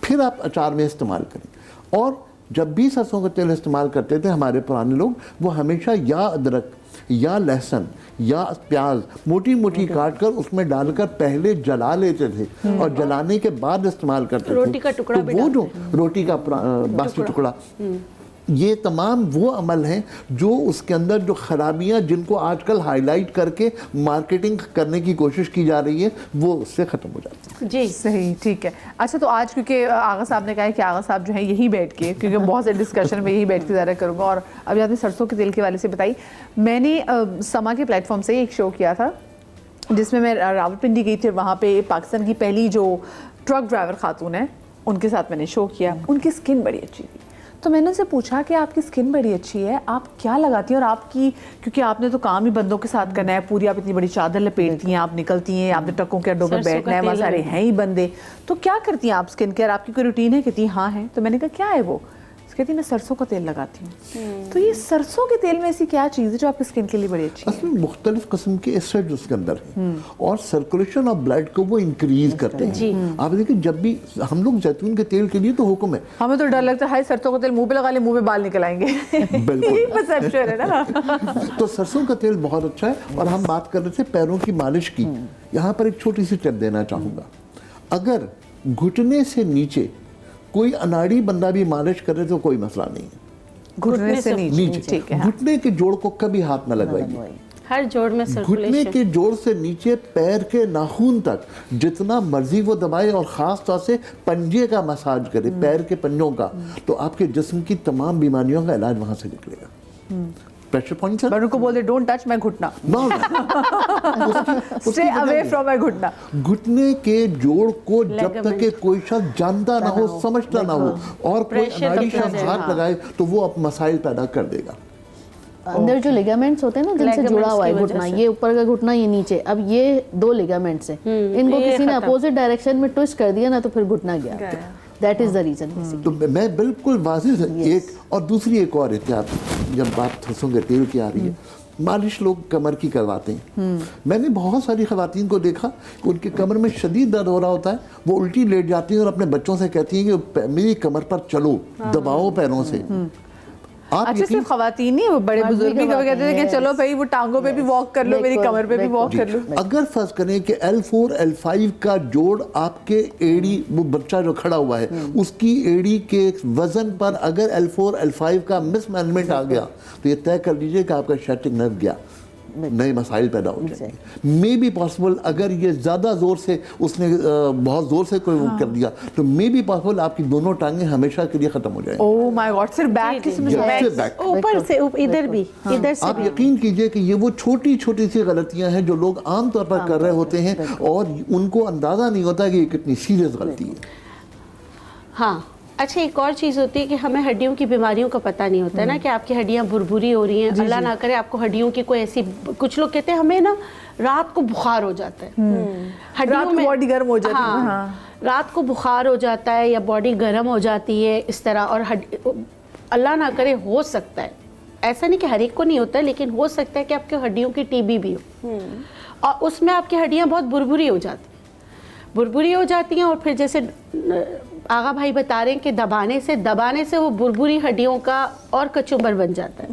फिर आप अचार में इस्तेमाल करें। और जब भी सरसों का तेल इस्तेमाल करते थे हमारे पुराने लोग, वो हमेशा या अदरक या लहसुन या प्याज मोटी मोटी काट कर उसमें डालकर पहले जला लेते थे और जलाने के बाद इस्तेमाल करते थे। रोटी का टुकड़ा तो वो जो रोटी का बासी टुकड़ा, ये तमाम वो अमल हैं जो उसके अंदर जो खराबियां जिनको आजकल हाईलाइट करके मार्केटिंग करने की कोशिश की जा रही है वो उससे ख़त्म हो जाती है। जी सही, ठीक है। अच्छा, तो आज क्योंकि आगा साहब ने कहा है कि आगा साहब जो है यही बैठ के, क्योंकि बहुत से डिस्कशन में यही बैठ के ज़्यादा करूँगा, और अभी आपने सरसों के तेल के वाले से बताई। मैंने समा के प्लेटफॉर्म से एक शो किया था जिसमें मैं रावलपिंडी गई थी, वहाँ पे पाकिस्तान की पहली जो ट्रक ड्राइवर खातून है उनके साथ मैंने शो किया। उनकी स्किन बड़ी अच्छी थी, तो मैंने उनसे पूछा कि आपकी स्किन बड़ी अच्छी है, आप क्या लगाती हैं, और आपकी, क्योंकि आपने तो काम ही बंदों के साथ करना है, पूरी आप इतनी बड़ी चादर लपेटती हैं, आप निकलती हैं, आपने ट्रकों के अड्डों में बैठना है, वहाँ सारे हैं ही बंदे, तो क्या करती हैं आप स्किन केयर, आपकी कोई रूटीन है? कहती हाँ है। तो मैंने कहा क्या है वो? कहती मैं सरसों का तेल लगाती हूँ। तो ये सरसों के तेल में ऐसी क्या चीज़ है जो आपकी स्किन के लिए बड़ी अच्छी है? असल में मुख्तलिफ किस्म के एसिड उसके अंदर हैं और सर्कुलेशन ऑफ ब्लड को वो इंक्रीज करते हैं। आप देखिए जब भी हम लोग जैतून के तेल के लिए तो हुक्म है, हमें तो डर लगता है हाय सरसों का तेल मुंह पे लगा ले, मुंह पे बाल निकल आएंगे। यही परसेप्शन है ना। तो सरसों का तेल बहुत अच्छा है। और हम बात कर रहे थे पैरों की मालिश की, यहाँ पर एक छोटी सी टिप देना चाहूँगा। अगर घुटने से नीचे कोई अनाड़ी बंदा भी मालिश करे तो कोई मसला नहीं है। घुटने से नीचे, ठीक है। घुटने के जोड़ को कभी हाथ न लगवाइए। हर जोड़ में घुटने सर्कुलेशन। के जोड़ से नीचे पैर के नाखून तक जितना मर्जी वो दबाए और ख़ास तौर से पंजे का मसाज करे, पैर के पंजों का, तो आपके जिस्म की तमाम बीमारियों का इलाज वहाँ से निकलेगा। प्रेशर पॉइंट पर उनको बोल दे डोंट टच माय घुटना, स्टे अवे फ्रॉम माय घुटना। घुटने के जोड़ को जब तक के कोई शख्स जानता ना हो, समझता ना हो और कोई अनाड़ी शख्स हाथ लगाए तो वो अब मसाइल पैदा कर देगा। अंदर जो लिगामेंट्स होते हैं ना जिनसे जुड़ा हुआ है घुटना, ये ऊपर का घुटना, ये नीचे, अब ये दो लिगामेंट्स हैं, इनको किसी ने अपोजिट डायरेक्शन में ट्विस्ट कर दिया ना तो फिर घुटना गया। That is the reason. तो मैं बिल्कुल वाजिब है। एक और दूसरी एक और एहतियात, जब बात सरसों के तेल की आ रही है, मालिश लोग कमर की करवाते हैं। मैंने बहुत सारी खवातीन को देखा कि उनके कमर में शदीद दर्द हो रहा होता है, वो उल्टी लेट जाती हैं और अपने बच्चों से कहती हैं कि मेरी कमर पर चलो, दबाओ पैरों से। अच्छा, सिर्फ खवातीन नहीं, वो बड़े बुजुर्ग भी कभी कहते थे कि चलो भाई वो टांगों पे भी वॉक कर लो, मेरी कमर पे भी वॉक कर लो। अगर फर्ज करें कि L4 L5 का जोड़ आपके एड़ी, वो बच्चा जो खड़ा हुआ है उसकी एड़ी के वजन पर अगर L4 L5 का मिसमैनेजमेंट आ गया तो ये तय कर लीजिए कि आपका शैटिक नर्व गया, नए मसाइल पैदा हो जाएंगे। मे बी पॉसिबल अगर ये ज़्यादा ज़ोर से उसने बहुत ज़ोर से कोई कर दिया तो मे बी पॉसिबल आपकी दोनों टांगें हमेशा के लिए ख़त्म हो जाएंगी। ओह माय गॉड, सिर्फ बैक की ऊपर से इधर भी, इधर से आप यकीन कीजिए कि ये वो छोटी छोटी सी गलतियां हैं जो लोग आम तौर पर कर रहे होते हैं और उनको अंदाज़ा नहीं होता कि ये कितनी सीरियस गलती है। हाँ। अच्छा, एक और चीज़ होती है कि हमें हड्डियों की बीमारियों का पता नहीं होता है ना, कि आपकी हड्डियां भुरभुरी हो रही हैं, अल्लाह ना करे आपको हड्डियों की कोई ऐसी, कुछ लोग कहते हैं हमें ना रात को बुखार हो जाता है, रात को बॉडी गर्म हो जाती है। हाँ। रात को बुखार हो जाता है या बॉडी गर्म हो जाती है इस तरह, और अल्लाह ना करे हो सकता है, ऐसा नहीं कि हर एक को नहीं होता है, लेकिन हो सकता है कि आपके हड्डियों की टीबी भी हो और उसमें आपकी हड्डियां बहुत बुरबुरी हो जाती हैं और फिर जैसे आगा भाई बता रहे हैं कि दबाने से वो बुरबुरी हड्डियों का और कचुम्बर बन जाता है।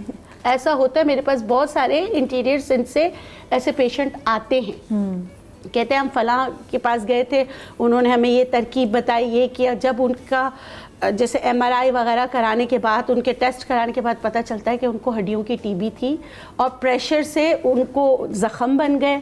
ऐसा होता है, मेरे पास बहुत सारे इंटीरियर सिंध से ऐसे पेशेंट आते हैं, कहते हैं हम फलां के पास गए थे, उन्होंने हमें ये तरकीब बताई, ये किया। जब उनका जैसे MRI वगैरह कराने के बाद, उनके टेस्ट कराने के बाद पता चलता है कि उनको हड्डियों की टीबी थी और प्रेशर से उनको जख्म बन गए।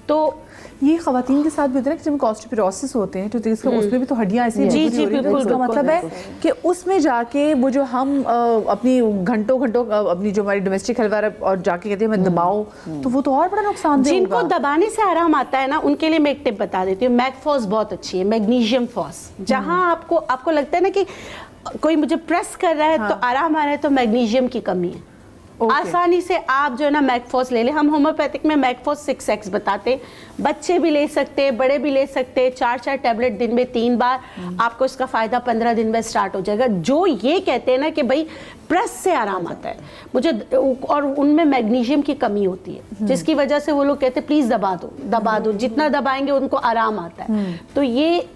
तो ये खवातीन के साथ भी होता है कि जब ऑस्टियोपोरोसिस होते हैं तो उसमें भी तो हड्डियां ऐसी जी, हो रही हैं। तो इसका मतलब है कि उसमें जाके वो जो हम अपनी घंटों अपनी जो हमारी डोमेस्टिक हेल्थ और जाके कहते हैं मैं दबाओ, तो वो तो और बड़ा नुकसान देगा। जिनको दबाने से आराम आता है ना, उनके लिए मैं एक टिप बता देती हूँ। मैगफॉस बहुत अच्छी है, मैग्नीशियम फॉस। जहाँ आपको लगता है ना कि कोई मुझे प्रेस कर रहा है तो आराम आ रहा है, तो मैग्नीशियम की कमी है। आसानी से आप जो है ना मैगफॉस ले लें। हम होम्योपैथिक में मैगफॉस 6x बताते, बच्चे भी ले सकते, बड़े भी ले सकते। 4 टैबलेट दिन में 3 बार, आपको इसका फ़ायदा 15 दिन में स्टार्ट हो जाएगा। जो ये कहते हैं ना कि भाई प्रेस से आराम आता है मुझे, और उनमें मैग्नीशियम की कमी होती है, जिसकी वजह से वो लोग कहते हैं प्लीज़ दबा दो, जितना दबाएंगे उनको आराम आता है। तो ये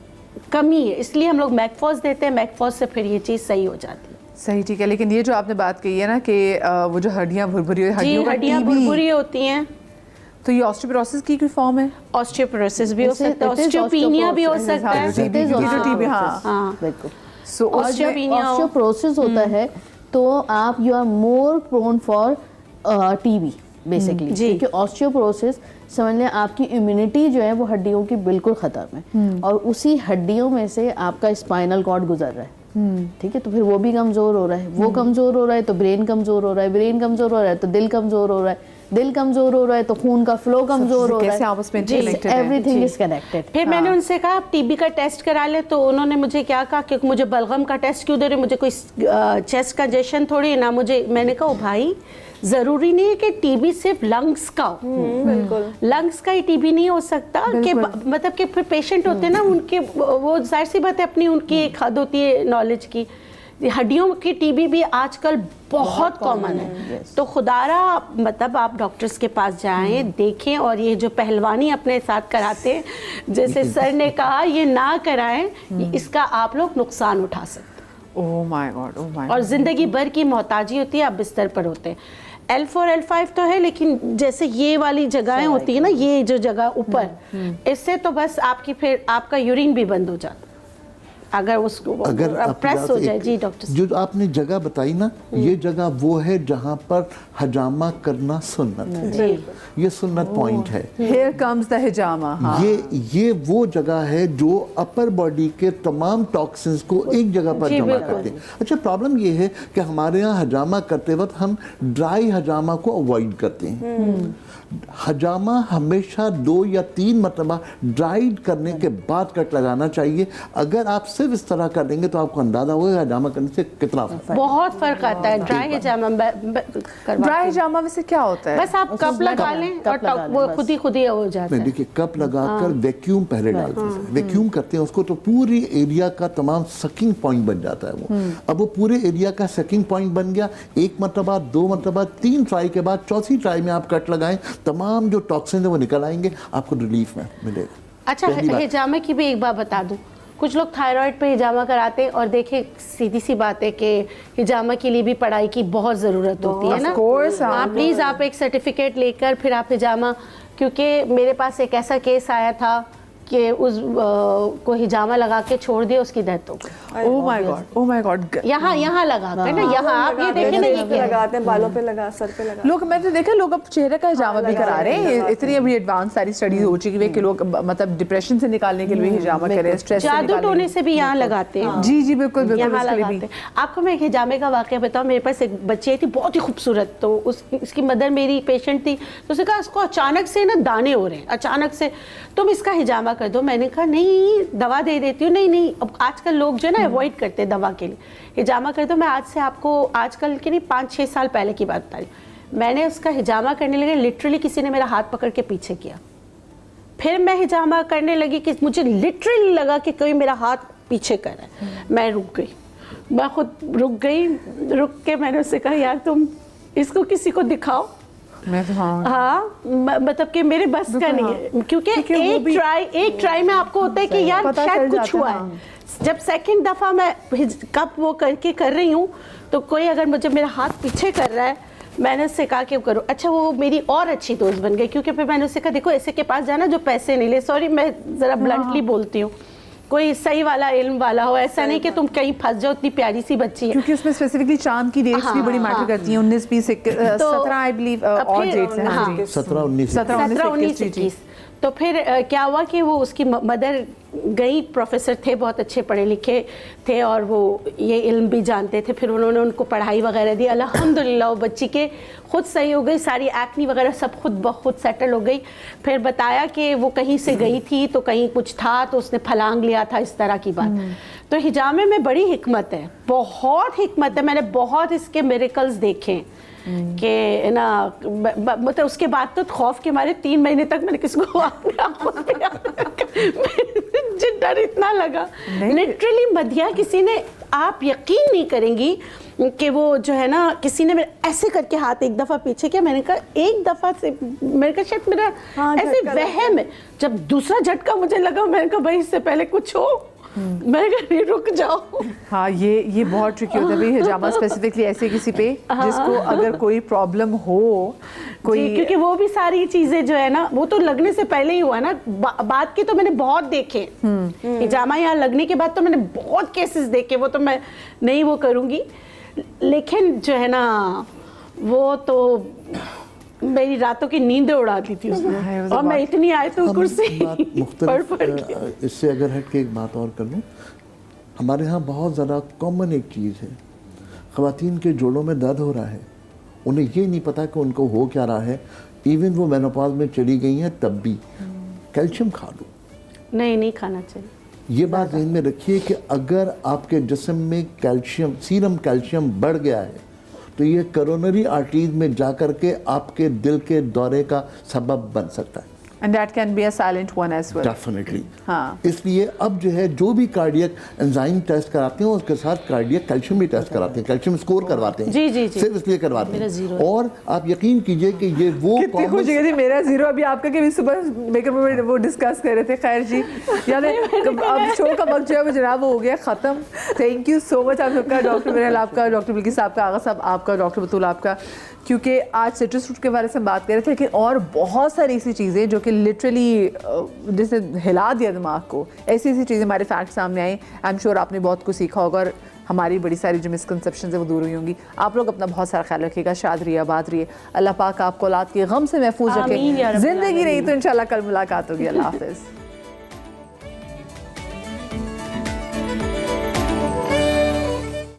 कमी है, इसलिए हम लोग मैगफॉस देते हैं। मैगफॉस से फिर ये चीज़ सही हो जाती है। सही, ठीक है। लेकिन ये जो आपने बात कही है ना कि वो जो हड्डियां भुरभुरी, हड्डियां भुरभुरी होती हैं, तो ये ऑस्टियोपोरोसिस की कोई फॉर्म है? ऑस्टियोपोरोसिस भी हो सकता है, ऑस्टियोपिनिया भी हो सकता है। ऑस्टियोपोरोसिस होता है तो आप you are more prone for TB basically, क्योंकि ऑस्टियोपोरोसिस समझ लें आपकी इम्यूनिटी जो है वो हड्डियों की बिल्कुल ख़त्म है और उसी हड्डियों में से आपका स्पाइनल कॉर्ड गुजर रहा है। ठीक है, तो फिर वो भी कमज़ोर हो रहा है, वो कमज़ोर हो रहा है तो ब्रेन कमज़ोर हो रहा है, ब्रेन कमज़ोर हो रहा है तो दिल कमज़ोर हो रहा है। दिल कमजोर हो रहा है तो खून का फ्लो कमजोर हो रहा है, कैसे आपस में connected है। Everything is connected. फिर मैंने उनसे कहा आप टीबी का टेस्ट करा ले, तो उन्होंने मुझे क्या कहा कि मुझे बलगम का टेस्ट क्यों दे रहे, मुझे कोई चेस्ट कंजेशन थोड़ी ना मुझे। मैंने कहा ओ भाई जरूरी नहीं है कि टीबी सिर्फ लंग्स का हो, बिल्कुल लंग्स का ही टीबी नहीं हो सकता कि मतलब कि फिर पेशेंट होते हैं ना उनके, वो जाहिर सी बात है अपनी उनकी एक हद होती है नॉलेज की। हड्डियों की टीबी भी आजकल बहुत कॉमन है, तो खुदारा मतलब आप डॉक्टर्स के पास जाएं, देखें, और ये जो पहलवानी अपने साथ कराते हैं, जैसे सर ने कहा ये ना कराएं, इसका आप लोग नुकसान उठा सकते हैं। Oh my God, oh my और जिंदगी भर की मोहताजी होती है, आप बिस्तर पर होते हैं। L4 L5 तो है, लेकिन जैसे ये वाली जगहें होती है ना, ये जो जगह ऊपर, इससे तो बस आपकी फिर आपका यूरिन भी बंद हो जाता अगर उसको प्रेस हो जाए। जी डॉक्टर, जो आपने जगह बताई ना, ये जगह वो है जहाँ पर हजामा करना सुन्नत है, ये सुन्नत पॉइंट है। हियर कम्स द हिजामा। हाँ, ये वो जगह है जो अपर बॉडी के तमाम टॉक्सिन्स को एक जगह पर जमा करते हैं। अच्छा, प्रॉब्लम ये है कि हमारे यहाँ हजामा करते वक्त हम ड्राई हजामा को अवॉइड करते हैं। हजामा हमेशा 2 या 3 मरतबा ड्राइड करने के बाद कट लगाना चाहिए। अगर आप सिर्फ इस तरह कर देंगे तो आपको अंदाजा होगा हजामा करने से कितना फर्क है। बहुत फर्क आता है ड्राई हिजामा। ड्राई हिजामा में से क्या होता है? बस आप कप लगा लें और वो खुद ही हो जाता है। देखिए, कप लगाकर वैक्यूम पहले डालते हैं, वैक्यूम करते हैं उसको, तो पूरी एरिया का तमाम सकिंग पॉइंट बन जाता है वो। अब वो पूरे एरिया का सकिंग पॉइंट बन गया, 1 मरतबा 2 मरतबा 3 ट्राई के बाद 4थी ट्राई में आप कट लगाएं, तमाम जो टॉक्सिन है वो निकल आएंगे, आपको रिलीफ में मिलेगा। अच्छा, हिजामा की भी एक बात बता दूं, कुछ लोग थायराइड पे हिजामा कराते हैं, और देखें सीधी सी बात है कि हिजामा के लिए भी पढ़ाई की बहुत ज़रूरत होती है ना। हाँ, प्लीज़ आप एक सर्टिफिकेट लेकर फिर आप हिजामा, क्योंकि मेरे पास एक ऐसा केस आया था कि उस को हिजामा लगा के छोड़ दिया, उसकी डेथ हो गई। Oh my God, oh my God. यहाँ लगा कर ना, यहाँ आप ये देखें ना, ये लगाते हैं, बालों पे लगा, सर पे लगा। लोग, मैंने देखा लोग अब चेहरे का हिजामा भी करा रहे हैं। इतनी अभी एडवांस सारी स्टडीज हो चुकी है कि लोग मतलब डिप्रेशन से निकालने के लिए हिजामा करें, स्ट्रेस से जादू टोने से भी यहाँ लगाते हैं। जी जी बिल्कुल, यहाँ लगाते हैं। आपको मैं एक हिजामे का वाकया बताऊँ। मेरे पास एक बच्ची आई थी बहुत ही खूबसूरत, तो उसकी मदर मेरी पेशेंट थी, तो उसने कहा उसको अचानक से ना दाने हो रहे हैं, अचानक से, तुम इसका हिजामा कर दो। मैंने कहा नहीं, दवा दे देती हूँ। नहीं, अब आजकल लोग जो है ना अवॉइड करते हैं दवा के लिए, हिजामा कर दो। मैं आज से आपको आजकल के नहीं 5-6 साल पहले की बात बता रही हूँ। मैंने उसका हिजामा करने लगे, लिटरली किसी ने मेरा हाथ पकड़ के पीछे किया। फिर मैं हिजामा करने लगी कि मुझे लिटरली लगा कि कोई मेरा हाथ पीछे कर रहा है। मैं रुक गई, मैं खुद रुक गई। रुक के मैंने उससे कहा यार तुम इसको किसी को दिखाओ। मैं तो हाँ, मतलब कि मेरे बस का नहीं है, क्योंकि एक ट्राई में आपको होता है कि यार शायद कुछ हुआ है। जब सेकंड दफा मैं कब वो करके कर रही हूँ, तो कोई अगर मुझे मेरा हाथ पीछे कर रहा है, मैंने उससे कहा कि करो। अच्छा, वो मेरी और अच्छी दोस्त बन गई, क्योंकि फिर मैंने उससे कहा देखो ऐसे के पास जाना जो पैसे नहीं ले। सॉरी, मैं जरा ब्लंटली बोलती हूँ, कोई सही वाला इल्म वाला हो, ऐसा नहीं कि तुम कहीं फंस जाओ, इतनी प्यारी सी बच्ची है। क्योंकि उसमें स्पेसिफिकली चांद की डेट्स भी बड़ी मैटर करती हैं। 19, 20, 17 आई बिलीव और डेट्स हैं। 17, 19, 21। तो फिर क्या हुआ कि वो उसकी मदर गई, प्रोफेसर थे, बहुत अच्छे पढ़े लिखे थे, और वो ये इल्म भी जानते थे। फिर उन्होंने उनको पढ़ाई वगैरह दी, अल्हम्दुलिल्लाह वो बच्ची के खुद सही हो गई, सारी एक्नी वगैरह सब खुद ब खुद सेटल हो गई। फिर बताया कि वो कहीं से गई थी तो कहीं कुछ था तो उसने फलांग लिया था, इस तरह की बात। तो हिजामे में बड़ी हिकमत है, बहुत हिकमत है। मैंने बहुत इसके मिरेकल्स देखे कि ना, मतलब उसके बाद तो खौफ के मारे 3 महीने तक मैंने किसको अपने आंखों पे मुझे डर इतना लगा। लिटरली मधिया किसी ने, आप यकीन नहीं करेंगी कि वो जो है ना, किसी ने मेरे ऐसे करके हाथ एक दफ़ा पीछे किया। मैंने कहा एक दफ़ा से मेरे का शायद मेरा ऐसे वहम है। जब दूसरा झटका मुझे लगा, मैंने कहा भाई इससे पहले कुछ हो, मैं कहीं रुक जाओ। हाँ, ये बहुत ट्रिकी होता है भाई हिजामा, स्पेसिफिकली ऐसे किसी पे जिसको अगर कोई प्रॉब्लम हो, कोई, क्योंकि वो भी सारी चीजें जो है ना, वो तो लगने से पहले ही हुआ ना। बात के तो मैंने बहुत देखे, हिजामा यहाँ लगने के बाद तो मैंने बहुत केसेस देखे, वो तो मैं नहीं वो करूँगी, लेकिन जो है ना वो तो मेरी रातों की नींदें उड़ा दी थी उसने, और मैं इतनी आए तो कुर्सी मुख्तलिफ। इससे अगर हट के एक बात और कर लूँ, हमारे यहाँ बहुत ज़्यादा कॉमन एक चीज़ है, ख़वातीन के जोड़ों में दर्द हो रहा है, उन्हें ये नहीं पता कि उनको हो क्या रहा है। इवन वो मेनोपॉज में चली गई हैं तब भी कैल्शियम खा लो। नहीं खाना चाहिए। ये बात ध्यान में रखिए कि अगर आपके जिस्म में कैल्शियम, सीरम कैल्शियम बढ़ गया है तो ये करोनरी आर्टरीज में जाकर के आपके दिल के दौरे का सबब बन सकता है। And that can be a silent one as well. Definitely. हाँ। इसलिए अब जो है जो भी कार्डियक एंजाइम टेस्ट कराते हैं उसके साथ कार्डियक कैल्शियम भी टेस्ट कराते हैं, कैल्शियम स्कोर करवाते हैं। जी। सिर्फ इसलिए करवाते हैं। और आप यकीन कीजिए कि ये वो कितनी खुशी थी, मेरा 0 अभी आपका कि सुबह मेकअप में वो डिस्कस कर रहे थे। खैर जी, यानी अब शो का वक्त जो है वो जनाब हो गया ख़त्म। थैंक यू सो मच आप सबका, डॉक्टर मेरल आपका, डॉक्टर बिल्किस साहब का, आगा साहब आपका, डॉक्टर बतूल आपका, क्योंकि आज सिट्रस फ्रूट के बारे में बात कर रहे थे, लेकिन और बहुत सारी ऐसी चीज़ें जो कि लिटरली जैसे हिला दिया दिमाग को, ऐसी ऐसी चीज़ें हमारे फैक्ट सामने आई। आई एम श्योर आपने बहुत कुछ सीखा होगा और हमारी बड़ी सारी जो मिसकंसेप्शन है वो दूर हुई होंगी। आप लोग अपना बहुत सारा ख्याल रखिएगा, शाद रहिए, आबाद रहिए, अल्लाह पाक आपको औलाद के गम से महफूज रखे, जिंदगी रही तो इंशाल्लाह कल मुलाकात होगी। अल्लाह हाफिज़।